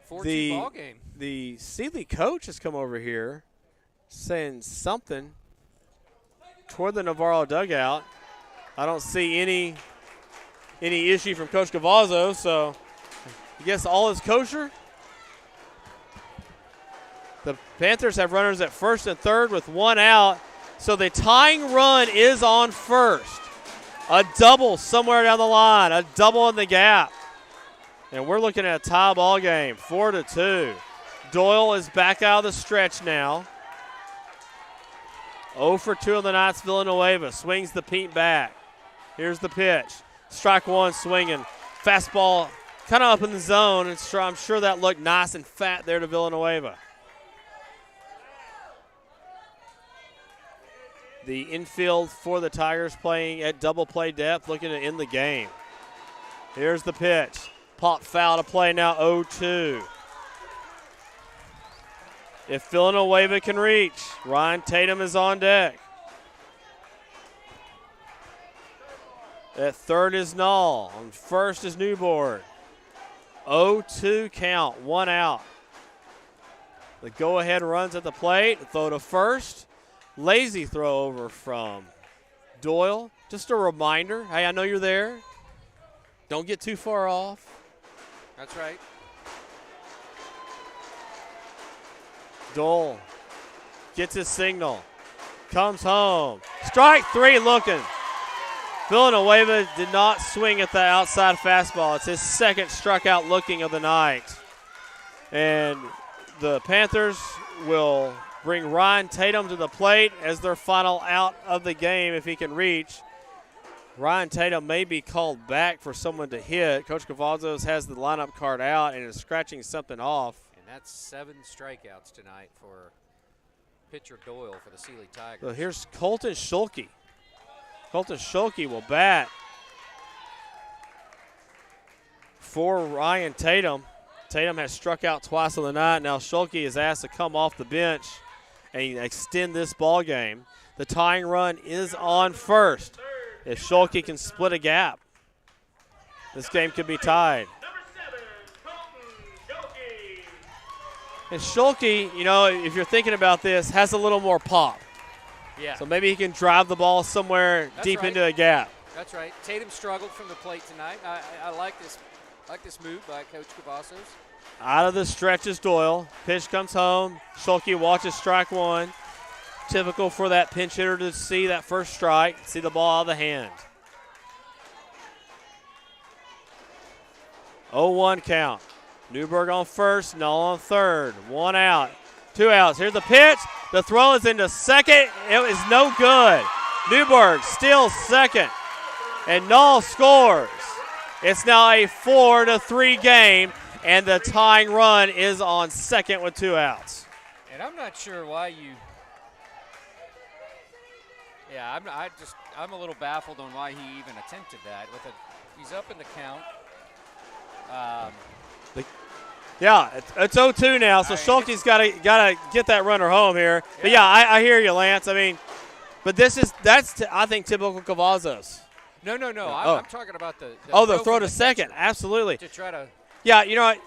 4-2 ball game. The Sealy coach has come over here saying something toward the Navarro dugout. I don't see any issue from Coach Cavazzo, so I guess all is kosher. The Panthers have runners at first and third with 1 out, so the tying run is on first. A double somewhere down the line, a double in the gap. And we're looking at a tie ball game, 4-2. Doyle is back out of the stretch now. 0 for 2 on the Knights. Villanueva swings the Pete back. Here's the pitch. Strike one swinging. Fastball kind of up in the zone. And I'm sure that looked nice and fat there to Villanueva. The infield for the Tigers playing at double play depth, looking to end the game. Here's the pitch. Popped foul to play now, 0-2. If Villanueva can reach, Ryan Tatum is on deck. At third is Null. On first is Newborn. 0-2 count, 1 out. The go-ahead runs at the plate. Throw to first. Lazy throw over from Doyle. Just a reminder, hey, I know you're there. Don't get too far off. That's right. Doyle gets his signal. Comes home. Strike 3 looking. Villanueva did not swing at the outside fastball. It's his second strikeout looking of the night. And the Panthers will bring Ryan Tatum to the plate as their final out of the game if he can reach. Ryan Tatum may be called back for someone to hit. Coach Cavazos has the lineup card out and is scratching something off. And that's 7 strikeouts tonight for pitcher Doyle for the Sealy Tigers. So here's Colton Schulke. Colton Schulke will bat for Ryan Tatum. Tatum has struck out twice on the night. Now Schulke is asked to come off the bench and extend this ball game. The tying run is on first. If Schulke can split a gap, this game could be tied. And Schulke, you know, if you're thinking about this, has a little more pop. Yeah. So maybe he can drive the ball somewhere deep right. into a gap. That's right. Tatum struggled from the plate tonight. I like this move by Coach Cavazos. Out of the stretch is Doyle. Pitch comes home. Schulke watches strike one. Typical for that pinch hitter to see that first strike, see the ball out of the hand. 0-1 count. Newburgh on first, Null on third. 1 out, 2 outs. Here's the pitch. The throw is into second. It is no good. Newburgh still second. And Null scores. It's now a 4-3 game, and the tying run is on second with 2 outs. And I'm not sure why you. Yeah, I'm a little baffled on why he even attempted that. He's up in the count. Yeah, it's 0-2 now, so Schulke's got to get that runner home here. Yeah. But yeah, I hear you, Lance. I mean, but that's I think typical Cavazos. No. I'm talking about the throw to second. Absolutely. To try to. Yeah, you know what?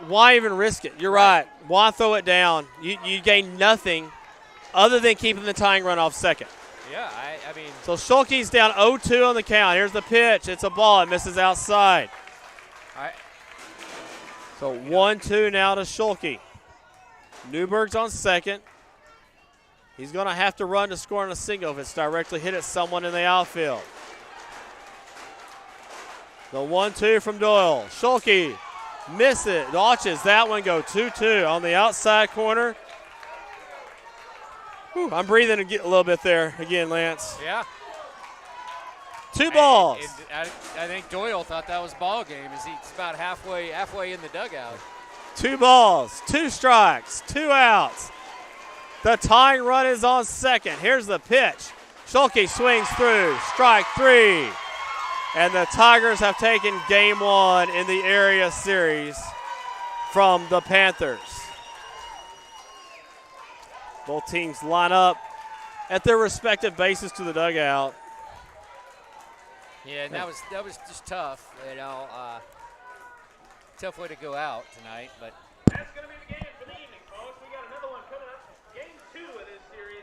Why even risk it? You're right. Why throw it down? You gain nothing other than keeping the tying run off second. Yeah, I mean. So Schulke's down 0-2 on the count. Here's the pitch. It's a ball. It misses outside. So 1-2 now to Schulke. Newburgh's on second. He's going to have to run to score on a single if it's directly hit at someone in the outfield. The 1-2 from Doyle. Schulke misses, watches that one go 2-2 on the outside corner. Whew, I'm breathing a little bit there again, Lance. Yeah. 2 balls. I think Doyle thought that was ball game as he's about halfway in the dugout. 2 balls, 2 strikes, 2 outs. The tying run is on second. Here's the pitch. Schulke swings through. Strike 3. And the Tigers have taken game 1 in the area series from the Panthers. Both teams line up at their respective bases to the dugout. Yeah, and that was just tough, tough way to go out tonight, but That's going to be the game for the evening, folks. We got another one coming up. Game 2 of this series.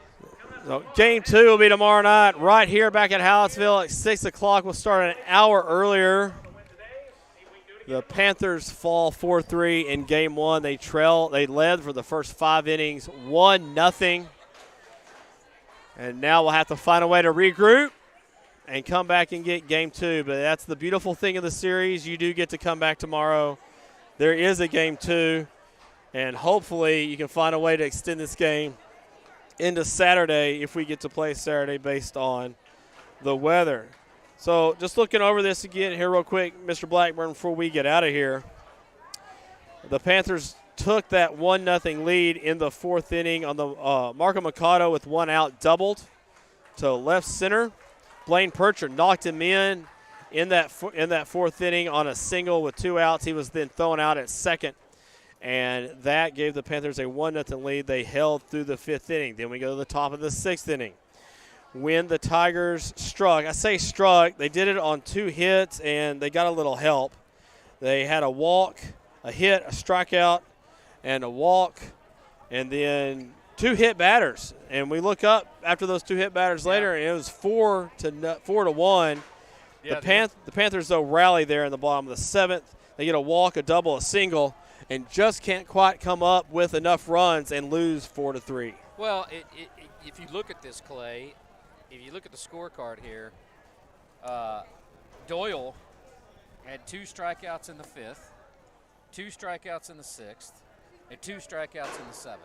So game 2 will be tomorrow night right here back at Hallettsville at 6 o'clock. We'll start an hour earlier. The Panthers fall 4-3 in game 1. They led for the first 5 innings, 1-0. And now we'll have to find a way to regroup and come back and get game 2. But that's the beautiful thing of the series. You do get to come back tomorrow. There is a game 2, and hopefully you can find a way to extend this game into Saturday if we get to play Saturday based on the weather. So just looking over this again here real quick, Mr. Blackburn, before we get out of here. The Panthers took that 1-0 lead in the 4th inning on the Marco Mikado with 1 out doubled to left center. Blaine Percher knocked him in that 4th inning on a single with 2 outs. He was then thrown out at second, and that gave the Panthers a 1-0 lead. They held through the 5th inning. Then we go to the top of the 6th inning. When the Tigers struck, I say struck, they did it on 2 hits, and they got a little help. They had a walk, a hit, a strikeout, and a walk, and then 2 hit batters. And we look up after those 2 hit batters later, and it was 4-1. yeah, The Panthers, though, rally there in the bottom of the 7th. They get a walk, a double, a single, and just can't quite come up with enough runs and lose 4-3. well, if you look at this, Clay, if you look at the scorecard here, Doyle had 2 strikeouts in the 5th, 2 strikeouts in the 6th, and 2 strikeouts in the 7th.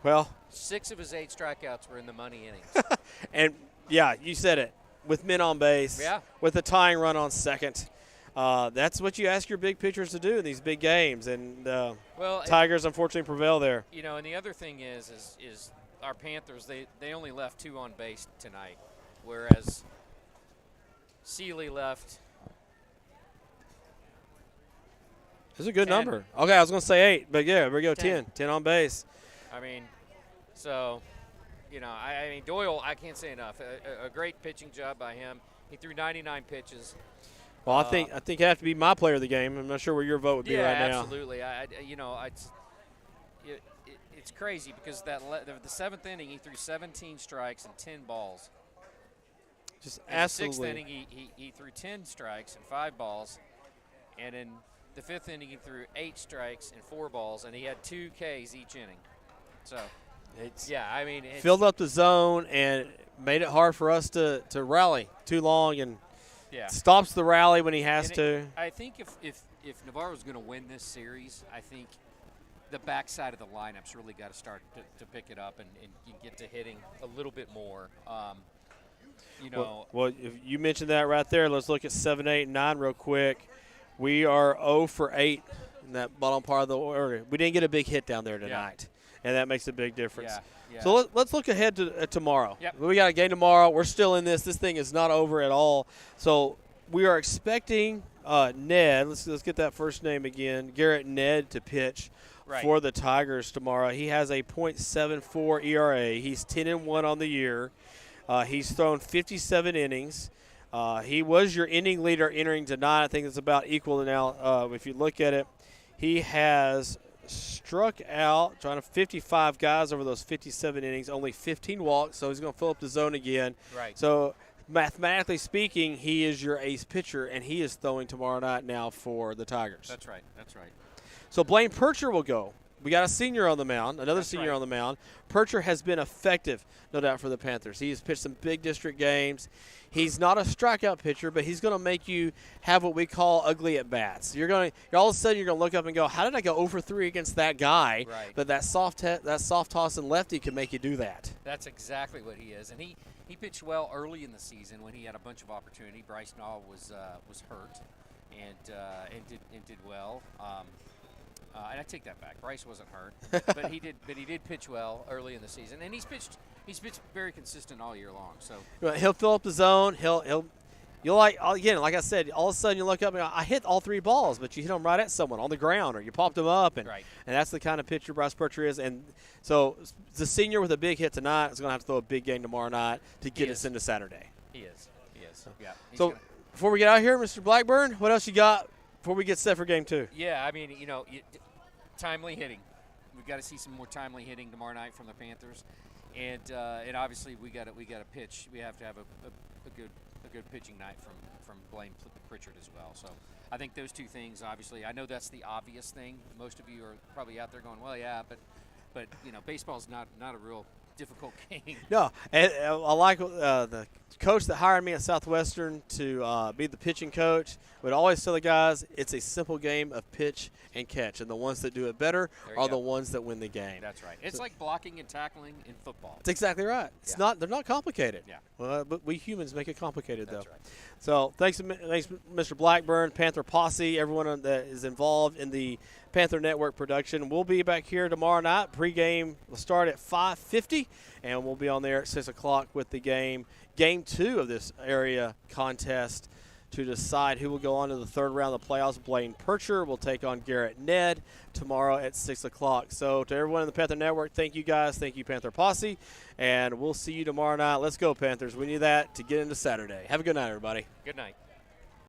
Well, 6 of his 8 strikeouts were in the money innings. and, yeah, you said it. With men on base, Yeah. with a tying run on second. That's what you ask your big pitchers to do in these big games, and Well, Tigers unfortunately prevail there. you know, and the other thing is our Panthers, they only left 2 on base tonight, whereas Seeley left. It's a good 10. number. Okay, I was going to say 8, but yeah, we go 10. 10 on base. I mean, so, you know, I mean, Doyle, I can't say enough. A great pitching job by him. He threw 99 pitches. Well, I think it have to be my player of the game. I'm not sure where your vote would be right now. Yeah, absolutely. It's crazy because the 7th inning, he threw 17 strikes and 10 balls. Just In absolutely. the 6th inning, he threw 10 strikes and 5 balls. And in the 5th inning, he threw 8 strikes and 4 balls, and he had 2 Ks each inning. So, yeah, I mean. Filled up the zone and made it hard for us to rally too long, and stops the rally when he has to. I think if Navarro's going to win this series, I think the backside of the lineup's really got to start to pick it up and you get to hitting a little bit more. Well, if you mentioned that right there, let's look at 7, 8, and 9 real quick. We are 0 for 8 in that bottom part of the order. We didn't get a big hit down there tonight, and that makes a big difference. Yeah. So let's look ahead to tomorrow. Yep. We got a game tomorrow. We're still in this. This thing is not over at all. So we are expecting Ned. Let's get that first name again. Garrett Ned to pitch for the Tigers tomorrow. He has a .74 ERA. He's 10-1 on the year. He's thrown 57 innings. He was your inning leader entering tonight. I think it's about equal now. If you look at it, he has struck out, trying to 55 guys over those 57 innings, only 15 walks, so he's going to fill up the zone again. Right. So mathematically speaking, he is your ace pitcher, and he is throwing tomorrow night now for the Tigers. That's right. So Blaine Percher will go we got a senior on the mound, another That's senior right. on the mound. Percher has been effective, no doubt, for the Panthers. He's pitched some big district games. He's not a strikeout pitcher, but he's going to make you have what we call ugly at bats. You're all of a sudden you're going to look up and go, "How did I go 0-for-3 against that guy?" Right. But that soft toss and lefty can make you do that. That's exactly what he is, and he pitched well early in the season when he had a bunch of opportunity. Bryce Naw was hurt, and did well. And I take that back. Bryce wasn't hurt, but he did pitch well early in the season, and he's pitched very consistent all year long. So He'll fill up the zone. You'll like I said, all of a sudden you look up and go, I hit all 3 balls, but you hit them right at someone on the ground, or you popped them up, and Right. and that's the kind of pitcher Bryce Percher is. And so the senior with a big hit tonight is going to have to throw a big game tomorrow night to get us into Saturday. he is. Yeah. He's So gonna- before we get out of here, Mr. Blackburn, what else you got before we get set for game 2? Yeah, I mean, timely hitting. We've got to see some more timely hitting tomorrow night from the Panthers, and obviously we got to pitch. We have to have a good pitching night from Blaine Pritchard as well. So I think those two things. Obviously, I know that's the obvious thing. Most of you are probably out there going, well, yeah, but baseball's not a real difficult game. No, and I like the coach that hired me at Southwestern to be the pitching coach would always tell the guys it's a simple game of pitch and catch, and the ones that do it better There you are go. the ones that win the game. That's right. It's like blocking and tackling in football. That's exactly right. They're not complicated. Yeah. But we humans make it complicated, That's though. right. So thanks, Mr. Blackburn, Panther Posse, everyone that is involved in the Panther Network production. We'll be back here tomorrow night. Pre-game will start at 5:50, and we'll be on there at 6 o'clock with the game 2 of this area contest to decide who will go on to the third round of the playoffs. Blaine Percher will take on Garrett Ned tomorrow at 6 o'clock. So to everyone in the Panther Network, thank you guys. Thank you, Panther Posse. And we'll see you tomorrow night. Let's go, Panthers. We need that to get into Saturday. Have a good night, everybody. Good night.